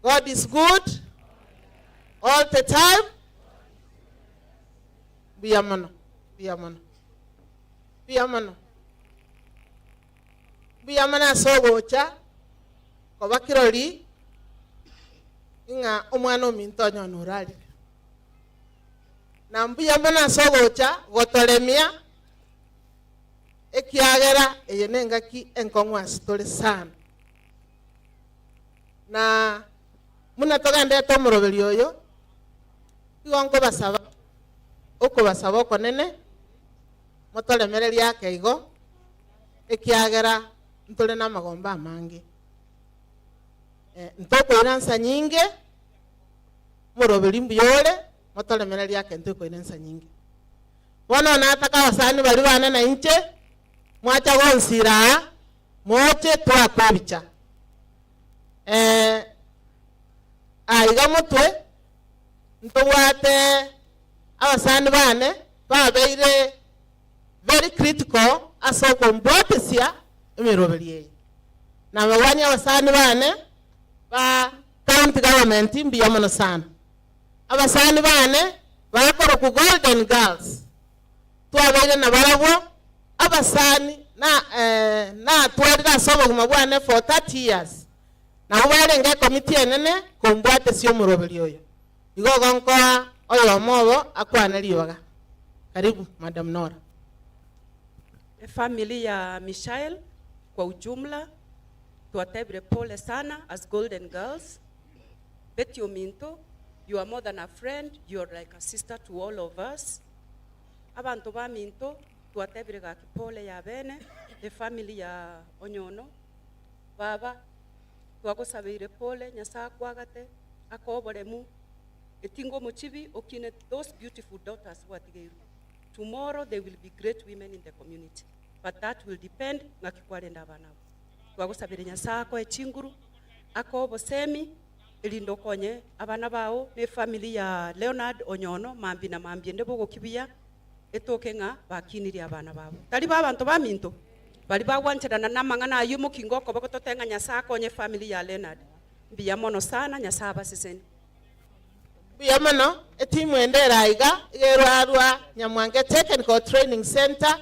God is good all the time. Biyamano, biyamano, biyamano. Biyamana sogocha koba kirori inga omwana ominto nyonurali. Na mbiyamana sogocha gotolemia ekiagera eyenengaki enkongwa stole sana. Na muna togande to morobeli oyo igonko basaba oko basaba konene motolemere lyake igo ekiagera ntole na magomba amange ntoko iransa nyinge morobeli mbiyole motolemere lyake ntoko iransa nyinge bono nataka basani bali bana na inche mwacha gonsira moche twakwebicha aiga mutwe ntowate abasani bane babeire very critical asoko mbotesya emirobeli ye na mawanya abasani bane ba county government mbiyamono sana abasani bane bakora ku Golden Girls twabeire na barabo abasani na twadira sobo kumabwane for 30 years na ubale nge committee enene kombwate sio murobeli oyo igo gonko oyo mobo akwana liyoga. Karibu Madam Nora. Family ya Michael kwa ujumla tuwatebre pole sana as Golden Girls. Betty Ominto, you are more than a friend, you are like a sister to all of us. Abantu ba Minto tuwatebre ga pole ya bene, the family ya Onyono. Baba twagusabire pole nyasa kwagate akoboremu etingo muchibi okine those beautiful daughters watigeru. Tomorrow they will be great women in the community, but that will depend ngakikwarenda abana twagusabire nyasa ko echinguru akobo semi elindo konye abana bao ne family ya Leonard Onyono mambi na mambi ndebo gokibia etoke nga bakiniri abana babo tali babantu ba Minto bali bagwancherana namangana ayumu kingoko bakototenga nyasa konye family ya Leonard mbiyamono sana nyasa basiseni biyamano etimu endera iga igerwarwa Nyamwange Technical Training Center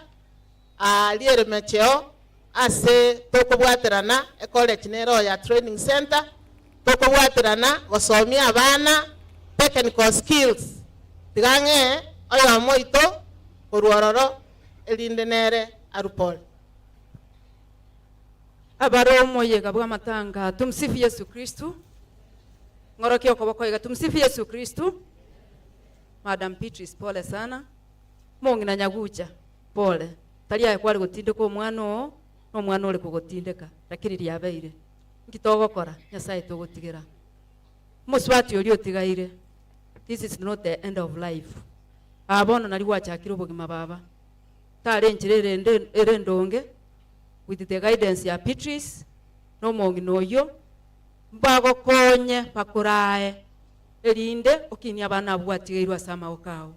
aliere mecheo ase tokobwaterana e college nero ya training center tokobwaterana gosomia abana technical skills tigange oyo moito korwororo elinde nere arupol. Abaromo yega bwa matanga tumsifu Yesu Kristu. Ngorokio koboko yega tumsifu Yesu Kristu. Madam Beatrice pole sana. Mungu na nyagucha pole. Talia kwari gutinde ko mwana no mwana uri kugutindeka lakini lyabeire. Nkitogokora nyasaye togotigera. Muswati uri otigaire. This is not the end of life. Abono nali wachakira obugima baba. Tare nchirere erendonge with the guidance ya Beatrice no mongi noyo mbago konye pakurae elinde okini abana bwatigeirwa sama okao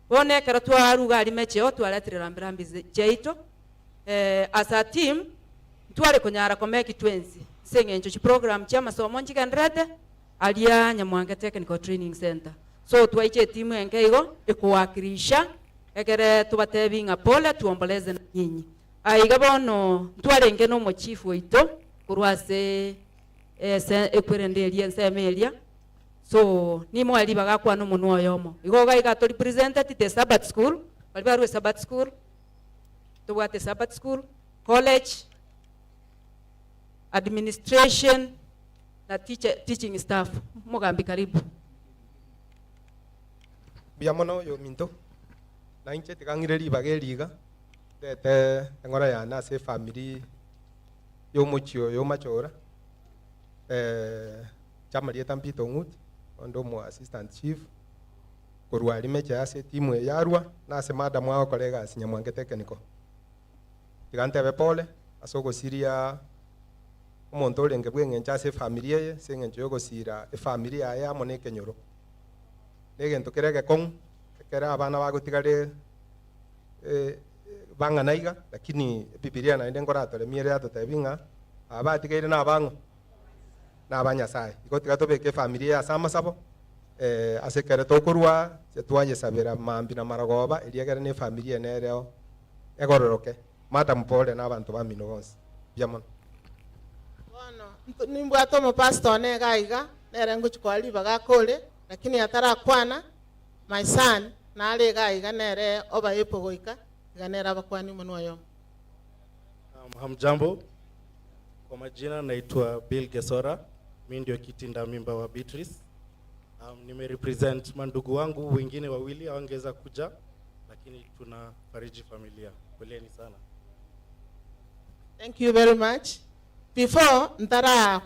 bone kera twaruga ali mecheo twaletere rambirambi jeito as a team twale konyara komeki 20 sengencho chi program cha masomo njikandrate alia Nyamwange Technical Training Center so twaiche timu engeigo ekuwakirisha ekere tubatebinga pole tuomboleze na nyinyi aiga bono twarenge no mo chief oito kurwase ekwerenderia nsemeria so ni mwali bagakwa no munwa oyomo igo gaiga to represented the Sabbath school bali barwe Sabbath school tubwate Sabbath school college administration na teaching staff mugambi karibu biamono yo Minto na inche tikangireri bageriga tete ngora ya na se family yo muchio yo machora chamaria tampito ngut ondo mo assistant chief kurwari mecha ase timu yarwa na se madam wao kolega ase Nyamwange Technical tigante be pole asoko siria omonto olenge bwenge ase family ye sengencho yo gosira e family ya moneke nyoro negento kerege kon kera abana bagotigare banga naiga lakini Biblia na inde ngora tole miere ato tebinga abatigeire na bango na abanyasaye igotiga tobeke familia ya sama sabo asekere tokorwa setwaye sabira mambi na maragoba iriagere ne familia nereo egororoke madam Paul na abantu ba minogonsi biamon nimbwato mo pastor ne gaiga nere nguchkwali bagakole lakini atara kwana my son na ale gaiga nere oba epogoika ganera bakwani munwayo. Hamjambo, kwa majina naitwa Bill Gesora, mimi ndio kitinda mimba wa Beatrice. Nimerepresent mandugu wangu wengine wawili hawangeweza kuja, lakini tunafariji familia. Poleni sana. Thank you very much. Before ntara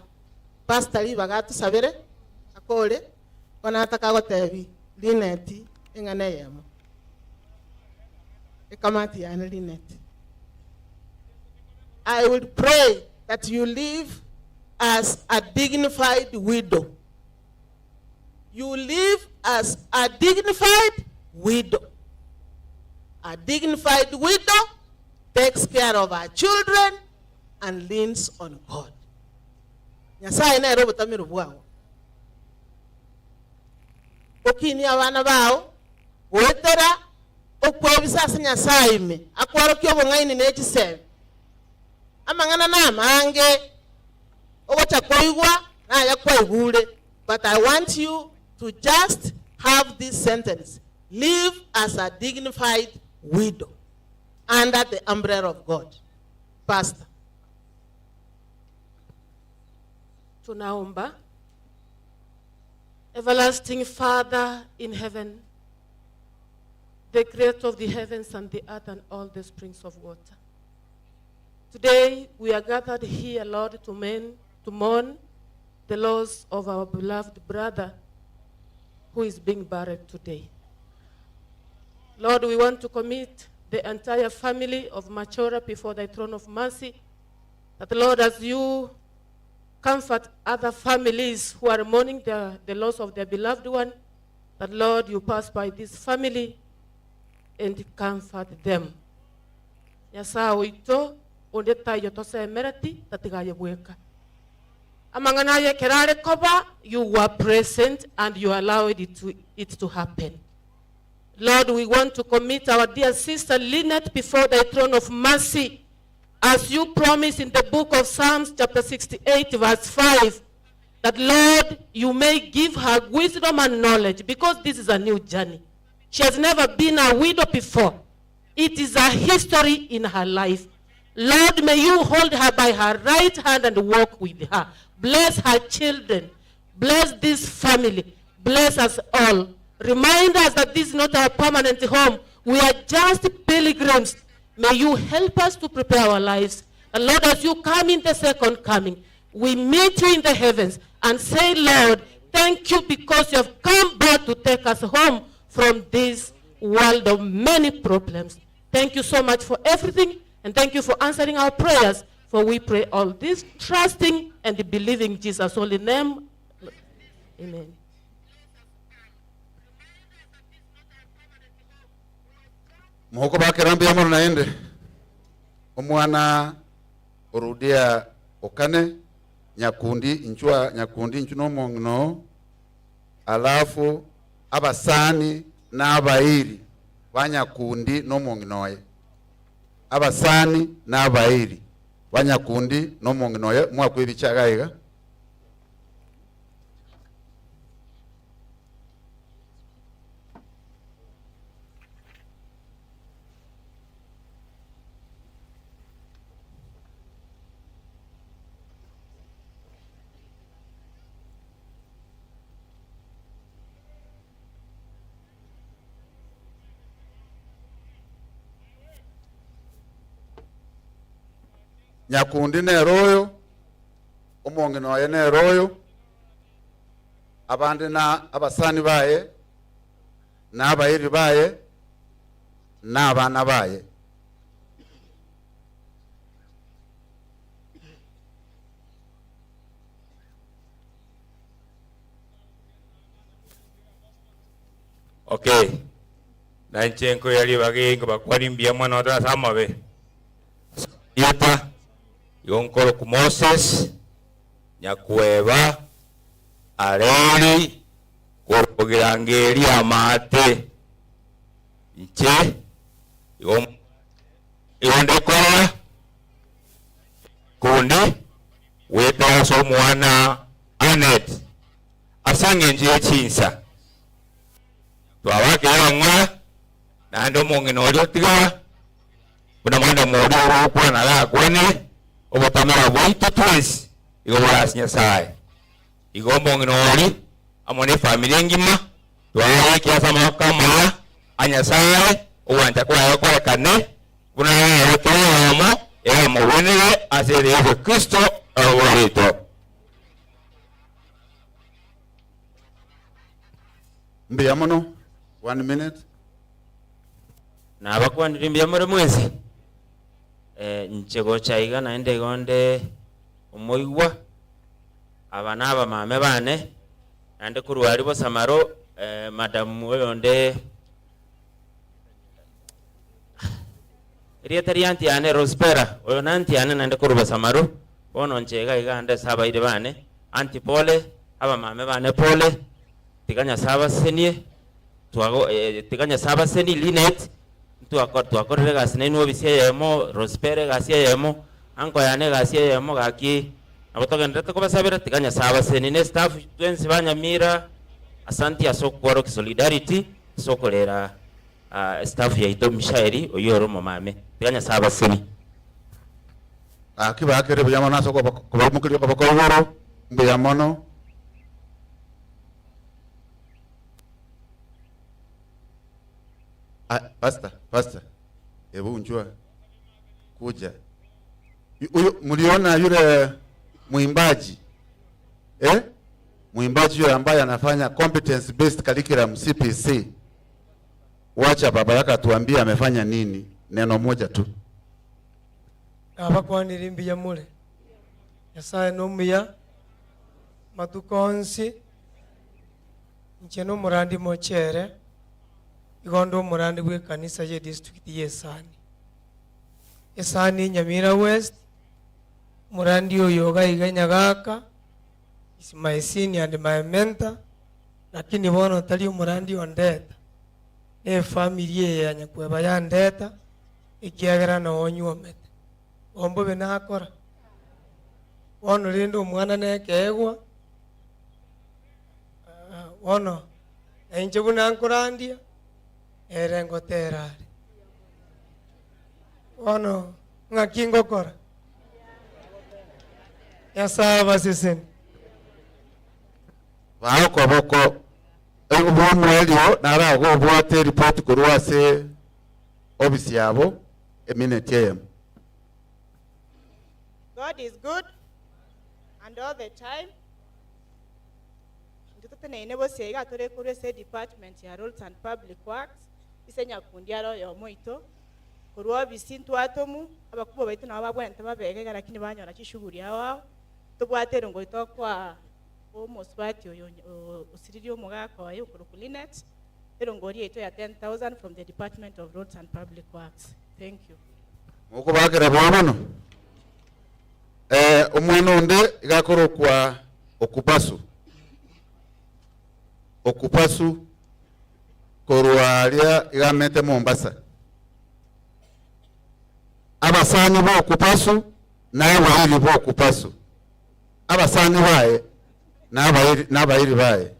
pastor libagatu sabere akole kona ataka gotebi lineti ingane yemo ekamati ya lineti. I will pray that you live as a dignified widow. You live as a dignified widow. A dignified widow takes care of her children and leans on God. Nyasaye na robo tamiru bwao. Okini abana bao wetera okwebisasa Nyasaye me akwaro kyo bongaini nechisebe. Amangana na mange ogocha koigwa na yakwaibule. But I want you to just have this sentence: live as a dignified widow under the umbrella of God. Pastor. Tunaomba. Everlasting Father in heaven, the creator of the heavens and the earth and all the springs of water. Today we are gathered here, Lord, to mourn the loss of our beloved brother who is being buried today. Lord, we want to commit the entire family of Machora before thy throne of mercy, that, Lord, as you comfort other families who are mourning the loss of their beloved one, that, Lord, you pass by this family and comfort them. Yasa oito onde tayo tose emerati tatigaye bweka. Amangana ye kerare koba, you were present and you allowed it to happen. Lord, we want to commit our dear sister Lynette before thy throne of mercy, as you promised in the book of Psalms chapter 68 verse 5, that, Lord, you may give her wisdom and knowledge, because this is a new journey. She has never been a widow before. It is a history in her life. Lord, may you hold her by her right hand and walk with her. Bless her children. Bless this family. Bless us all. Remind us that this is not our permanent home. We are just pilgrims. May you help us to prepare our lives. And Lord, as you come in the second coming, we meet you in the heavens and say, Lord, thank you because you have come back to take us home from this world of many problems. Thank you so much for everything, and thank you for answering our prayers, for we pray all this trusting and believing Jesus' holy name. Amen. Moko bakerambi amoro naende omwana orudia okane nyakundi nchuno mongno, alafu abasani n'abairi banyakundi n'omongnoye. Abasani n'abairi banyakundi n'omongnoye mwakwirichagaiga. Nyakundi neroyo, omonginoye neroyo, abandi na abasani baye, n'abairi baye, n'abana baye. Okay. Nanchenko yali bagenga bakwali mbia mwana wata samabe. Yata yonkolo ku Moses nyakweba areri kurugira ngeri amate nche iondekora kundi wetaso mwana Anet asange nje chinsa twabakirangwa nando mungino oliotiga kuna mwanda mwodio urukwa na la kwene obotamara bwaitu twesi igobora Nyasaye igo mungino oli amone familia ngima twaye kiasa makama anyasaye uwanja kwa yako kane kuna yotomo era mwenye asere Yesu Kristo awalito Mbiamono 1 minute na bakwandirimbiya muri mwezi nchego chaiga naende gonde omoigwa abana abamame bane nande kurwari bo Samaro madam oyonde Rietari anti ane Rospera oyo nanti ane nande kuruba Samaro bono nchega igande saba ide bane anti pole abamame bane pole tiganya saba senie tuago tiganya saba seni Linet tuakorere gasine nuo bisia yemo Rospera gasia yemo anko yane gasia yemo gaki abotoka ndete kubasabira tiganya saba seni ne staff twensi banyamira asanti asokoro solidarity sokolera staff ya ito mishairi oyoro momame tiganya saba seni akiba akere byamana soko kubamukiri kubakoro mbiyamono Pastor, hebu njua kuja. Mliona yule muimbaji muimbaji yule ambaye anafanya competence based curriculum CPC. Wacha baba yake atuambie amefanya nini, neno moja tu. Abakwandirimbiya mule Nyasaye nomuya matukonsi ncheno murandi mochere igondo murandi bwe kanisa ye district yesani Nyamira West murandi oyoga iganya gaka is my senior and my mentor lakini bono tali murandi ondeta ne family ya nyakweba ya ndeta ikiagera na onyuomete ombo benakora wono lindo mwana nekegwa wono enje bunankurandia erengo terari wono ngakingo kora yasaba sisen Bao koboko ego elio nara go bwate report kurwase obisi yabo eminete God is good and all the time. Ndutete na inebo sega tore kurese department ya Roads and Public Works isenya kundiaro ya moito kurwa bisintu atomu abakubo baitu na babwente babegega lakini banyora kishuguri yawo tubwatero ngo itokwa almost bati osiririo mugaka wa yukuru Linet erongori ito ya 10,000 from the Department of Roads and Public Works. Thank you. Muko bagera bono omwana onde igakoro kwa okupasu korwalia igamete Mombasa abasani bo okupasu na abayiri bo okupasu abasani bae na abayiri bae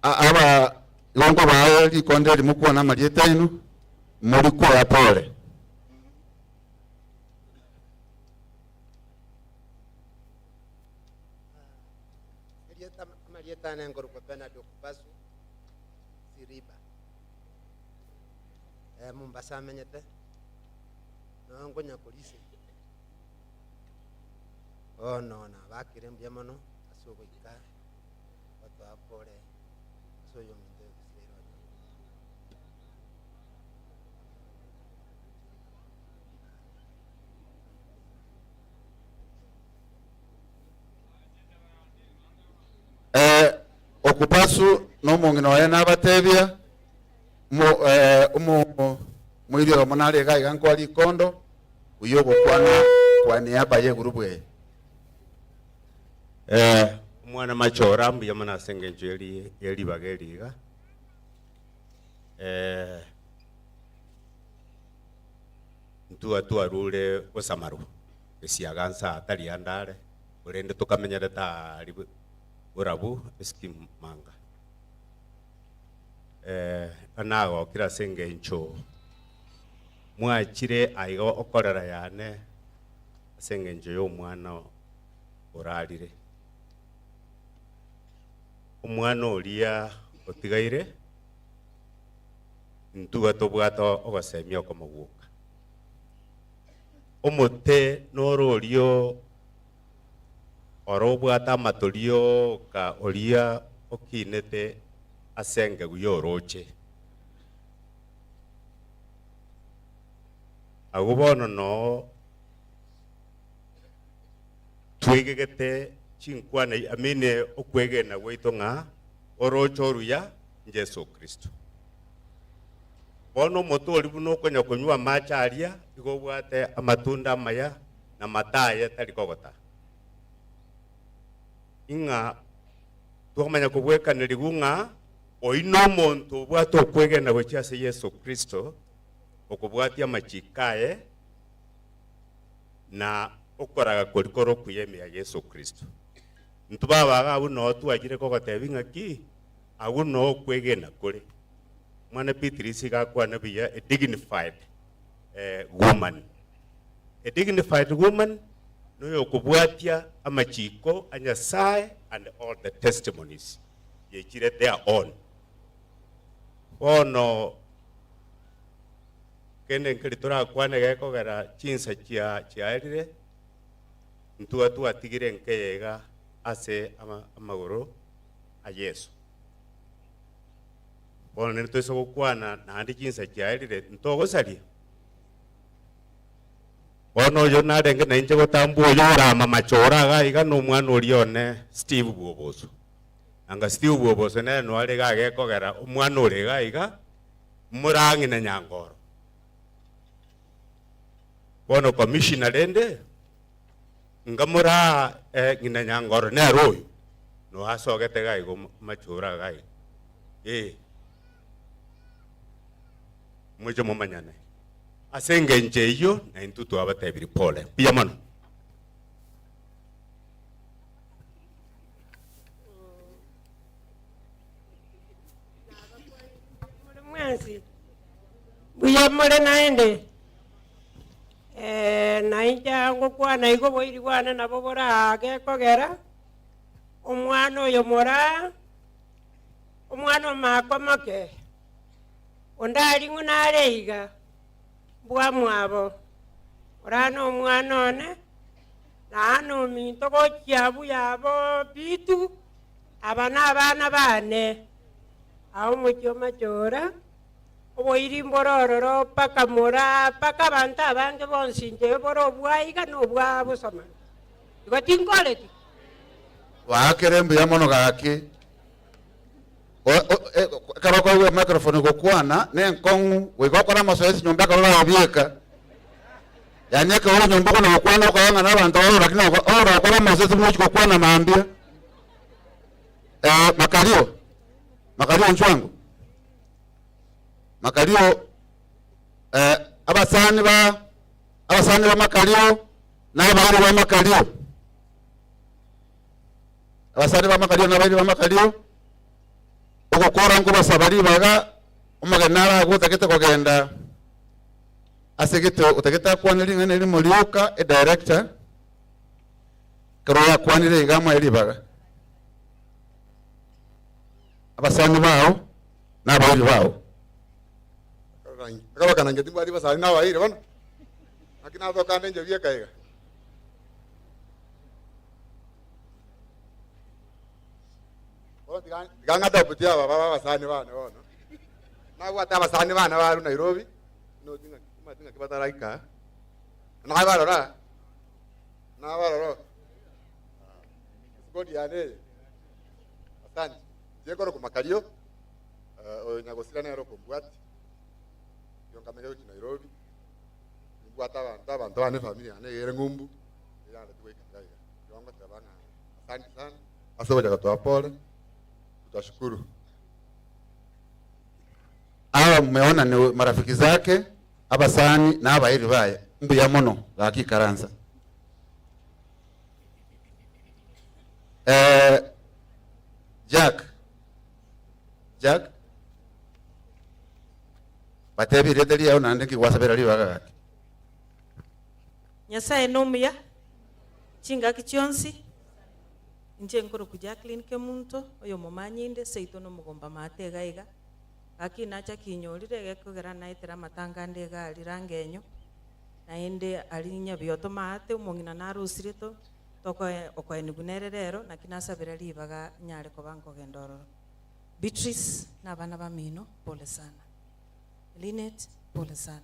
aba longo bae likonde limukuwa na marieta inu mulikuwa ya pole marieta na ngoro kwa pena dokupasu siriba Mombasa menyete nongo nyakolise no na bakirembya mono asugo ika watu apole soyo minde okupasu no mungino ya nabatebya Mwiri monare ga igankwari kondo uyo gukwana kwa niaba ye group ye. Mwana machora mbuya mana sengenjo yeli bageliga. Ntua rule osamaru. Esiagansa atari andare. Urende tukamenyere tari urabu eskimanga. Anago kira sengenjo mwachire aigo okorera yane sengenjo yo mwana orarire omwana oria otigaire ntuga tobwato ogasemia okomoguka omote nororio orobwata amatorio ka oria okinete asenge guyoroche agobono no twegegete chinkwana amine okwege na weito nga orocho ruya Yesu Kristo bono motori buno kwenya kunywa macharia igobwate amatunda maya na mataya talikogota inga tukamanya kubweka niligunga oino muntu bwato kwege na wechiase Yesu Kristo okubwatia machikae na okoraga korikoro kuyemea Yesu Kristo ntubabaga abuno twagire kogotebinga ki abuno kwegena kure mwana Petrisi gakwana biya a dignified woman no yokubwatia amachiko anyasai and all the testimonies yechire their own ono kene nkiritora kwane geko gara chinsa chiarire ntua atigire nkeyega ase amagoro a Yesu bono nito iso gukwana nandi chinsa chiarire ntogosaria bono yo narenge na inje gotambuo yo rama machora ga iga no mwana orione Steve Bwoboso anga Steve Bwoboso ne no ari ga geko gara omwana ore ga iga murangi na nyangoro bono commissioner rende ngamura ngina nyangoro ne royo no asogete ga igo machora ga mwejo momanyane asenge njeyo na intutu abatebiri pole pia mano mwanzi buya mole naende naija ngokwana igo boiri bwana nabo bora gekogera omwana oyo mora omwana makwa make ondali ngunareiga bwa mwabo orano omwana one nano minto gochiabu yabo bitu abana bane aho mucho machora oboiri mborororo paka mora paka banta abange bonsinje boro bwaiga no bwa busoma igotingoleti wakerembe ya mono gaki karoko we microphone gokwana ne nkongu we gokora masoesi nyomba ka ora bieka yani ka ora nyomba kono gokwana ko yanga na bantu ora lakini ora gokora masoesi mu gokwana maambia makario nchwangu makario abasani ba makario na abari ba makario abasani ba makario na abari ba makario okokora ngo basabari baga umaganara gutakete kogenda asegete utaketa kwaniri ngene ri mulioka e director karoya kwanire igama iri baga abasani bao na abari bao kaba kana ngeti bari basani na waire bana akina to kande nje bieka iga ganga daputia baba basani bana bona na gwata basani bana baru Nairobi no dinga kibatara ika na barora godi ane asante je koro kumakario o nyagosira nero kumbwati yonga mega uchi Nairobi ngwata abantu bane familia ne yere ngumbu yana tuwe kangai yonga tabana asante sana asoba jakatoa pole tutashukuru. Hawa mmeona ni marafiki zake abasani na abairi baye mbuya mono gakikaranza. Jack batebi reteli yao nande kiwasabera libaga Nyasaye nomya chinga kichionsi nje nkoro ku Jacqueline Kemunto oyo momanyinde seito no mugomba matega iga akinacha kinyorire gekogera naitera matangande ga alirangenyo naende alinya bioto mate umongina narusirito toko okoeni bunererero nakinasabira libaga nyare ko banko gendoro. Beatrice na bana bamino pole sana. Linet pole sana.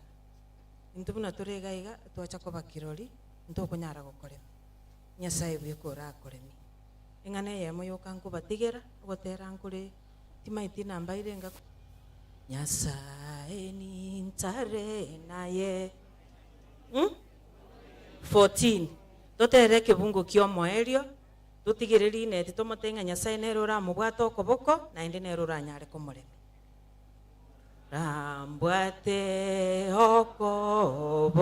Intubuna turega iga twacha ko bakirori ntoko nyara gukore. Nyasaye bwikora akoremi. Engane yemo yokanko batigera gotera nkure timaiti namba irenga Nyasaye ni ntare naye 14 totere kibungo kio moerio tutigiriri neti tomotenga Nyasaye nero ra mubwato okoboko na indi nero ra nyare komoreme rambwate okoboko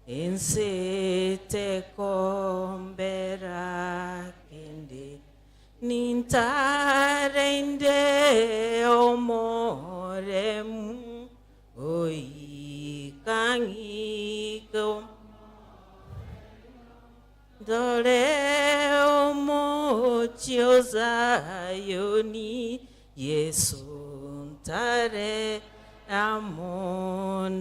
insete kombera kende nintare inde omoremu oikangiko dore omochio Zayoni Yesu ntare amonaye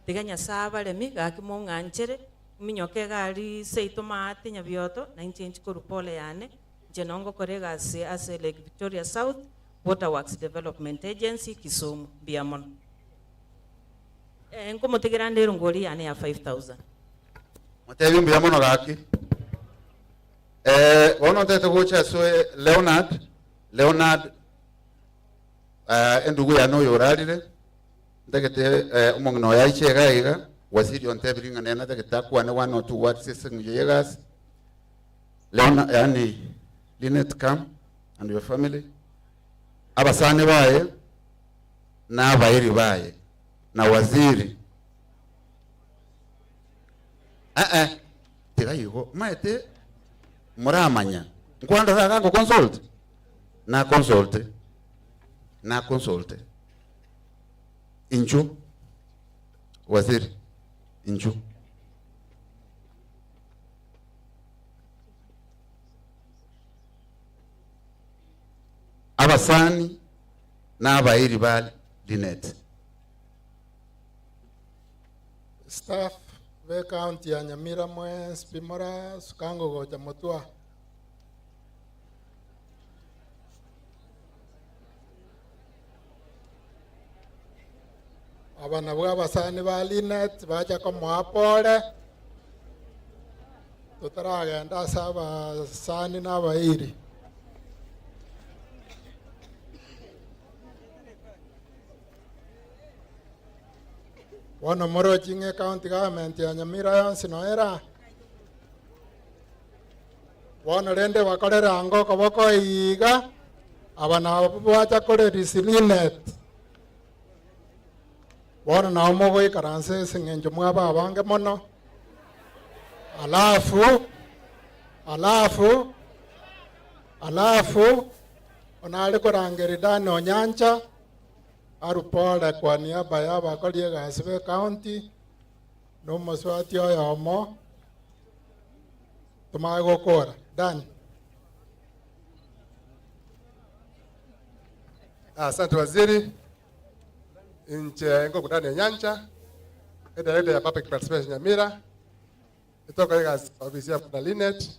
tiganya saba remi gakimonganchere minyoke gari seito mate nyabioto na inchange korupole yane jenongo korega as Lake Victoria South Waterworks Development Agency Kisumu Biamon enko motegerande rungori yane ya 5000 Matebi Biamono gaki wono tete gocha so Leonard endugu ya no yoralire ndagete umongno ya ichega iga waziri ontebiringa nena ndagete kwa ne 1 or 2 words sesing yegas Leonard yani Linet come and your family abasane baye na abairi baye na waziri tega yugo maete muramanya nkwanda zaga consult inju waziri inju abasani na abairi bali Linet staff ve county ya Nyamira mwes Pimora sukango goja motua abana bwa basani ba Linet bacha ko mwapole tutaragenda saba sani na bairi wana moro chinge county government ya Nyamira yonsi noera wana rende wakorera ngo koboko iga abana bacha kore Linet wana na omogo ikaranse singenjo mwaba abange mono alafu onale korangeridani onyancha arupole kwa niaba ya abakorie gasibe county n'omuswati oyomo tumaye gokora dani. Asante waziri inche ngo kudani nyancha director ya public participation Nyamira itoka iga ofisi ya Linet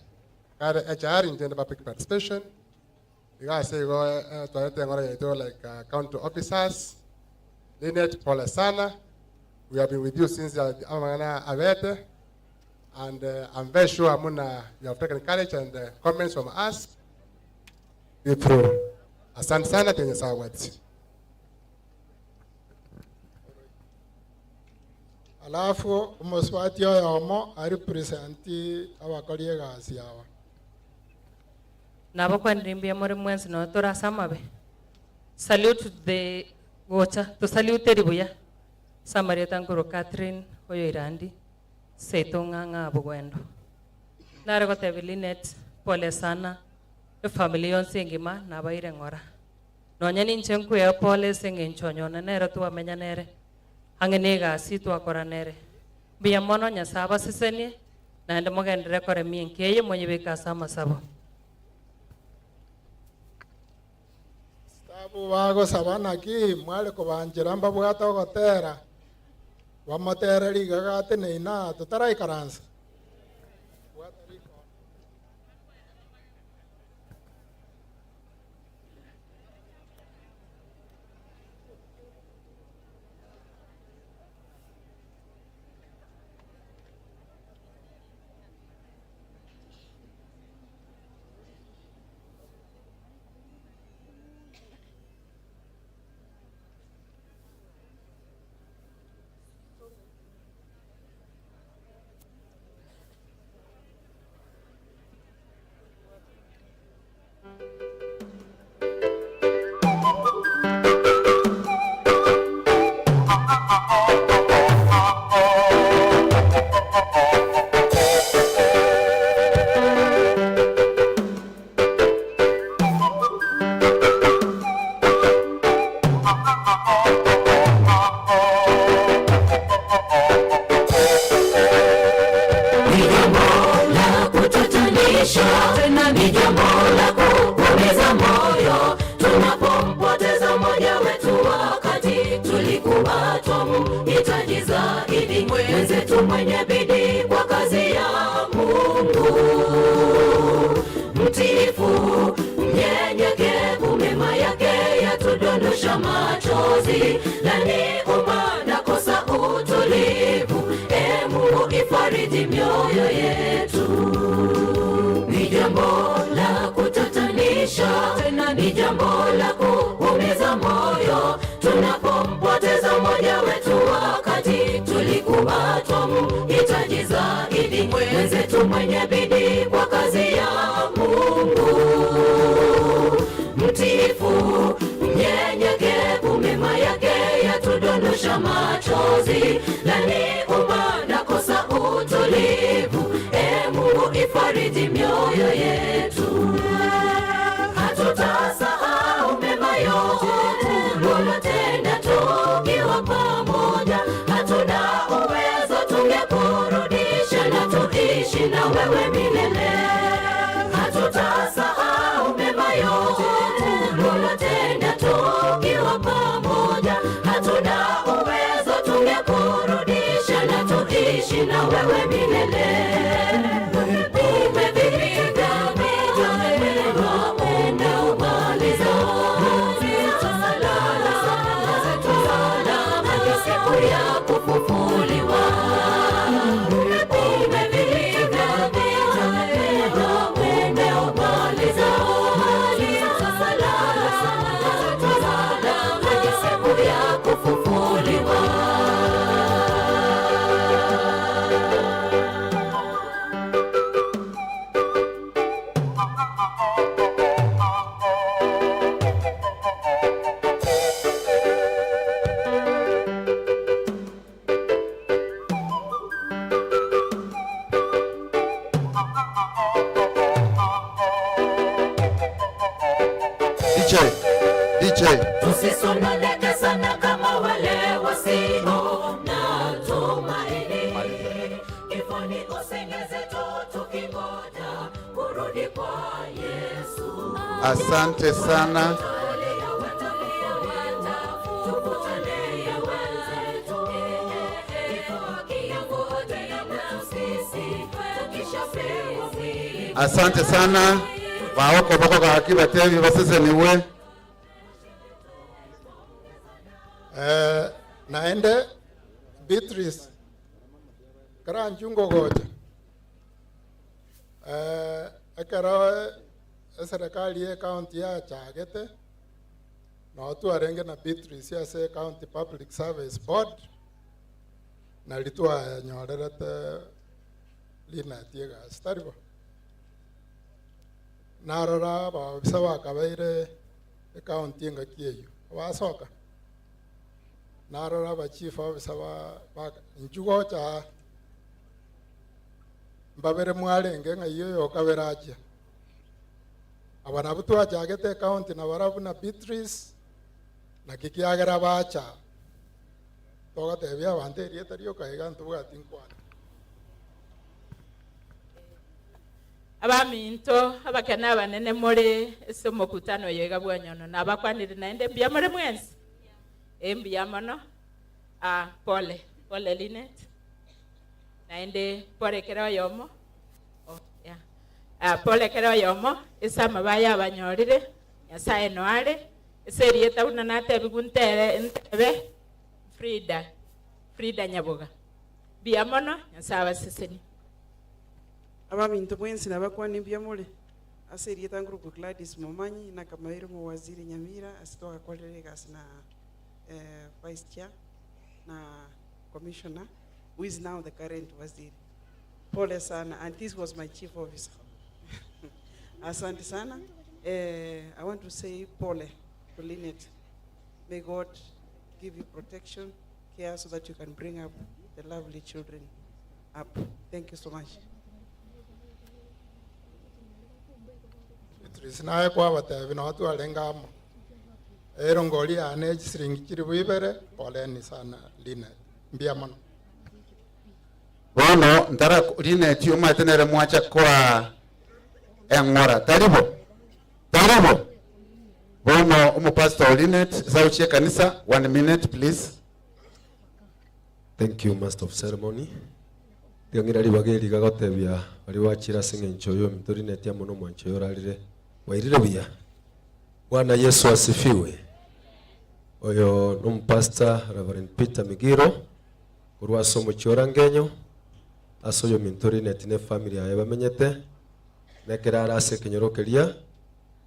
kare HR in public participation iga say go toilette ngora yeto like county officers Linet pole sana. We have been with you since amana avete and I'm very sure amuna you have taken courage and comments from us you through. Asante sana tenye sawati. alafu umuswati oyomo arepresenti abakori egasi aba nabo kwanirimbia muri mwensi no turasamabe. Salute to the water to salute ribuya Samaria tanguru Catherine oyo irandi setonganga bugwendo nare ko Linet pole sana e family yonse ngima na baire ngora nonya ninche nku ya pole senge nchonyo na nere tu amenya nere angenega situ akora nere biya mono nya saba siseni na ende mogendere kore mienke ye monye beka sama sabo abo bago sabana ki mwale kubanjira mbabwata ogotera wamotera rigagate neina tutarai karansa Tusisononeke sana kama wale wasio na tumaini. Kifoni usengeze tukingoja kurudi kwa Yesu. Asante sana. Asante sana. Waoko boko kakiba tevi basese niwe. Naende Beatrice Karanchungo goja ekero serikali ya county ya Chagete na watu arenge na Beatrice ya se county public service board na litwa nyorerete Linet yegas taribo narora ba bisawa kabaire county ngakieyo wasoka narora ba chief officer ba njugo cha mbabere mwalenge ngayo kaberaje abana butwa jagete county na barabu na Beatrice na kikiagera bacha toga tebya bande rieta rio kaiga ntuga tinkwana abaminto abakana abanene muri ese mukutano yega bwanyono nabakwanire naende mbya muri mwensi mbya mono pole Linet naende pole kero yomo pole kero yomo esa mabaya abanyorire Nyasaye noare ese rieta una natebi guntere ntebe Frida Nyaboga mbya mono Nyasaye abaseseni abaminto mwensi nabakwani byamule aseri tangrupu Gladys Momanyi na Kamairo mu waziri Nyamira asitoka colleagues na vice chair na commissioner who is now the current waziri. Pole sana, and this was my chief officer. Asante sana. I want to say pole to Linet. May God give you protection, care, so that you can bring up the lovely children up. Thank you so much. Trisnaye kwa batavi na watu walengamo erongoli ane siringi kiri bibere poleni sana Linet mbia mono bono ndara Linet yo matenere mwacha kwa engora taribo bono umupastor Linet sauchie kanisa 1 minute please. Thank you, Master of Ceremony. Tiangira libageli gagotebia bali wachira singe nchoyo Linet ya mono mwanchoyo ralire wairire buya. Bwana Yesu asifiwe. Oyo numpasta Reverend Peter Migiro kurwa somo chorangenyo asoyo Linet ne family ya bamenyete nekera arase kenyorokeria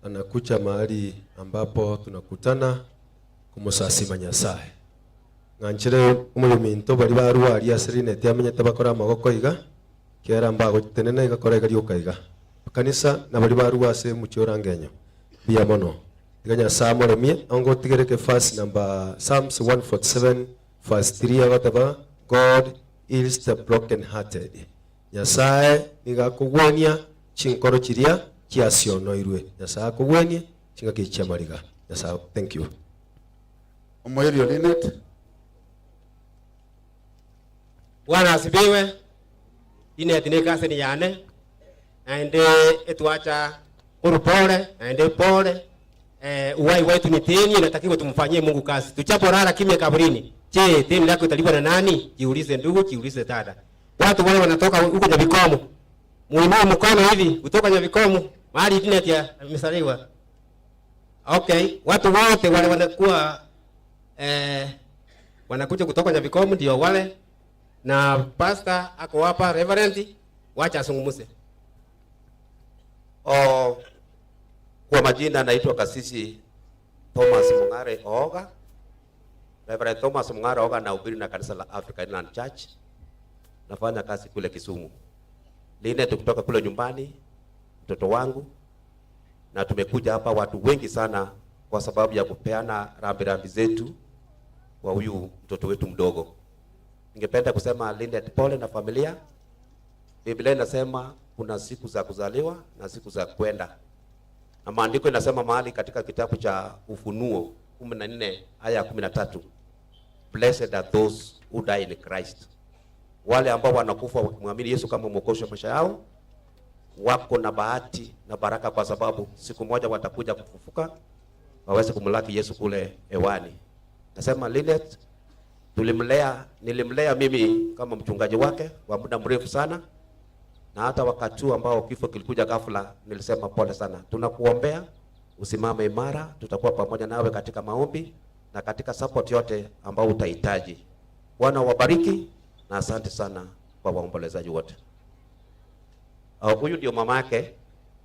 anakucha mahali ambapo tunakutana kumusasima Nyasaye. Nganchire umuliminto bali barwari Linet yamenyete bakora amagoko iga kera mbago tenene igakorega ryokaiga kanisa na bali barwase muchorangenyo bia mono iganya samo remie ongo tigereke verse number Psalms 147 verse 3 agataba God heals the broken hearted. Nyasaye nigakugwania chinkoro chiria kiasiono irwe. Nyasaye akugwanie chinga kichiamariga. Nyasaye, thank you. Omoyerio Linet. Bwana asifiwe. Linet ni kasi ni yane ande etuacha kurupole ande pole uwai wetu ni teni inatakiwa tumfanyie Mungu kazi. Tuchapolala kimya kaburini. Je, teni lako italipwa na nani? Jiulize ndugu, jiulize dada. Watu wale wanatoka huko na vikomo. Muinue mkono hivi kutoka na vikomo. Mahali Linet ya amesaliwa. Okay, watu wote wale wanakuwa wanakuja kutoka na vikomo ndio wale na pastor ako hapa reverend wacha asungumuse. Kwa majina naitwa Kasisi Thomas Mungare Oga. Reverend Thomas Mungare Oga na ubiri na kanisa la African Inland Church. Nafanya kazi kule Kisumu. Linet kutoka kule nyumbani, mtoto wangu. Na tumekuja hapa watu wengi sana kwa sababu ya kupeana rambirambi zetu kwa huyu mtoto wetu mdogo. Ningependa kusema Linet pole na familia. Biblia inasema kuna siku za kuzaliwa na siku za kwenda. Na maandiko inasema mahali katika kitabu cha Ufunuo 14 aya 13. Blessed are those who die in Christ. Wale ambao wanakufa wakimwamini Yesu kama mwokozi wa maisha yao wako na bahati na baraka kwa sababu siku moja watakuja kufufuka waweze kumlaki Yesu kule hewani. Nasema Linet nilimlea mimi kama mchungaji wake kwa muda mrefu sana. Na hata wakati ambao kifo kilikuja ghafla nilisema pole sana. Tunakuombea usimame imara, tutakuwa pamoja nawe katika maombi na katika support yote ambao utahitaji. Bwana wabariki na asante sana kwa waombolezaji wote. Huyu ndio mama yake.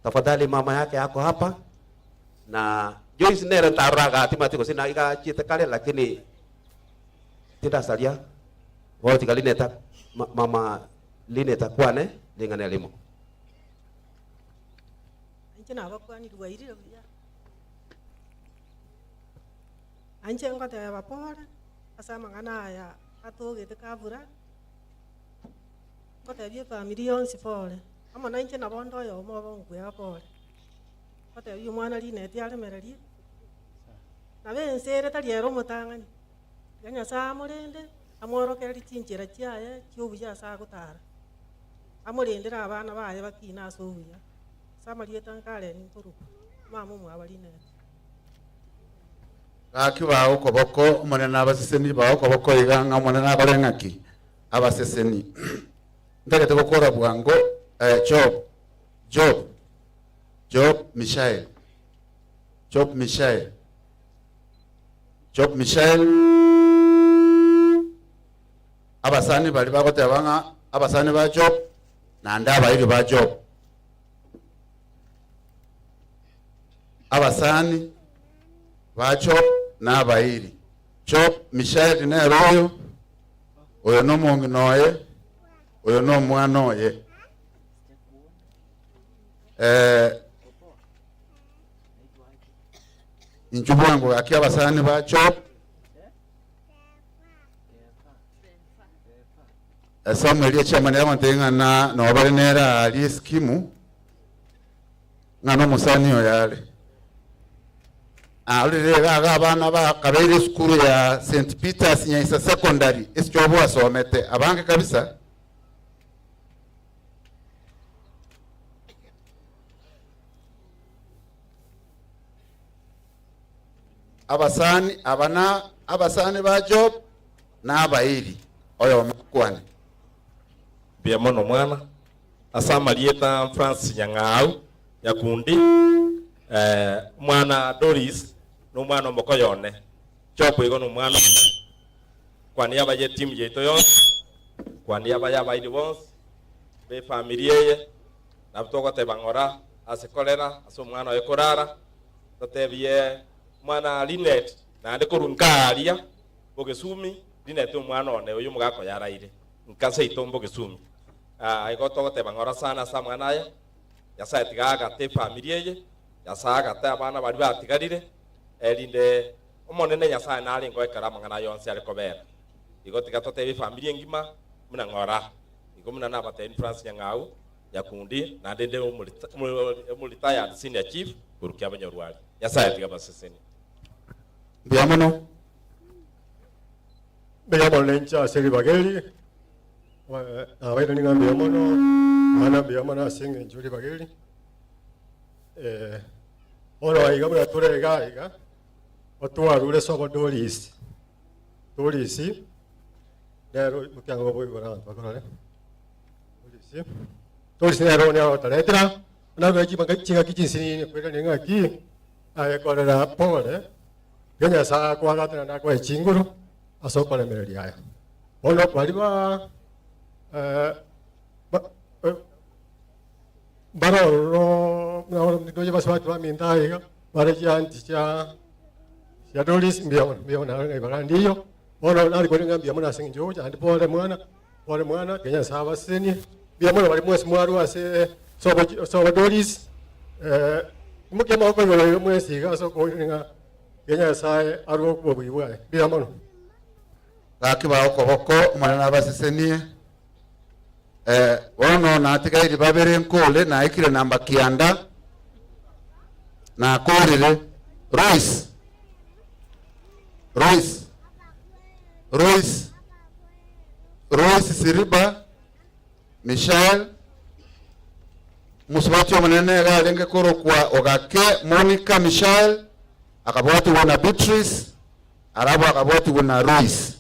Tafadhali mama yake yako hapa na Joyce nere taraga timatiko sina iga chite kale lakini tita salia Woti kalineta mama lineta kwane lingane limo. Anche na bakwani ruwairire buya. Anche ngote bapora asama ngana ya atogete kabura. Ngote bie family yonsi pole. Amo na inche na bondo yo mo bongu ya pole. Ngote bie mwana lineti ale mereri. Na bensere taliero mutangani. Yanya sa murende amoro keri chinchira chiaye cyubuya sa gutara. Amurendera abana baye bakina asobuya. Samariye tankale ni turuku. Mama mu abalineti. Gaki bawo koboko umone n'abaseseni bawo koboko iganga umone n'abarengaki abaseseni ndagete gukora bwango Job Michael abasani bali bakote abanga abasani ba Job na ndaba iri ba Job abasani ba Job n'abayiri Job Michael ne royo oyo no mungi noye oyo no mwana oye injubwangu aki abasani ba Job Samuel yachama ne amantenga na no balinera ali skimu ngano musani oyale Alirega abana ba kabere skuru ya St Peter's Nyaisa secondary eschobo asomete abange kabisa abasani ba Job na abairi oyo makwane bia mono mwana asama lieta France Nyang'au yakundi mwana Doris no mwana mokoyone chopo igo no mwana kwani aba ye team yeto yon kwani aba ya baidi bons be familia ye na butoko te bangora asekolera aso mwana ekorara tatebie mwana Linet na ande korunkaria bogesumi Linet mwana one uyu mugako yaraire nkase itombo gesumi igo toko te bangora sana sa mwana ya yasa etigaga te familia ye yasaga ta abana bari batigarire elinde umonene nyasaye nali ngo ekara mangana yonse ari kobera igo tigatote bi familia ngima muna ngora igo muna na bata France Nyang'au yakundi na ndende umulita ya senior chief urukia abanyorwali yasaye tigabaseseni biamono lencha seri bageli abaito ninga biamono mana biamono singe juri bageli ono aiga muna turega aiga otwarure sobo Doris nero mukiango boy bara bakorale Doris nero ne otaletera na gaji chinga kichinsi kwenda ninga ki aye korera pole genya sa kwa gatana na kwa chinguru asokole mereri aya ono bali ba baroro na ndoje baswatu aminda aiga bare janti cha ya Doris mbio na ngai barandiyo ono nali kwenga mbio mwana sinjo andi pole mwana kenya saba seni mbio mwana bali mwesi mwaru ase sobo Doris muke mako yo mwesi ga so ko nga kenya sae aru ko bwiwa mbio mwana gakiba okoboko mwana nabasesenie ono na tigairi babere nkole na ikire namba kianda na korire Royce Siriba Michelle musubati omunene galenge koro kwa ogake Monica Michelle akabwati wana Beatrice arabo akabwati wana Royce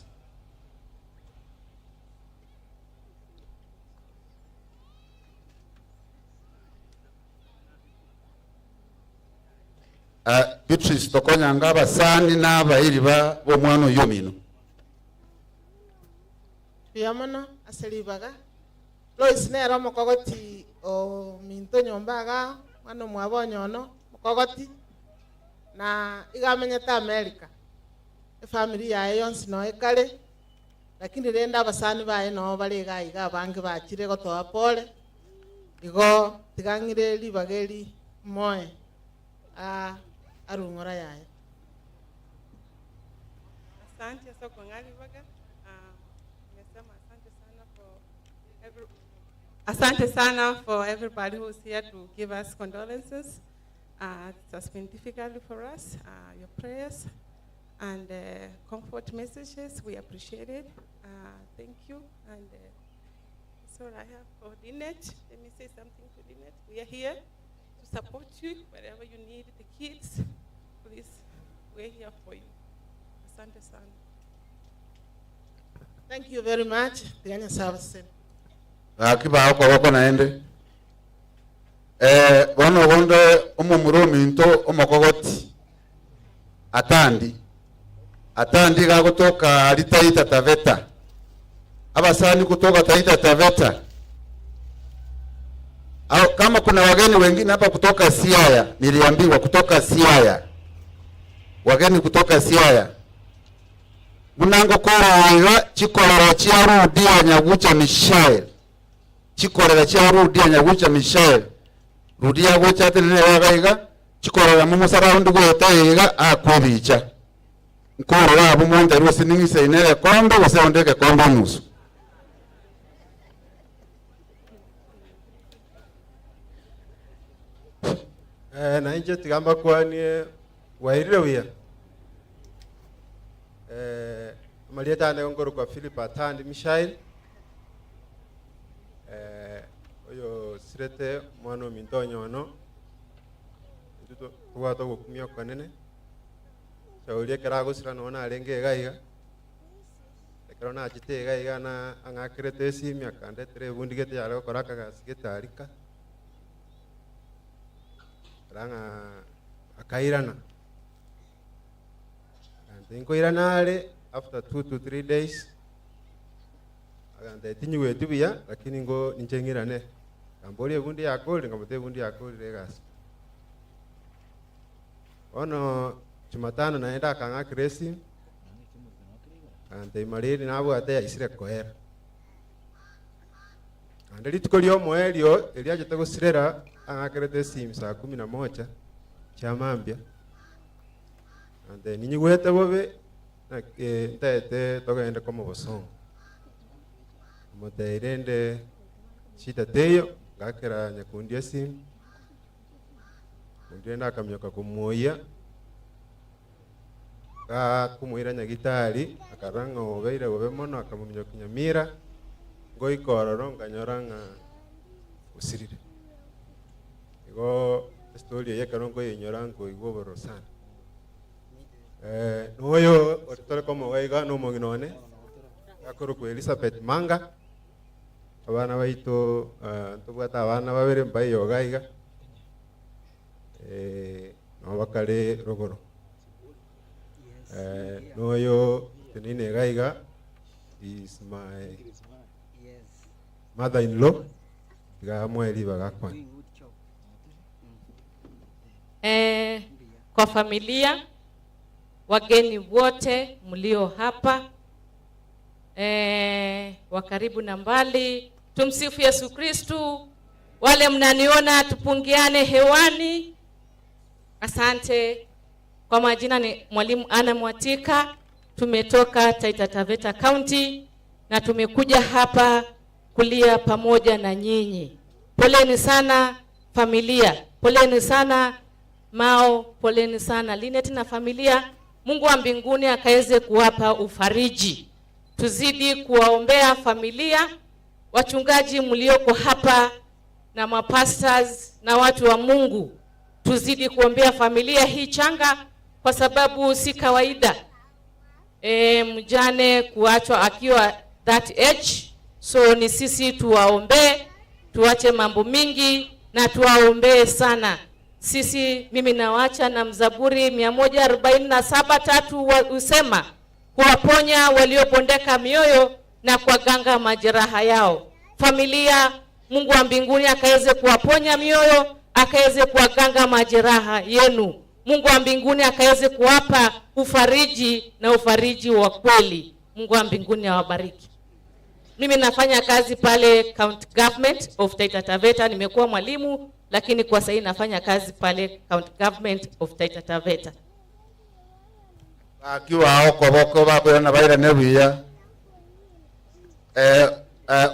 Beatrice tokonya ngaba sani n'abayiri bo mwana yomino biamono aselibaga Lois nero mokogoti o minto nyombaga mwana mwabonyono mokogoti na igamenyeta America family yae yonsi no ekale lakini renda abasani bae no barega iga bange bachire gotoa pole igo tigangire libageri moe arungora yaye. Asante soko ngali baga. Nimesema asante sana for everybody who's here to give us condolences. It has been difficult for us. Your prayers and comfort messages, we appreciate it. Thank you. And that's all I have for Lynette. Let me say something to Lynette. We are here to support you wherever you need the kids. Please, we're here for you. Asante sana. Thank you very much. Tiganya service. Akiba ko naende. Bono gondo omumuro minto omokogoti. Atandi ga kutoka Taita Taveta. Abasani kutoka Taita Taveta. Au kama kuna wageni wengine hapa kutoka Siaya, niliambiwa kutoka Siaya. Wageni kutoka Siaya. Munango kora chikorera chia rudia nyagucha Michelle. Chikorera chia rudia nyagucha Michelle. Rudia gocha tene wagaiga chikorera mumusara ndu gwetaiga akwibicha. Nkorora abo monde rwose ningise inere kombe wasondeke kombe nusu. Na inje tigamba kwani wairire wia. Malieta na ngoro kwa Philip Atandi Mishail. Oyo sirete mwana mintonyo no. Nduto tuwato gukumia kanene. Saulia kerago sira nona alenge gaiga. Ekrona achite gaiga na angakrete simya kande tre bundigete yalo koraka gasigeta alika. Ranga akairana. And inko iranale after 2 to 3 days. Aganda tinyiwe tubia lakini ngo ninchengirane. Kamboli bundi yakoli ngamote bundi yakoli regas. Ono Jumatano naenda kanga kresi. Ante mariri nabo ate isire koera. Ande litukolio moelio eliaje tego sirera angakrete sim saa 11 cha mambia. Ande ninyi wete bobe na tete togaenda como bosong. Moteirende shita teyo gakera nyakundia sim. Ndienda akamyoka kumuoya. Kumuira nyagitari akaranga obeire obemono akamumyo kinyamira ngoi kororo nganyoranga usirire igo story ya karongo yenyorango igoboro sana noyo otore como waiga no monginone akoro ku Elizabeth Manga abana baito tubata abana babere mbaye yogaiga no bakale rogoro Noyo Tenine Gaiga is my mother-in-law. Kwa familia, wageni wote mlio hapa, wa karibu na mbali, tumsifu Yesu Kristu. Wale mnaniona tupungiane hewani, asante. Kwa majina ni Mwalimu Ana Mwatika, tumetoka Taita Taveta County na tumekuja hapa kulia pamoja na nyinyi. Poleni sana familia, poleni sana Mao, poleni sana Lynette na familia. Mungu wa mbinguni akaweze kuwapa ufariji. Tuzidi kuwaombea familia, wachungaji mlioko hapa na mapastors na watu wa Mungu. Tuzidi kuombea familia hii changa kwa sababu si kawaida mjane kuachwa akiwa that age. So ni sisi tuwaombee, tuache mambo mingi na tuwaombee sana. Sisi mimi nawacha na Mzaburi 147:3 usema kuwaponya waliopondeka mioyo na kuwaganga majeraha yao. Familia, Mungu wa mbinguni akaweze kuwaponya mioyo, akaweze kuwaganga majeraha yenu. Mungu wa mbinguni akaweze kuwapa ufariji na ufariji wa kweli. Mungu wa mbinguni awabariki. Mimi nafanya kazi pale County Government of Taita Taveta, nimekuwa mwalimu lakini kwa sasa nafanya kazi pale County Government of Taita Taveta. Akiwa okoboko bako na baira nebuya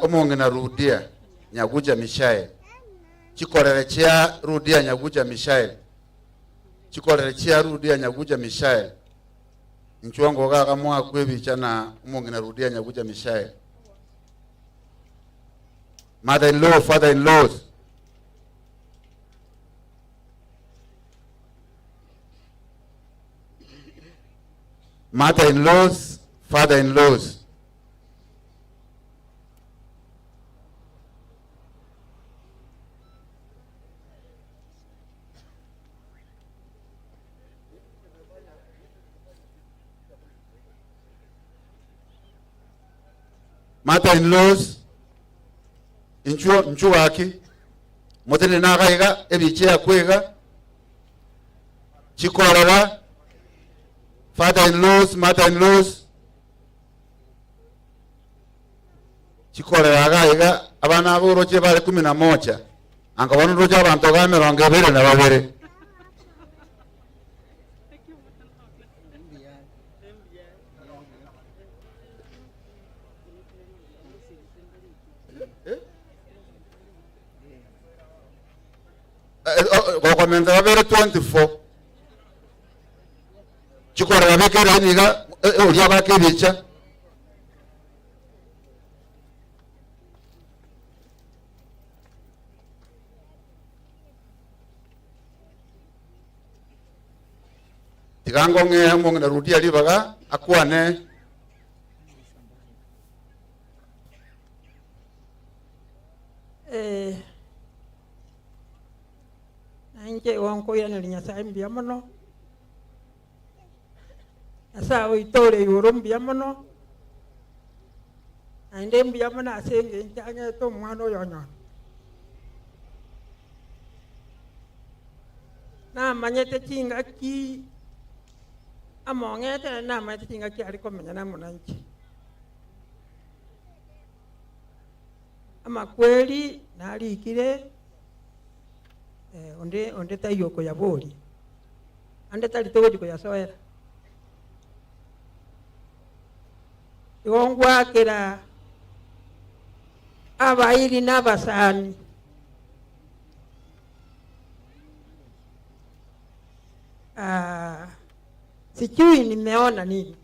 omonge na rudia Nyaguja Mishael chikorere chia rudia Nyaguja Mishael chikorere chia rudia Nyaguja Mishael nchwango gaga mwa kwebicha na omonge na rudia Nyaguja Mishael mother-in-law, father-in-laws, mother-in-laws, father-in-laws, mother-in-laws, inchu waki motene nagaiga ebiche kwega chikorera father-in-laws, mother-in-laws chikorera gaiga abana aboroche bale 11 anga bano roja abantu ga 22 Gokomenda babere 24 chikorera bekera niga olia bakebicha tigango nge monge na rudia libaga akwane nje wanko yana linya sa mbia mono asa uitore yoro mbia mono ande mbia mono asenge njanya to mwano yonyo na manyete chinga ki amongete na manyete chinga ki aliko menya na munanchi ama kweli nali ikire onde tayoko ya boli ande tali togo ya soera yongwa kera abairi nabasani sijui nimeona nini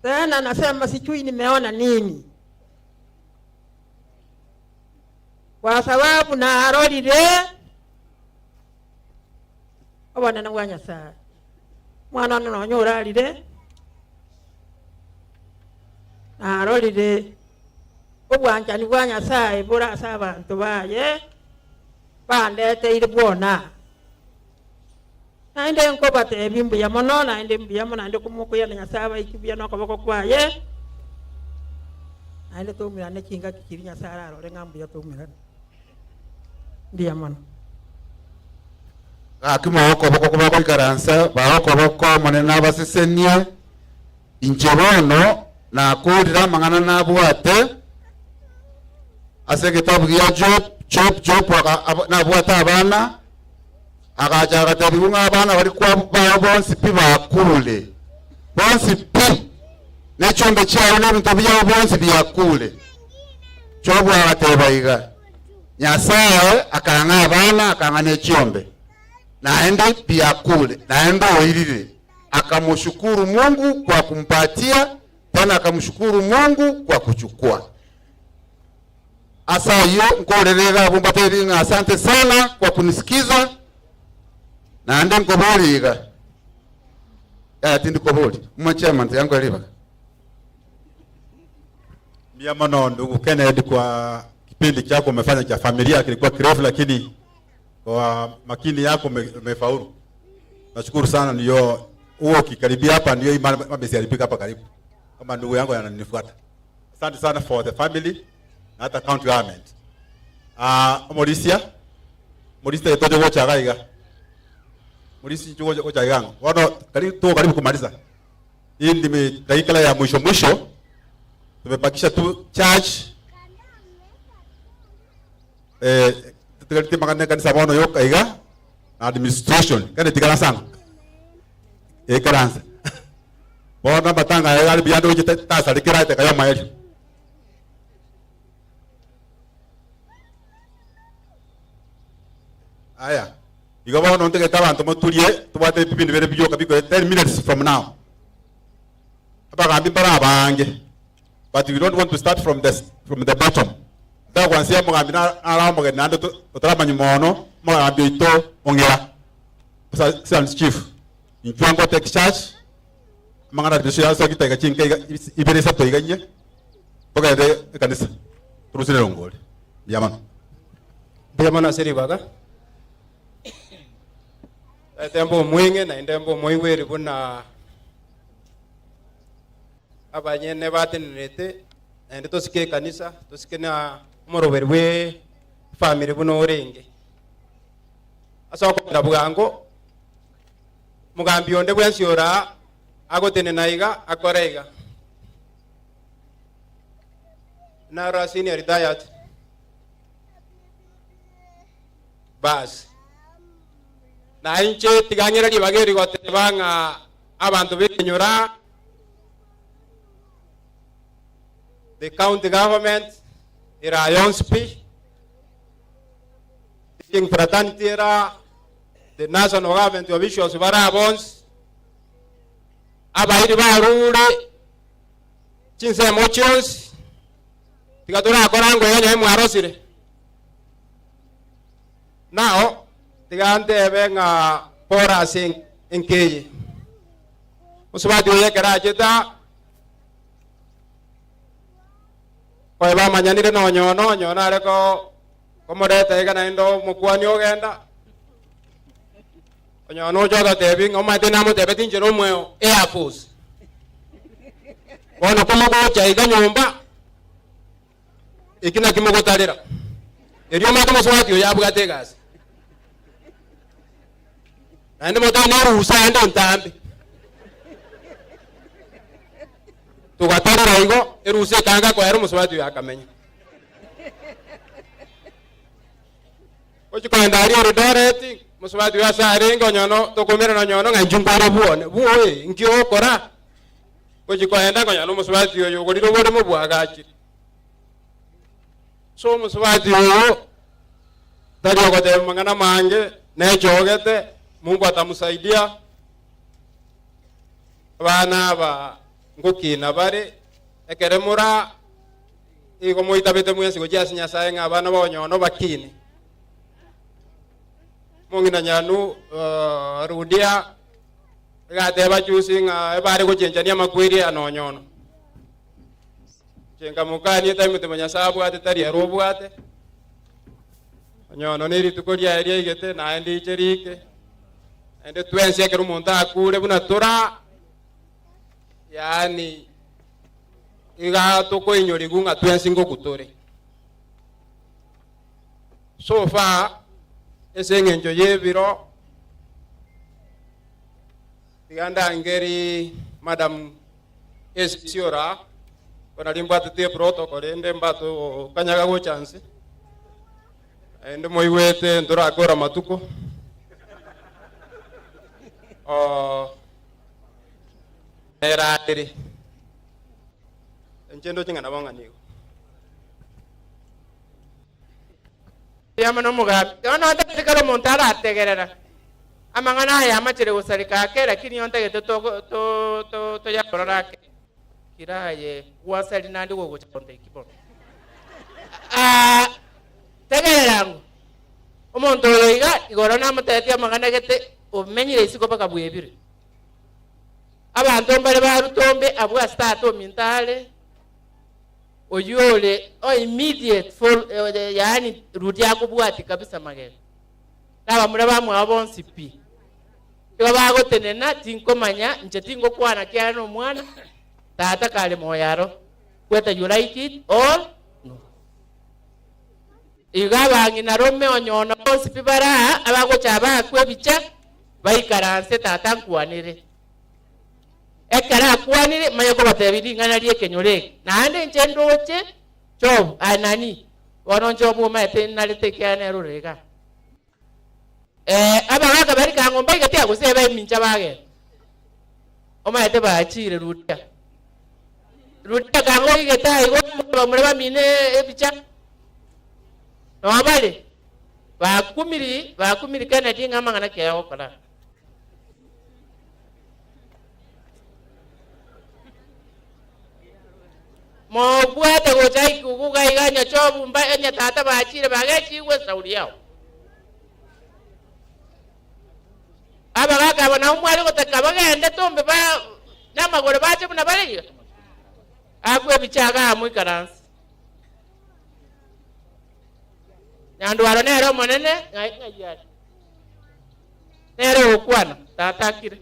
tena, nasema sijui nimeona nini kwa sababu na arorire abana na wanya saa mwana no nyorarire na arorire obwanja ni wanya saa ibura saa abantu baye bandete ire bona naende nko bate bimbu ya mono naende mbia mono naende kumuko ya nyasaba ikibia no koboko kwaye naende to mirane kinga kikirinya sara arore ngambu ya to mirane ndia mono akimo koboko koboko ikaransa ba koboko mone nabasesenia injebono na kodira mangana nabwate ase kitabu ya Job nabwata abana agajaga tabunga abana bari kwa bonsi pi bakule bonsi pi nechombe chawo n'ebintu bya bonsi byakule Job agatebaiga Nyasaye akanga abana akanga nechombe naende byakule naende oirire akamshukuru Mungu kwa kumpatia tena akamshukuru Mungu kwa kuchukua. Asa hiyo nkorerega bumbateri asante sana kwa kunisikiza na ande nkoboliga tindi koboli mwachairman yangu aliba Mia mono ndugu Kennedy kwa kipindi chako umefanya cha familia kilikuwa kirefu lakini kwa makini yako umefaulu. Nashukuru sana ndio huo kikaribia hapa ndio mamesialipika hapa karibu. Kama ndugu yangu ananifuata. Asante sana for the family na hata county government. Morisia itoje wocha gaiga. Morisi chuo cha gango. Wano karibu kumaliza. Hii ndime dakika ya mwisho. Tumebakisha tu church. Tukalite magana kanisa bono yoka iga administration kana tikala sang. Karanza. Bona batanga ya biando je ta sali kira ta kayo mayel. Aya. Iga bono nteke tabantu motulie tubate bibindi bere biyo kabiko 10 minutes from now. Abagambi para abange. But we don't want to start from the bottom. That one say mugambi na ala mugambi na ndo totala nyumono mugambi ito ongera. Sa chief. In Juango Tech Church mangana bisho so kita ga chinka ibere sa to iganye. Boga de kanisa. Turusile ngole. Biamana seri baga. Tembo mwinge na ndembo moiweri buna abanyene batenete ende tosike kanisa tosike na moroberwe family buno orenge asa ko ndabugango mugambi onde bwensi ora agotene naiga akorega na rasini retired bas na inche tiganyera libageri gotebanga abantu benyora. The county government era Yonspi, the King Fraternity era, the national government officials Barabons, Abaidi Barure, Chinse Mochos, Tigatura Korango Yanyam Arosire. Now, the Gante Venga Pora Sing in Kay. Uswati Yakarajeta. Kwa ba manyanire no nyono ale ko komoreta igana ndo mukwani ogenda onyono joga tebi ngoma tena mo tebe tinje no mweo Air Force wono komo go cha iga nyumba ikina kimo go talira eriyo ma komo swati ya buga tegas ande mo ta no rusa ndo ntambi tugatara igo eruse kanga kwa ero muswati yakamenya ochi kwa ndari oridoreti muswati ya sarengo nyono tokomera no nyono nganjungara buone buoye ngio kora ochi kwa enda kwa nyono muswati yo goriro bode mo bwagachi so muswati yo tari ogote mangana mange na chogete Mungu atamusaidia bana ba ngukina bare ekeremura igo moitabete mwensi go jasi nyasaye ngabana bonyono bakini mongina nyanu rudia gateba jusinga ebare go chenjania makwiri anonyono chenga mukani taimete manyasabu ate tari arobu ate nyono niri tukoria area igete na ndi cherike ende twense keru monta akure buna tora yani iga toko inyori gunga twense ngo kutore so far esenge njo yebiro diganda ngeri madam Esiora kona limba tete protocol ende mbato kanyaga go chance ende moiwete ndora akora matuko era ere enchendo chinga nabonga nigo yama no mugabe ona tatikalo montara ategerera amangana ya machire gusarika kera kini onta geto to ya kororake kiraye wasali nandi go gochonte kibo tegerera omonto loiga igorona mutete amangana gete omenyire isiko paka bwebire abantu mbale barutombe abwa start omintale oyole o immediate for yani rudi akubwati kabisa magere naba muraba mwabonsi pi iba bagotenena tinkomanya nje tingo kwana kyano mwana tata kale moyaro kweta you like it or no igaba ngina rome onyono bonsi pi bara abago chaba kwebicha baikaranse tata nkwanire ekara kwanire maye ko batebidi ngana lie kenyore na ande ndoche job anani wono job mo mate nalite kyane rurega abaga bari ka ngomba igati agusebe mincha bage omate baachire rutia kango igeta igo bamure bamine ebicha no bale bakumiri kana tinga mangana kya okala mo bwate go chai kuga iganya chobu mba enya tata baachire bagachi we sauri yao abaga kabona umwali gotakaba ende tombe ba namagore bache buna bale akwe bichaga amwikaransi nyandwaro nero monene ngayari nero okwana tatakire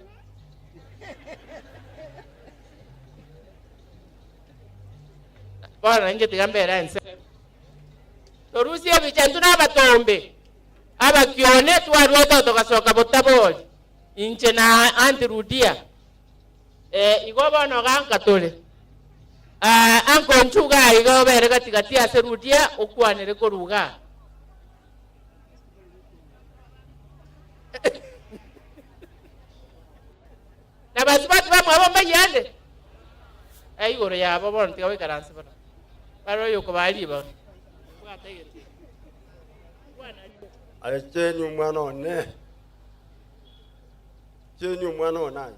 bana nje tigambera ense torusie bichantu n'abatombe abakione twarweta tokasoka botaboli inche na antirudia igo bono gankatole anko nchuga igo bere gatigati aserudia okwanire koruga na basibati bamwe abomba yande ayigoro yabo bono tigawe karansi bono baro yuko baliba Chenyu mwana one. Chenyu mwana onanye.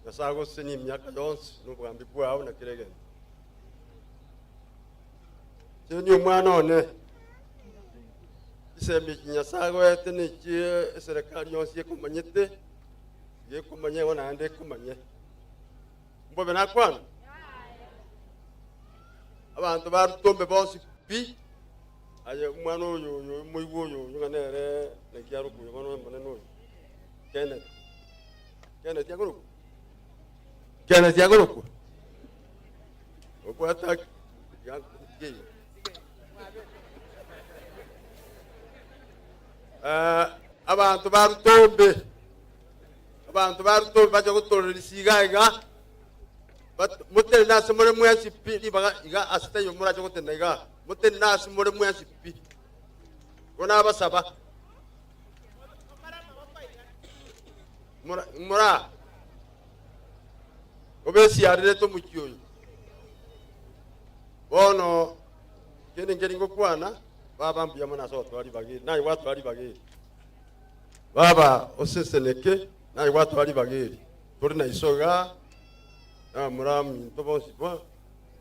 Nasago sini miaka yonsi nukuambi bwao na kiregen. Chenyu mwana one. Isemi nyasago etene chi serikali yonsi yekumanyete. Yekumanye wana ande kumanye. Mbobe nakwana. Abantu barutombe bonsi pi. Aye mwana oyo moyiwo oyo nganere nekiaro kuyo kono moneno Kenneth yagoro okwata yangi abantu barutombe baje gutorera isigaga mutele nase muri mwesi pi baga iga asite yo muraje gutenda iga mutele nase muri mwesi pi kona abasaba mura obesi arire to mukiyo bono ngeri ngokwana baba mbiya mona so twali bagiri nayi watu ali bagiri baba oseseneke nayi watu ali bagiri turi na isoga muramu tobonsi bo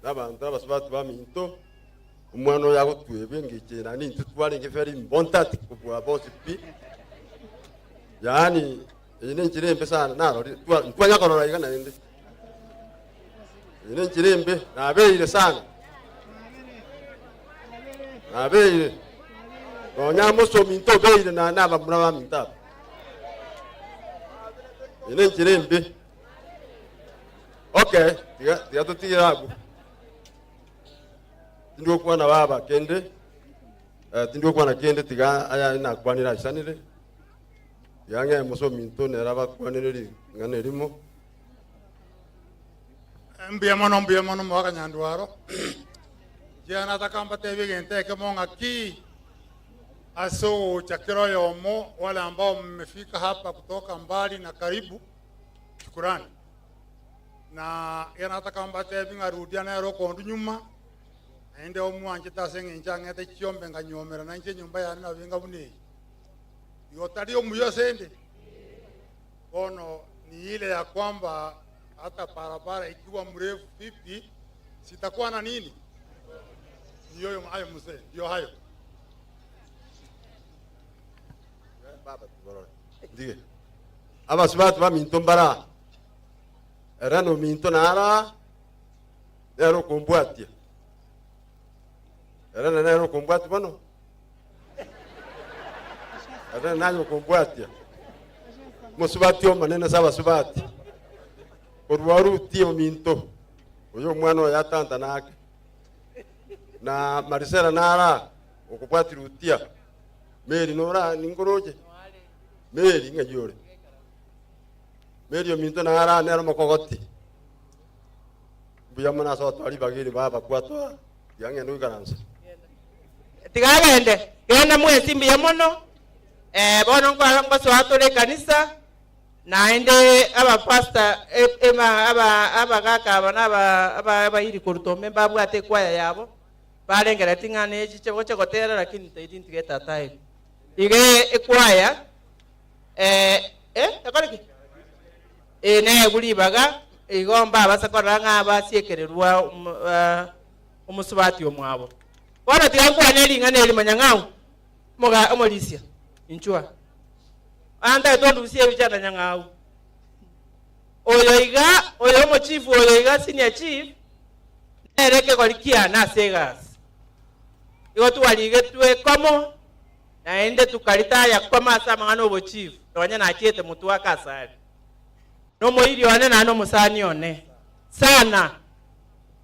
nabantu abasabatu baminto umwana yago twebe ngikira ni tutwale ngeferi mbontati kubwa bonsi pi yani ine njirembe sana naro twanya kono igana inde ine njirembe na beire sana na beire onya muso minto beire na naba muraba minta ine njirembe okay tiga tutirago ndio kwa na baba kende ndio kwa na kende tiga aya ina kwanira isanire yange muso minto neraba kwanire ngane limo mbia mono mwaka nyandwaro jana takamba tebe gente kama ngaki aso chakiro yomo wale ambao mmefika hapa kutoka mbali na karibu shukrani na yanataka mbate bingarudia na roko nyuma ende omwanje tasenge njangete chiombe nganyomera na nje nyumba ya na vinga bune yotari omuyosende bono ni ile ya kwamba hata barabara ikiwa mrefu vipi sitakuwa na nini hiyo hayo mzee ndio hayo baba tuborore ndiye abasibatu bamintombara erano minto nara nero kumbwatia erano nero kumbwati bono erano nanyo kumbwatia musubati omanene saba subati korwaru tio minto oyo mwana ya tanta nake na marisera nara okubwati rutia meri nora ningoroje meri ngajore Merio minto na ara nero mokogoti. Buya mana so twali bagiri baba kwatwa. Yange ndu karansa. Tigagende genda mwezi mbiya mono bono ngo so atole kanisa naende aba pastor ema aba kaka aba iri kurutombe babwate kwaya yabo balengera tingane ekiche boche gotera lakini they didn't get that time ige ekwaya takoriki ne gulibaga igomba abasakora ngaba siekererwa umusubati omwabo wana tiangwa neli ngane limanyangau moga omolisia inchua anda tondu usie bichana nyangau oyo mo chief oyo iga senior chief nereke golikia na segas igo tuwalige twe komo na ende tukalita ya koma sa mangano bo chief tonya na chiete mutu akasari no moiri one na no musani one sana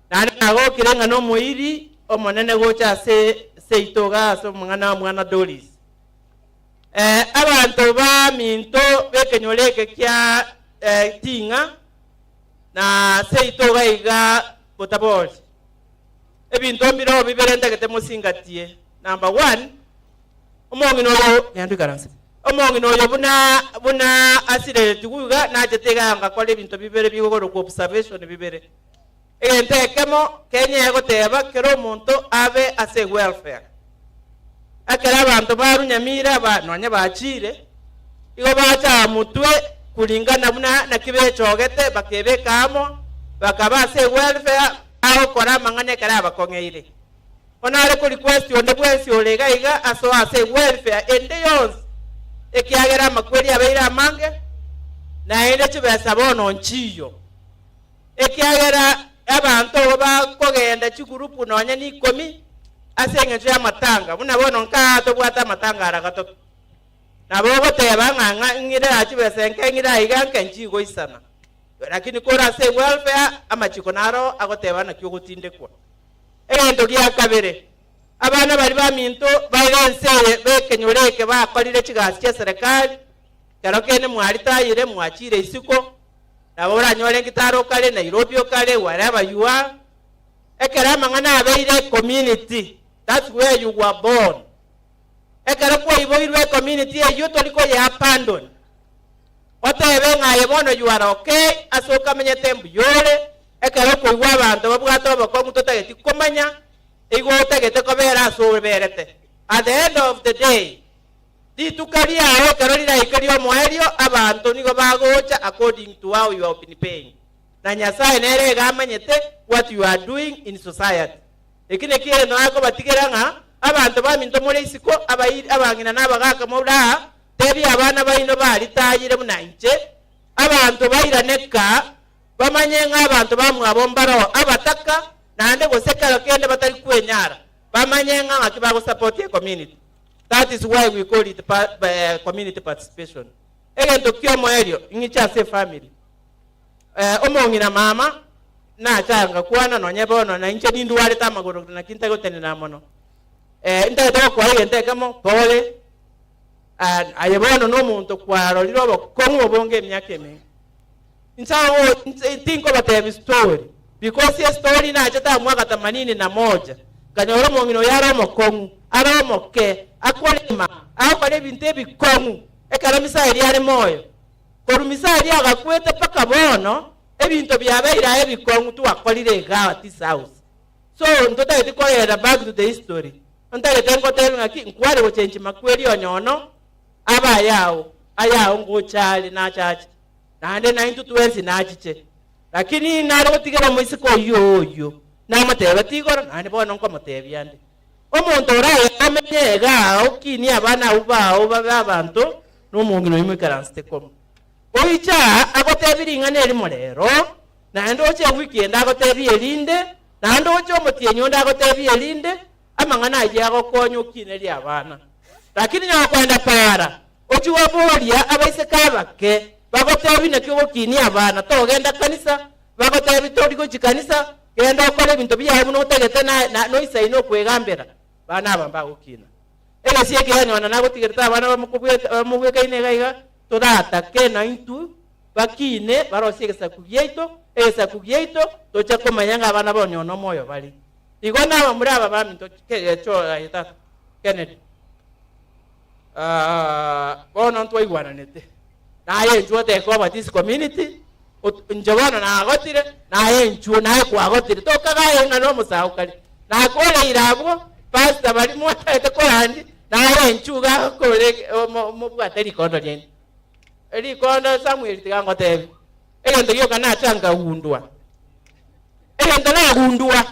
na go kirenga no moiri omonene gocha se itoga so mwana Doris abantu ba minto bekenyoleke kya tinga na se itoga iga botabol ebinto mbiro biberenda kete musingatie number 1 omongi no yandu karanse omongi no buna asire tuguga na jetega nga kole binto bibere bigoro ku observation bibere ente kemo kenye goteba kero muntu abe ase welfare akara abantu baru nyamira ba nonya bachire igo bacha mutwe kulingana buna na kibe chogete bakebe kamo bakaba ase welfare aho kora mangane kara bakongeire onare ku request onde bwesi olega iga aso ase welfare ende yos ekiagera makweli abeira mange na ende chibesa bono nchiyo ekiagera abantu bakogenda chigurupu nonya ni 10 asenge ya matanga buna bono nka to bwata matanga aragato nabo goteba nganga ngira achibese nkengira iganke nchigo isana lakini kora se welfare amachiko naro agoteba na kyogotinde kwa endo gya kabere abana bali ba minto bagense bekenyoleke bakolire chigasi cha serikali karokene mwaritayire mwachire isiko nabo ranyole ngitaro kale Nairobi kale wherever you are ekera mangana abeire community. That's where you were born. Ekera kwa iboirwe community eyo toliko ya abandon. Otebe ngaye bono you are okay asoka menyete mbuyole ekera kwa iwa abantu babwato bakongu totageti komanya ego tagete kobera aso berete. At the end of the day ditukaria aho karolira ikario moerio abantu nigo bagocha according to how you have been paying. Na Nyasaye nere gamanyete what you are doing in society. Ekine kire no ako batigera abantu ba minto muri isiko abangina nabagaka mura tebi abana bayino bali tayire munanje abantu bayiraneka bamanye abantu bamwe abombaro abataka nande gosekala kende batali kwenyara bamanye akibago support the community. That is why we call it community participation. Egento kyomo elio ngicha se family omongina mama na changa kwana no nyebono na inche nindu wale tamagoro na kintago tenena mono ndeta kwa ile ntekamo pole ayebono no muntu kwaro lirobo komu obonge myake me nsawo tinko batebi story because your story na chata mwaka 81 kanyoro mongino yaro mokongu aro moke akolema akole bintebi kongu ekaramisa eri moyo korumisa eri agakwete paka bono ebinto byabeira ebikongu tu akolire gawa this house so ntoto etikolera back to the history ontale tengo tenga ki nkwale wochenji makweli onyono aba ayawo ngochali na chachi nande 92 na chiche lakini naro tigera moisiko yoyo na matebe tigora nande bono nko matebi yande omuntu oraye amenyega okini abana ubao babantu no mungino imwe karanste komo oicha agotebiringa neri morero nande oche weekend agotebi elinde nande oche omutienyo ndagotebi elinde amangana aje agokonyo kineri abana lakini nyakwenda para ochi wabolia abaise kabake bagotebi nakyo gokini abana togenda kanisa bagotebi torigo chikanisa genda okole bintu byawe no tegete na no isaino kwegambera bana bamba gokina egasiye kyanyo na nagotigereta abana bamukubweka ine gaiga todata ke na intu bakine barosie egesaku gieito tocha komanya abana bonyono moyo bali igo naba muri aba baminto kecho ayita Kennedy bono ntwaigwananete naye njuo teko ba this community njabana na agotire naye njuo naye kwagotire tokaga yenga no musaukali na kole irabwo pastor bali mwata etekorandi naye nchuga kole mo bwateri kondo yeni eri kondo Samuel tigango tebe egento yoka na changa gundwa egento na gundwa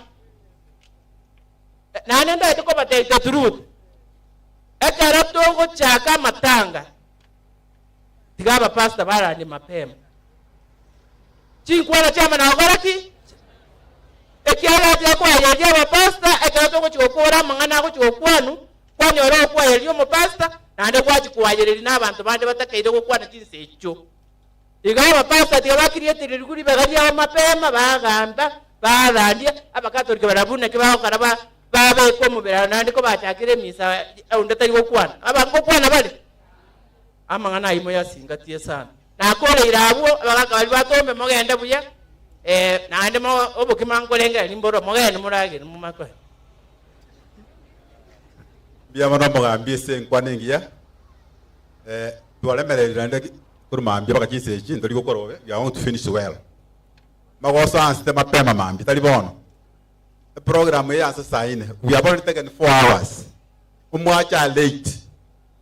na nenda etoko bate the truth ekarapto go chaka matanga tigaba pastor bara ni mapema chinkwana chama na ogoraki ekiara ya kwa ya pastor ekarapto go chokora mangana go chokwanu kwanyoro kwa yelio mo pastor nande kwachi kuwajereri n'abantu bande batakaire go kwana kinse echo igaba pastor tigaba create riguri bagari ya mapema bagamba barandia abakatorike barabuna kibaho karaba babe ko mubera nandi ko bachakire misa undatari go kwana abango kwana bali amangana imo yasingatie sana nakole irabo abagaka bali batombe mogenda buya nandi mo obukimangolenga limboro mogenda murage mu makwe bia mana mogambie senkwanengia twalemerera ndeke kurumambia bakakise iki ndori gukorobe ya want to finish well magosa anste mapema mambi tali bono program ya sasa ine we have only taken 4 hours umwacha late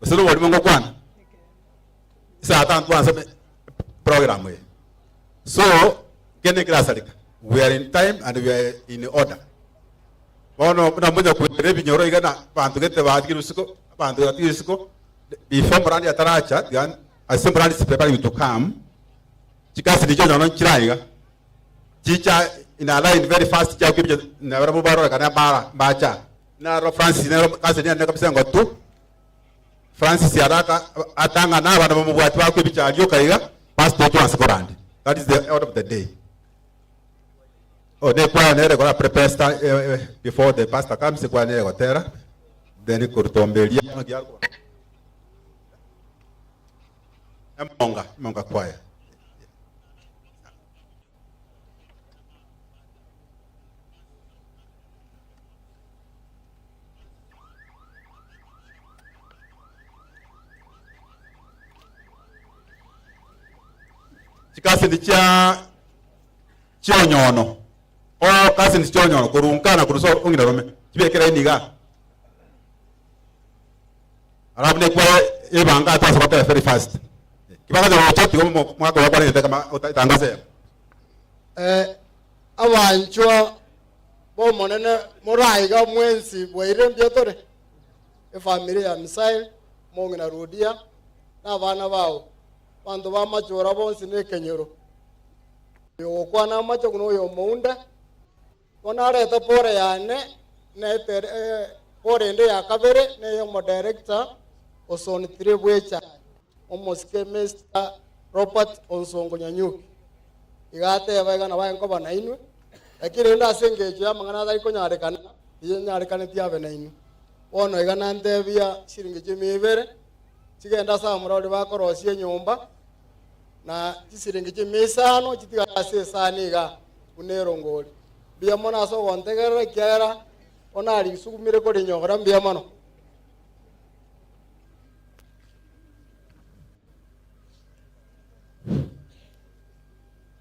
uselo wali mongo kwana saa tantu ansa program ye so kene klasalika we are in time and we are in order bono na mmoja kuere binyoro igana bantu gete baadikira usiko bantu gati usiko before brand ataracha gan assembled is preparing to come chikasi ndicho nyono kiraiga chicha ina line very fast cha kibije na barabu baro kana mara bacha na ro Francis na kasi ni kabisa ngotu Francis yaraka atanga na bana bamubwati bakwe bichaliyo kaiga pastor to anskorandi that is the order of the day. Oh, ne kwa nere kwa prepare before the pastor comes kwa nere kwa tera then kurutombelia ngiarko monga kwaya chikasi ndicha chionyono o kasi ndicha chionyono kurunkana kuruso ungira rome kibekera iniga arabne kwa ebanga atasoka very fast kibanga zo choti ko mwaka wa kwani kama utangaze abanchwa bo monene moraiga mwensi bwaire mbiotore familia ya Misael mongina rudia na bana bao bantu ba machora bonsi ne kenyoro yo kwana macho kuno yo mounda kona reta pore yane ne pore ende ya kabere ne yo mo director osoni trebwecha omoske Mr. Robert Onsongo Nyanyuki igate abaga na baenko bana inwe lakini nda sengeje ya mangana dai ko nyarekana ye nyarekana tiabe na inwe ono igana ndebia siringeje mibere kigenda sa murori bakorosie nyumba na kisiringeje misano kitiga ase saniga unerongori bia mona so wontegera kyara onari sugumire ko rinyogora bia mono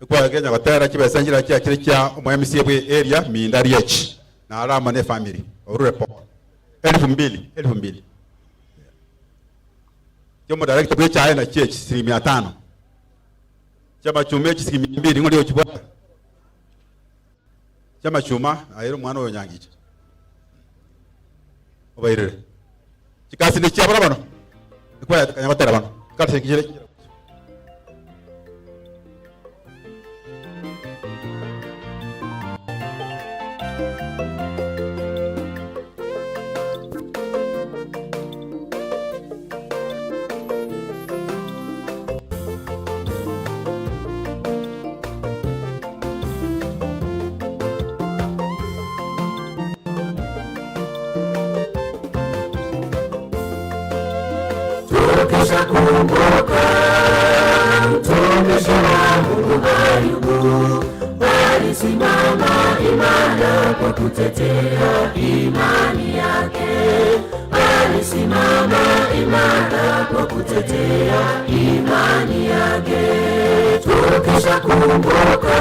kwa Kenya batera kibesangira kya kire kya omwemisi bwe area mindari yechi na alama ne family oru report 2000 Jomo director bwe cha na church 500 chama chume chi 200 ngoli ochibwa chama chuma ayero mwana oyo nyangije obairere chikasi ni chabara bano kwa kanya batera bano kase kijere Tukishakumbuka mtumishi wa Mungu Ayubu alisimama imara kwa kutetea imani yake. Alisimama imara kwa kutetea imani yake. Tukisha kumbuka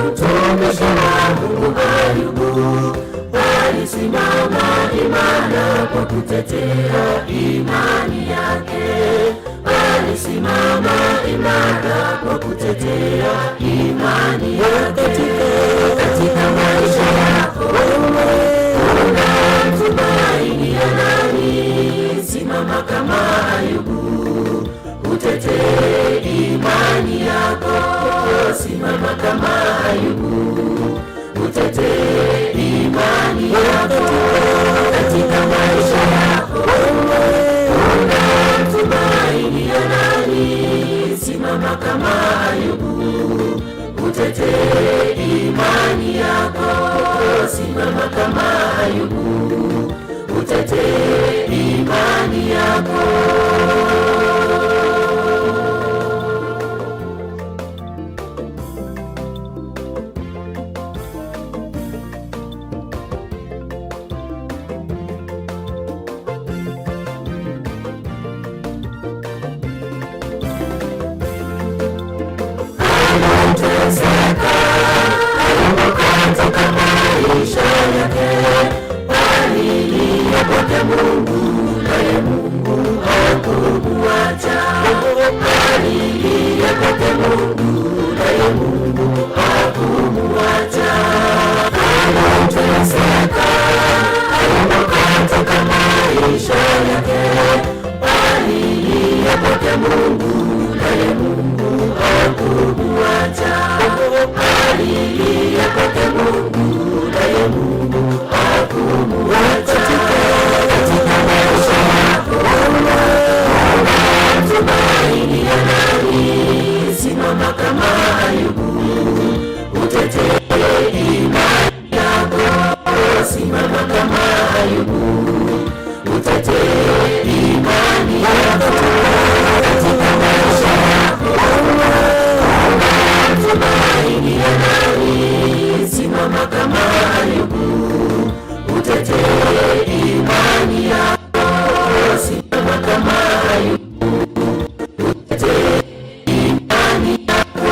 mtumishi wa Mungu Ayubu alisimama imara kwa kutetea imani yake. Alisimama imara kwa kutetea imani yake. Katika maisha yako unamtumaini nani? Simama kama Ayubu, utetee imani yako. Simama kama Ayubu, utetee imani yako. Katika maisha yako unamtumaini nani? Simama kama Ayubu, utetee imani yako. Simama kama Ayubu, utetee imani yako. Katika maisha yake alilia kwake Mungu, naye Mungu hakumuacha. Alilia kwake Mungu, naye Mungu hakumuacha. Anateseka katika maisha yake alilia kwake Mungu, naye Mungu hakumuacha. Alilia kwake Mungu, naye Mungu hakumuacha. Katika maisha yako unamtumaini nani? Simama kama Ayubu, utetee imani yako. Simama kama Ayubu, utetee imani yako. Katika maisha yako unamtumaini nani? Simama kama Ayubu, utetee imani yako. Simama kama Ayubu, utetee imani yako.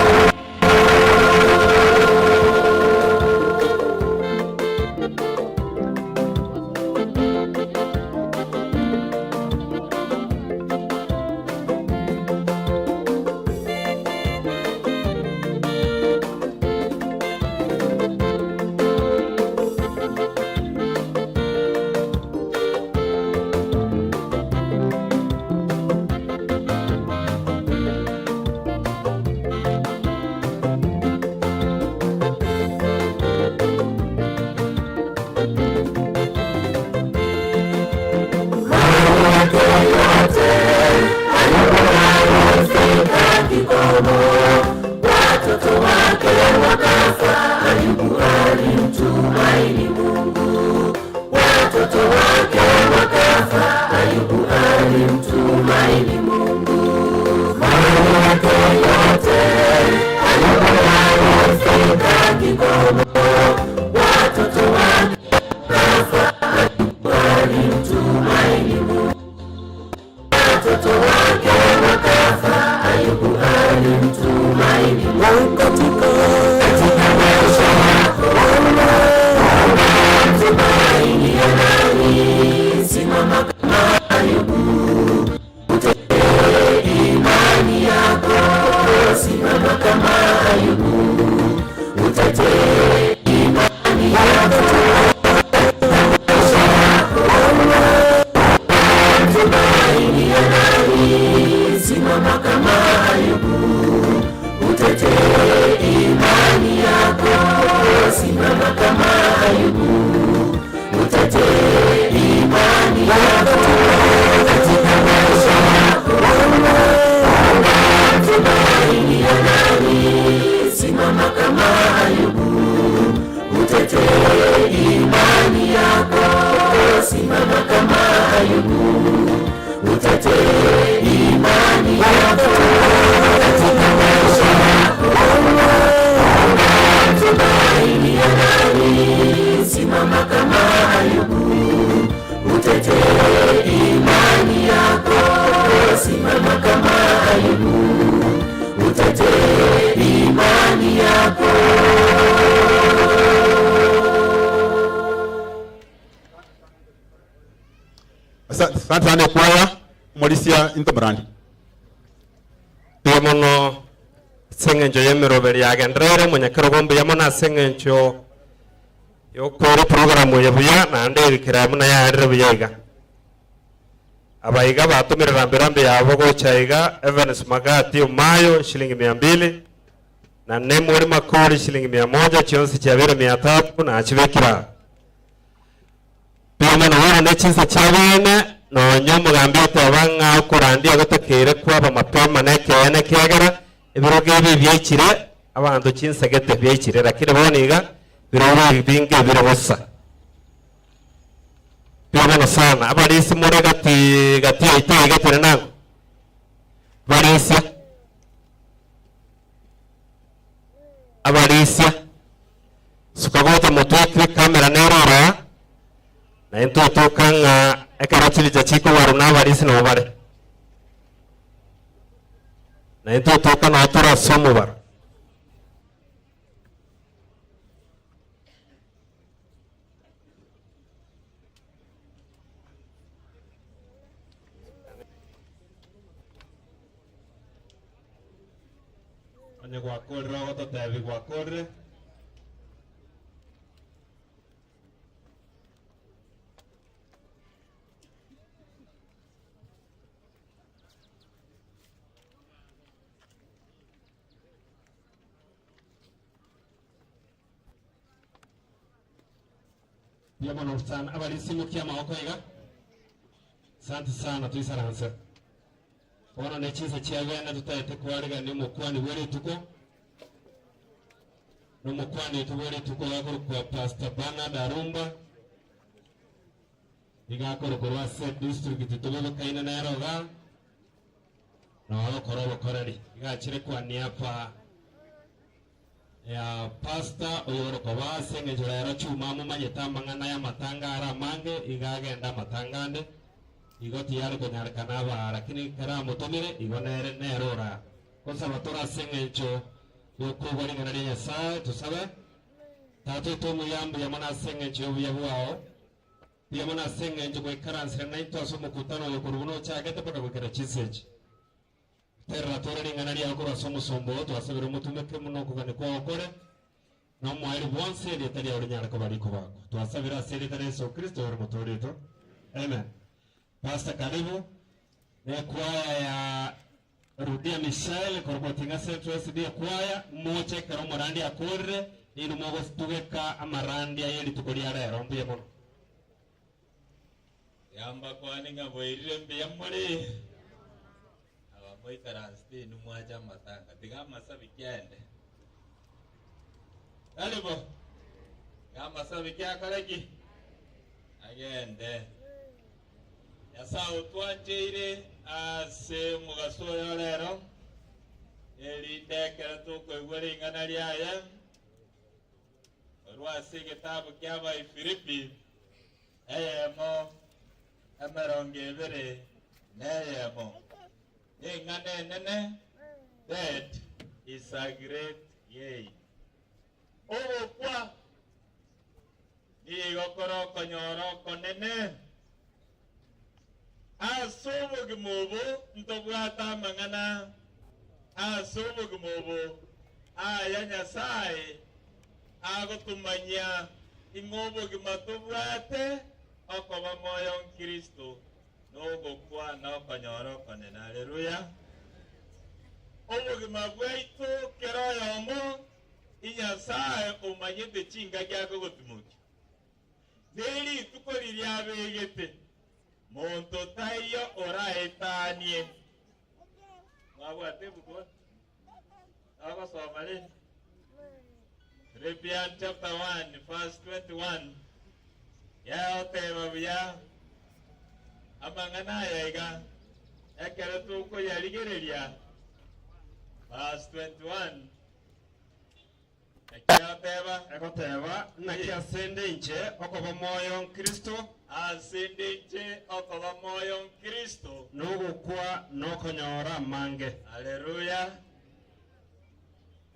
Watoto wake wakafa, Ayubu alimtumaini Mungu. Watoto wake wakafa, Ayubu alimtumaini Mungu. Mali yake yote Ayubu alifika kikomo. Watoto wake wakafa, Ayubu alimtumaini Mungu. Watoto wake wakafa, Ayubu alimtumaini Mungu. Katika maisha yako unamtumaini nani? Simama kama Ayubu, utetee imani yako. Simama kama Ayubu, utetee imani yako. Katika maisha yako unamtumaini nani? Simama kama Ayubu, utetee imani yako. Simama kama Ayubu, utetee imani yako. Katika maisha yako unamtumaini nani? Simama kama Ayubu, utetee imani yako. Simama kama Ayubu, utetee imani yako. Asante sana kwaya Morisia into brand. Piamono sengenjo yemeroberi yagendrere munyakero bombe yamona sengenjo yo kore program yebuya na nderi kiramu na yarire buyiga. Abayiga batumira rambirambe yabo go chaiga Evans Magati umayo shilingi 200 na nemori makori shilingi 100 chionsi chabere 300 na achibekira. Piamono wana nechinsa chabene no nyomo gambite abanga kurandia gotakere kwaba mapema nekene kegera ibiroge byekire abantu chinsa gete byekire lakini boniga birobe binge birobosa. Piamono sana abalisi muri gati ite gatire nango abalisi sukagota motwe kamera nerora na into tokanga ekarachili chachiko waruna abalisi no bare na into toka na atora somo bar anya kwa korre oto tabi kwa korre Piamono sana abalisi mukiama okoiga. Asante sana tuisaranse. Wana nechinsa chiagana tutaite kwariga ni mukwani wele tuko. No mukwani tuwele tuko yako kwa Pastor Bernard Arumba. Igakoro kwa set district tutobe kaina na yaroga. No korobo korari. Igachire kwa niapa ya pasta oyoro kwa wase ngejora yaro chuma mu manyetamba ngana ya matanga ara mange igagenda matangande igoti yari konyarikana ba lakini kara mutomire igonere nerora kosa batora sengencho yokubari ngana ya sa tusabe tatu tomu yambu yamana sengencho yabwao yamana sengencho kwa karanse naito asomo kutano yokuruno chagete paka kwa chisechi terra torre ngana ya ko asomo sombo to asabiro mutumeke muno kugane kwa okore no mwari bonse de tari orinyara ko bari ko bako to asabira seri tare Yesu Kristo or motorito amen. Pastor karibu ne kwaya ya Rudia Michelle korbotinga Central SD kwaya moche karo morandi akorre inu mogo stugeka amarandi ayeli tukori ara rombu ya mono yamba kwani ngaboirire mbe yamore moi karanste nu mwaja matanga digama sabikyende alibo gama sabikya karaki agende yasao twanjeire ase mugasoyo lero elindekera tuko igwere ingana lyaya orwase gitabu kyaba Filipi eyemo emerongevere neyemo ingane nene that is a great yay obo kwa ni gokoro konyoro konene asobo gmobo ntobwata mangana asobo gmobo ayanya sai agotumanya ingobo gmatobwate okoba moyo Kristo nogo kwa na konyoro konene haleluya obugima bwaitu keroyomo inyasaye umanyete chinga gyako gotumuki deri tukoriri abegete monto tayo oraetanie mwabwate buko aba somale Philippians chapter 1 verse 21 ya oteba amangana yaiga ekere tuko yarigereria verse 21 ekoteba nakiasende nche okoba moyo Kristo asende nche okoba moyo Kristo nogukwa nokonyora mange haleluya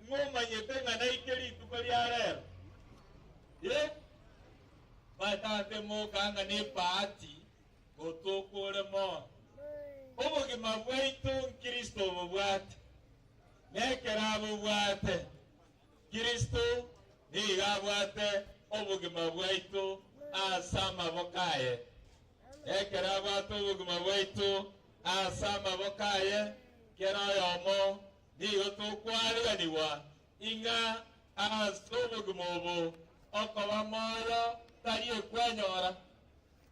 ngomanyete ngana ikeri tukori arero ye batate mo kanga ne party gotokore mo obogima bwaitu Kristo bubwate nekera bubwate Kristo niga bwate obogima bwaitu asama bokaye nekera bwate obogima bwaitu asama bokaye kera yomo nigo tokwariganiwa inga asobogima obo okoba moyo tari ekwenyora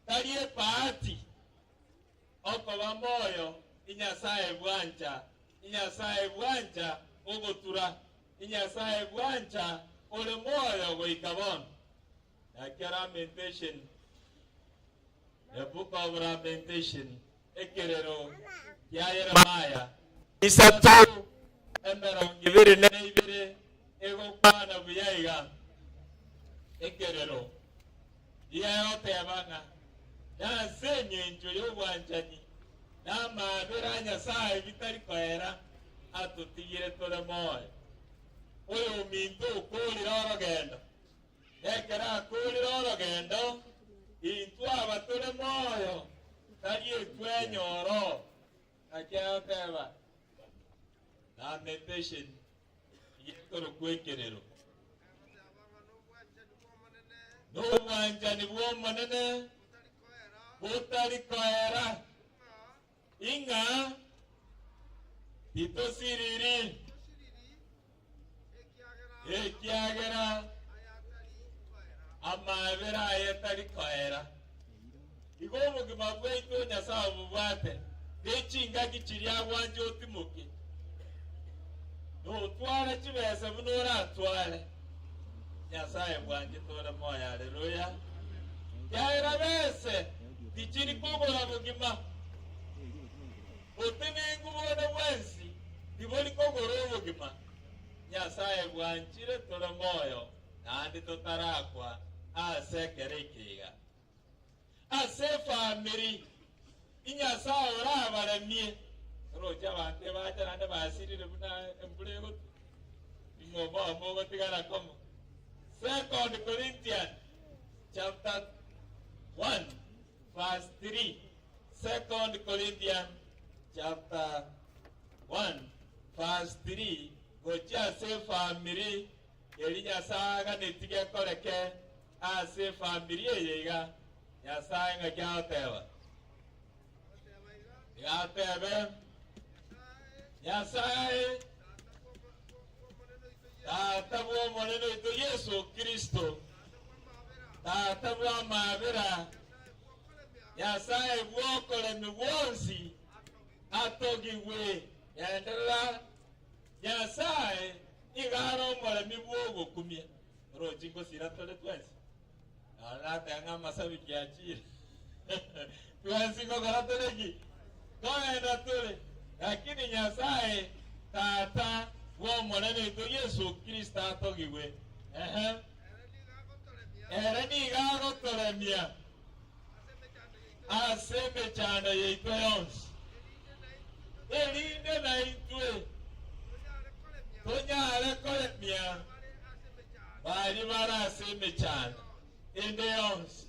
tari epati okoba moyo inyasaye bwanja ogotura inyasaye bwanja ole moyo goikabon na Lamentation, the book of Lamentation ekerero ya Yeremia isatu embero ngibiri neibiri ego kwana buyaiga ekerero ya yote abana na senye njo yobwanjani na mabera nyasaye bitari kwera atutigire tole moyo oyo minto kulira orogendo ekera kulira orogendo intu abatole moyo tari etwenyoro akyateba Lamentation yekoro kwekerero no wanjani bwo manene butari kwera inga itosiriri ekiagera amabera ayetari kwera igomugima bwaitu nyasaye bubwate ekinga gikiria bwanje otimuke no twara kibese bunora tware nyasaye bwanje tora moya haleluya yaira bese dikiri kogora bugima otenengu bone bwensi diboli kogoro bugima nyasaye bwanjire tora moyo nandi totarakwa asekerekiga ase family inyasaye orabaramie roja bante baja nande basirire buna embulego ingoba mogo tigara komo 2 Corinthians chapter 1 verse 3 2 Corinthians chapter 1 verse 3 gocha se family elinya saga netige koreke ase family yega nyasaye ngakyatewa yatebe nyasaye tatabwo moneno ito Yesu Kristo tatabwa mabera nyasaye bwokole mibwonsi atogiwe yendela nyasaye igaro mole mibwogo kumia rojingo siratole twensi ala tanga masabi kiachiri twensi ko garatole ki koenda tole lakini nyasaye tata wo monene to Yesu Kristo atogiwe ereni gago tolemia aseme chanda yeitoyons elinde na itwe tonyale kolemia bali bara aseme chanda endeyons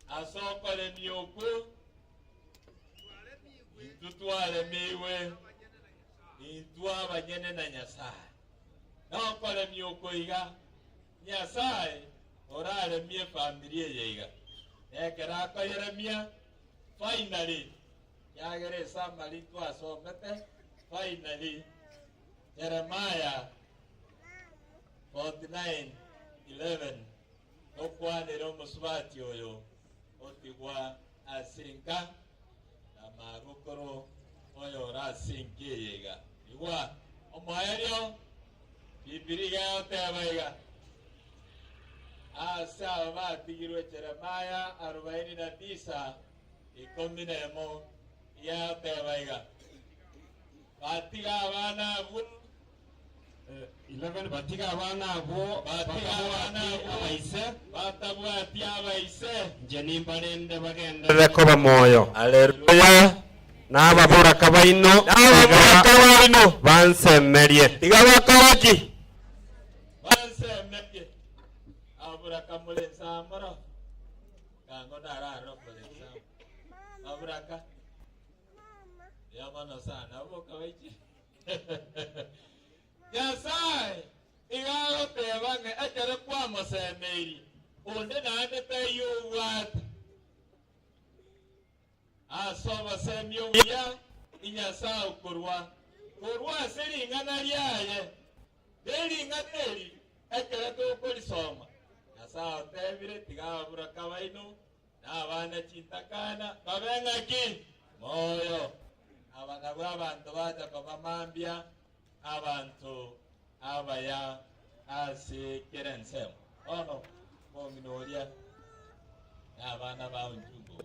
asokole mioko tutwale miwe itwa banyene na nyasaye nokole mioko iga nyasaye orale mie familia yeiga ekera ko Yeremia finally yagere samali twa somete finally Jeremiah 49:11 okwane ro muswati oyo otigwa asinka na magokoro oyo rasinke yega igwa omaerio bibiriga yotebaiga asa batigirwe Jeremiah 49:11 yotebaiga batiga abana bun 11 batiga abana bo abaise batabwati abaise jenimba nende bagenda rekoba moyo haleluya nababura kabaino bansemerie tigabakawaki bansemerie abura kamule samara kango dararo kole sam buraka. Ya mana sana boka wechi. Nyasaye igago tebange akere kwa mosemeri. Onde na ande pe yo wat. Asoba semyo ya inyasa ukurwa. Kurwa seri ngana liaye. Deli ngateli akere to polisoma. Nasa tebire tiga buraka waino. Na bana cintakana babenga ki moyo. Abana abantu baja kubamambya abantu abaya ase kerensem ono bominoria abana ba unjugo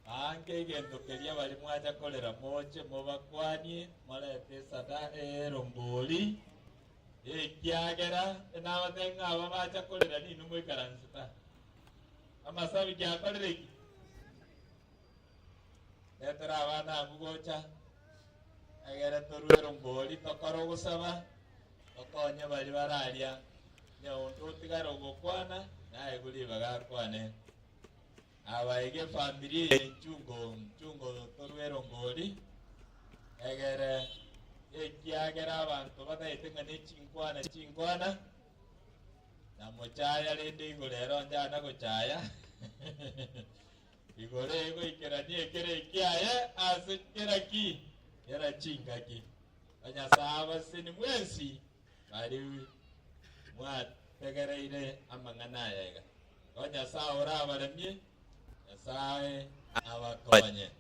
ange gendo keria bali mwaja kolera moche mobakwani malete sada eromboli ekiagera nabatenga ababaja kolera ni numwe karansita amasabi kya kolera Etera abana amugocha agera toruero mboli tokoro gusaba tokonya bali bararia nyaundu tigara gukwana naye guri bagakwane abaige family chungo toruero mboli agera ekiagera abantu badaitenga ne chinkwana na mochaya rende igorero njana gochaya igore ego ikeranie kere kiaye asekera ki yara chinga ki anya saba sini mwensi bari mwa tegereire amangana yega anya saora baramye yasae abakonye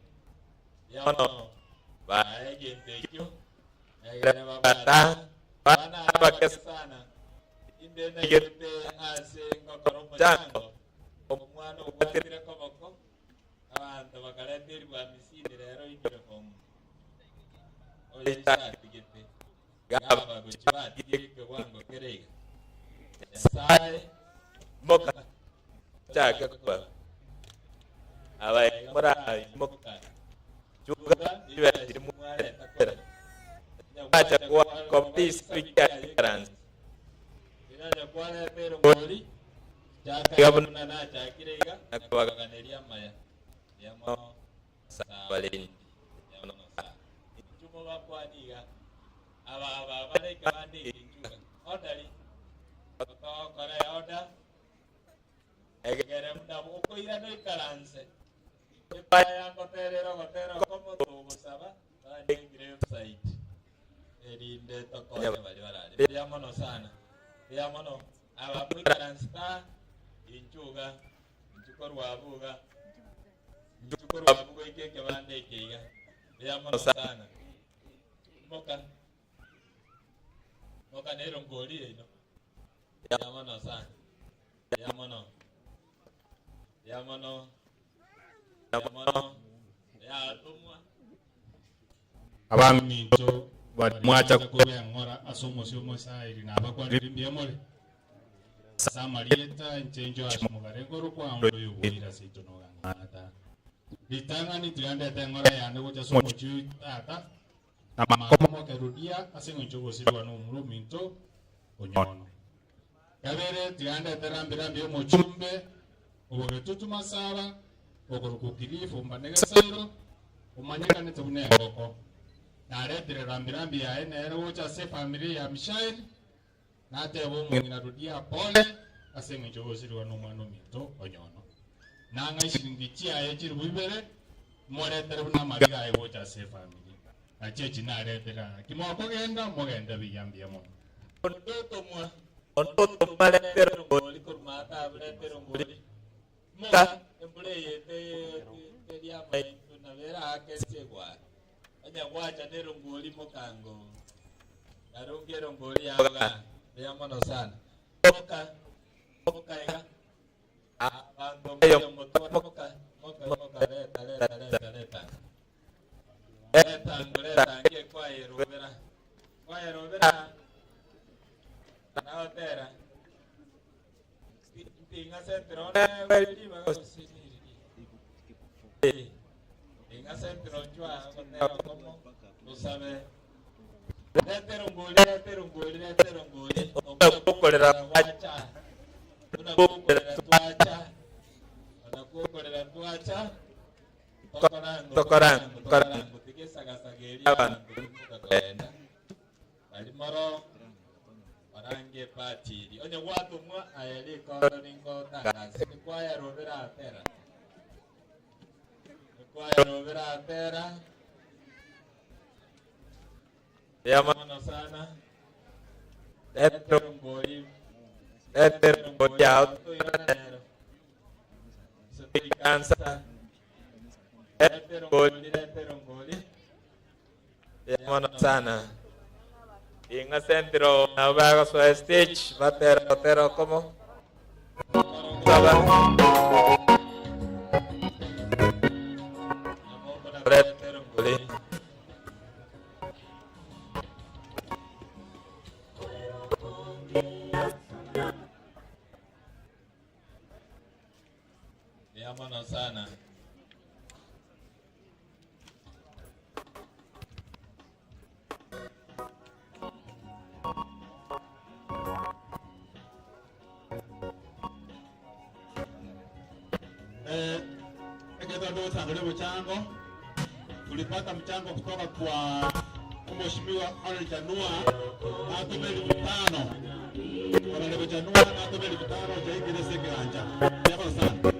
yono baege tekyo egere babata bana abakesana inde na yete ase ngokoro mjango omwana ubatire komoko abantu bakaleteri bwa misini rero ikire komu oya tigete gaba guchibati yike wango kerega sai moka chaga kwa abai mora moka juga iwe dimu takera acha kwa kompis pikiran ina kwa pero ngoli chaka na chakirega akwa kaneria maya yamo sabaleni yamo sa chumo bakwaniga aba bale kabande injuga odali to kore oda egere mda uko ira no ikaranse epaya ngotero como to musaba bani grave site erinde to kore bali balale yamo no sana yamo no aba ikaransta injuga injukorwa abuga Chukuru abugo ikeke bande ikega yamo sana moka nero ngoli ino yamo sana yamo ya tumwa abami to mwacha kubengora asomo sai na bakwa ndimbiyamole samarieta nchenjo asumugarengoro kwambo yubira sitonoga ngata Ditanga ni tulianda tengora yande gocha somo chu tata na makomo kerudia asengo nchogo sirwa no muro minto onyono kabere tulianda terambira mbio mochumbe oboge tutu masaba ogoro kirifu mbanega sairo umanyika ne tune ngoko na redre rambira mbia ene ero gocha se family ya Mishael na tebo mwina rudia pole asengo nchogo sirwa no mano minto onyono nanga ishingichia yechiri bibere more teruna mariga egocha se family achechi na retera kimoko genda mogenda biyambia mo ontoto male pero ngoli kurmata abule pero ngoli moka embule yete dia mai tunavera akese kwa anya wacha nero ngoli mokango narongero ngoli anga yamono sana moka ega abantu bayo moka leta nge kwa yerobera na otera inga sentrone weli bagosiri inga sentrone jwa otera como lo sabe letero ngoli okolera acha una kokolera tuacha Tokoran. Alimoro Orange Party. Onye watu mwa ayeli kono ningo tangazi. Kwaya Rovera Atera. Kwaya Rovera Atera. Yamano sana. Letro ngoli. Letro ngoli out. Kansa. Letro ngoli. Yamano sana. Inga centro na bago sa stage, batero como. Saba. Letro ngoli. Yamano sana. Mchango tulipata mchango kutoka kwa Mheshimiwa Arnold Janua na atomeli 5 Arnold Janua na atomeli 5 jaingire sekiranja yaba sana.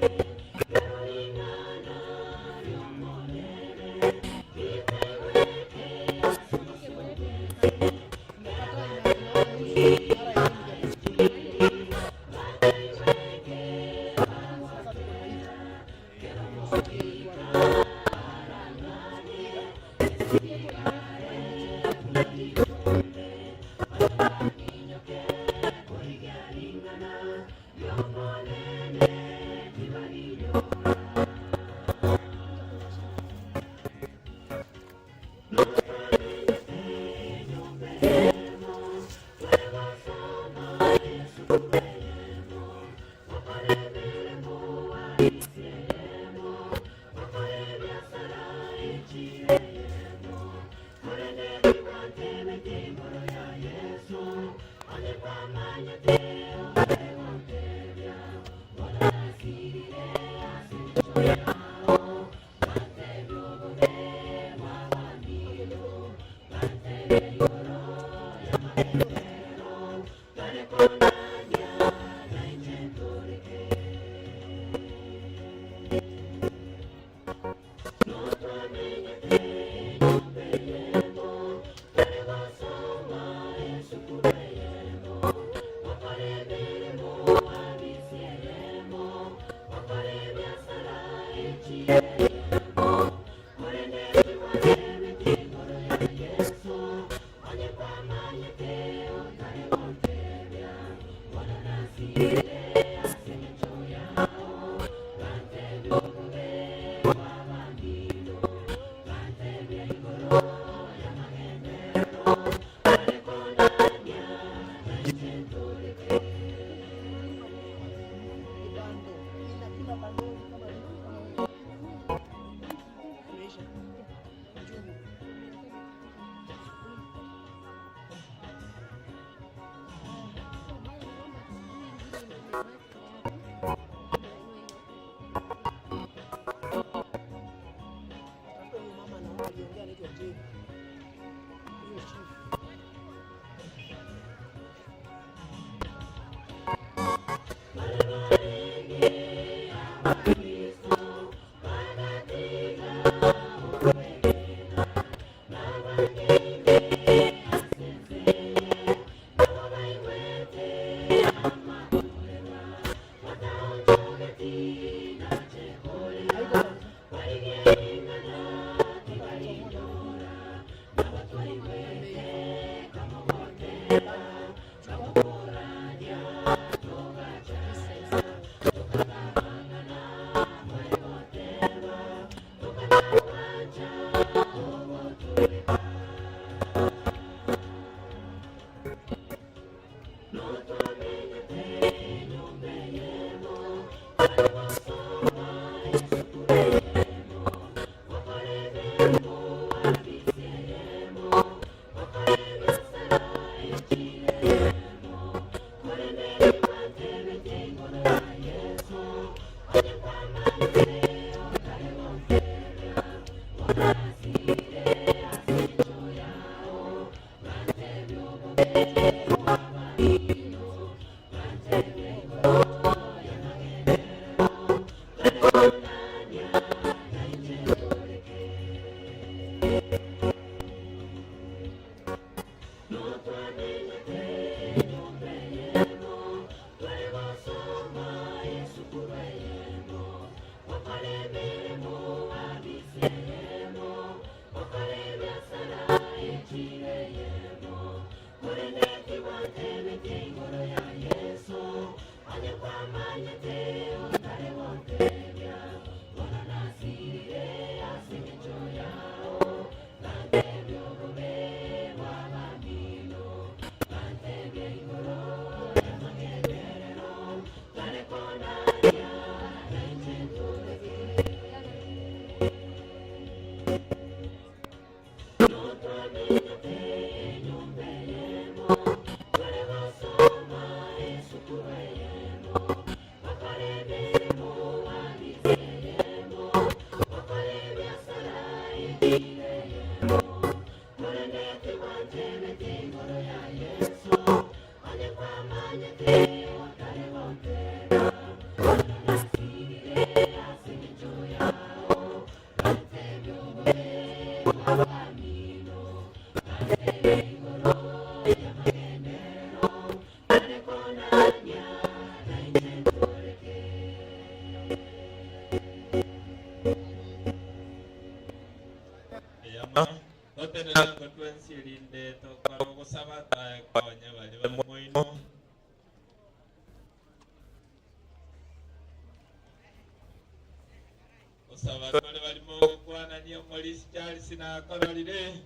Osabakole balimo kwana niyo polisi chali sina kololile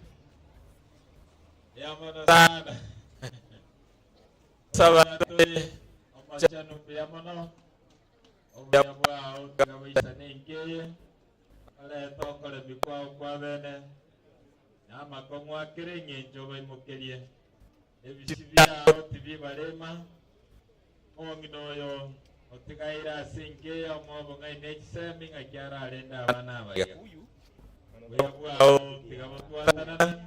yamono sana Osabakole omachano yamono oyabwa ogawisha nengeye ale tokole bikwa kwa bene nama komwa kirenye njoba imukelie ebisibya otibi balema onginoyo otigaira singe omobo ngai nekisemi ngakyara alenda abana abaya uyabwa tigamotwatana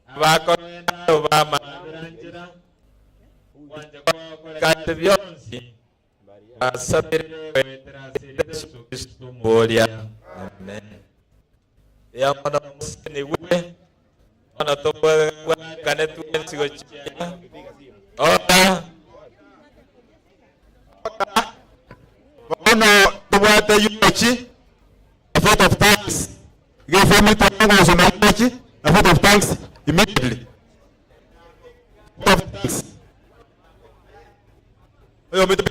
abakorenda obama birangira wanje kwa kole byonsi asabire wetrasire Kristo molia amen ya mana musini we mana toba kanetu ensigo chia ora Ono tubwate yuchi a vote of thanks. Give me to Congress on a vote of thanks immediately. Vote of thanks. Oyo mito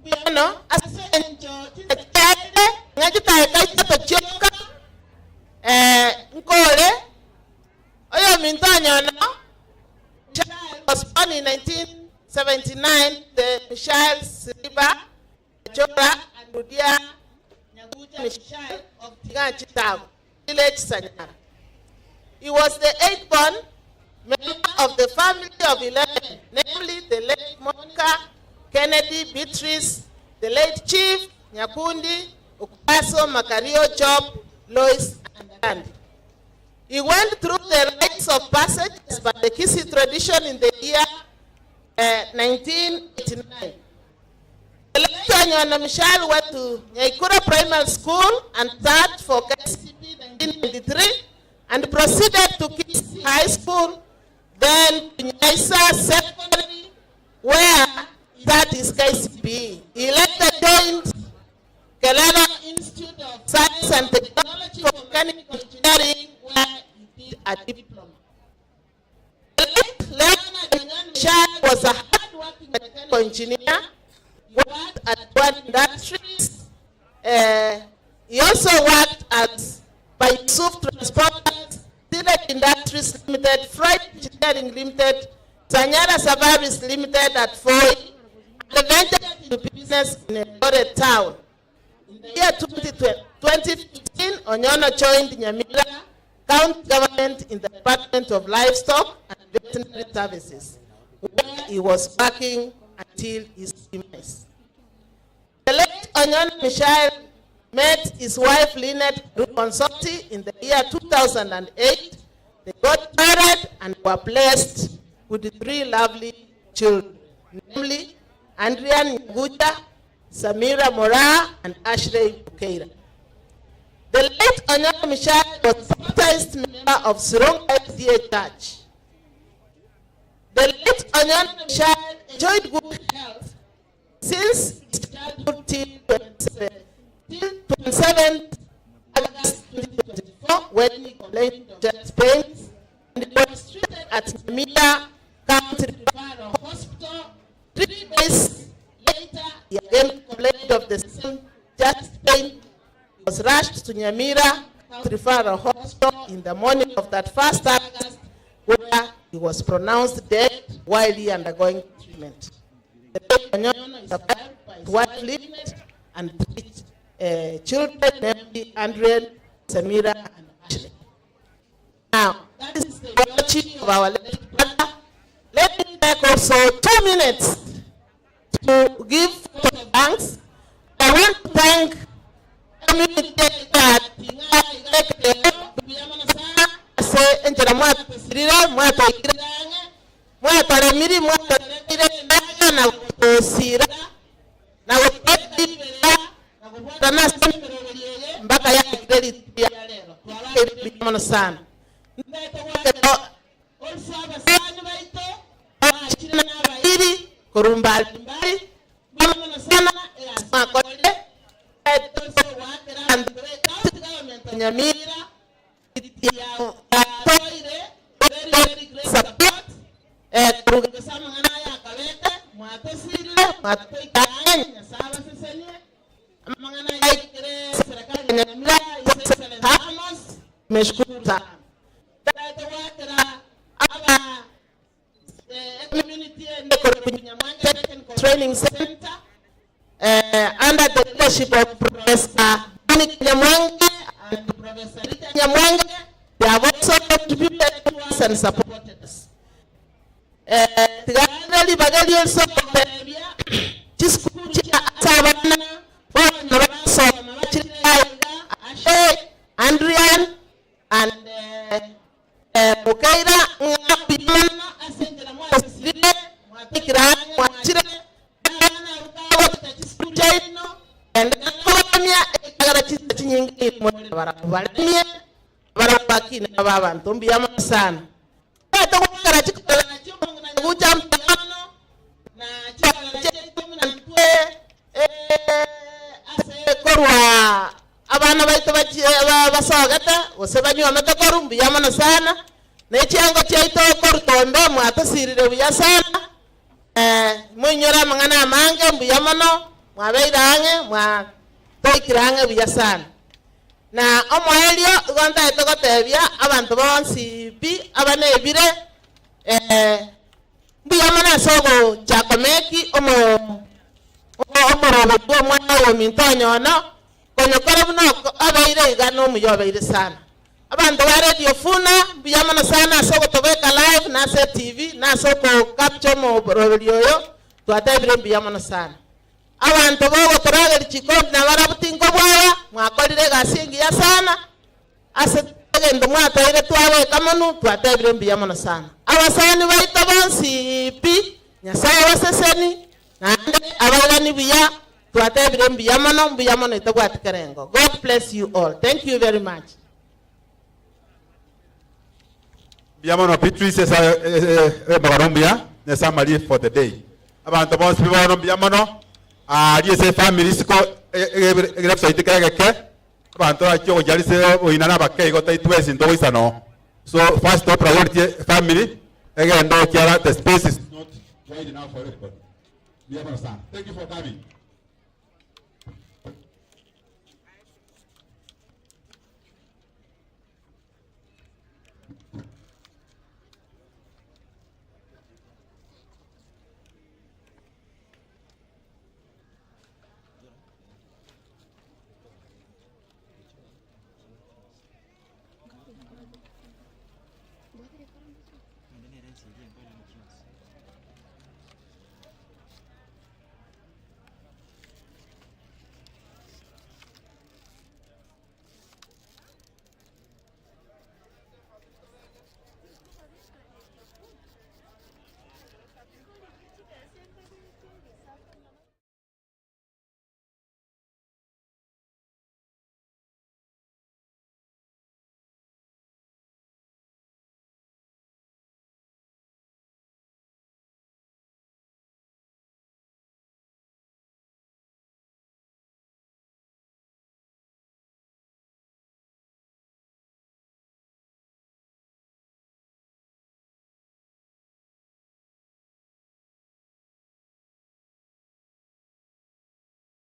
Biano asenjo tete ngajita kaita choka nkole oyo mintanyo no was born in 1979 the Michelle Siliba Chora and Rudia Nyaguja Michelle of Tigachitago village Sanyara. He was the 8th born member of the family of 11, namely the late Monica, Kennedy, Beatrice, the late Chief, Nyakundi, Okuaso, Makario, Job, Lois, and Gandhi. He went through the rites of passage by the Kisi tradition in the year 1989. The late Anyona Michelle went to Nyaikura Primary School and sat for KCP 1993 and proceeded to Kisi High School, then to Nyaisa Secondary, where that is KCP. He later joined Kelena Institute of Science and Technology for Mechanical Engineering, where he did a diploma. The late Leonard Michelle was a hard-working mechanical engineer, worked at One Industries. He also worked at Yusuf Transporters, Direct Industries Limited, Freight Engineering Limited, Sanyara Safaris Limited at Foy, and ventured into business in a Eldoret town. In the year 2015, Onyono joined Nyamira County Government in the Department of Livestock and Veterinary Services, where he was working until his demise. The late Onyono Michelle met his wife Lynette Consorti in the year 2008. They got married and were blessed with 3 lovely children, namely Andrian Nguja, Samira Mora, and Ashley Bukeira. The late Onyono Mishai was baptized member of Sirong FDA Church. The late Onyono Mishai enjoyed good health since his childhood till 27 August 2024, when he complained of chest pains, and he was treated at Namibia County Referral Hospital. 3 days later, he again complained of the same chest pain. He was rushed to Nyamira Referral Hospital in the morning of that 1st August, where he was pronounced dead while he undergoing treatment. The late Onyono is survived by his wife Lynette and 3 children, namely Andrian, Samira, and Ashley. Now, that is the eulogy of our late brother. Let me take also 2 minutes to give thanks. I want to thank community that mpaka ya credit ya lero sana kurumbali sana makole Nyamira support kurugesama ngana ya kawete mwatosile mwatokanya sawa seseni amangana ya serikali ya Nyamira Amos meshukuru sana dada wakera aba community and Nyamwanga Training Center under the leadership of Professor Dominic Nyamwanga and Professor Rita Nyamwanga. They have also contributed to us and supported us. Tigarali Bagali also Andrian and Bukeira Ngapimana Asengera Mwasire Mwakira Mwachire and Komia Ekarachita Nyingi Mwarabaramia Barabaki na baba ntombi ya sana. Hata kwa chikala kuja mpano na chikala na ntwe ase korwa abana baito basogata osebanyu amatakorumbi yamana sana necyango cyaito korutombe mwatasirire buya sana munyora mangana amange mbuyamano mwabeirange mwa toikirange buya sana na omwelio gonta etogotebia abantu bonsi bi abanebire mbuyamana sogo chakomeki omorobo mwana wo mintonyono konyokora buno abeire igano muyobeire sana abantu ba radio funa mbuyamana sana sogo tobeka live na se TV na soko capture mo radio yo twatebire mbuyamana sana abantu bogo torageri chikondi na barabutingo bwaya mwakorire gasingi ya sana ase gendo mwatoire twawe kamanu twatebire mbuyamana sana abasani baito bonsi pi nyasaye waseseni na abalani buya twatebire mbuyamano itagwatikerengo. God bless you all. Thank you very much. Mbuyamano Beatrice esa magarombia nesa mali for the day. Abantu bonsi bibano mbuyamano ali ese family siko egrepsa itikageke abantu akyo jalise oinana bakai gota itwesi ndo isano. So first top priority family again ndo kiara the space is not wide enough for everybody. You understand? Thank you for coming.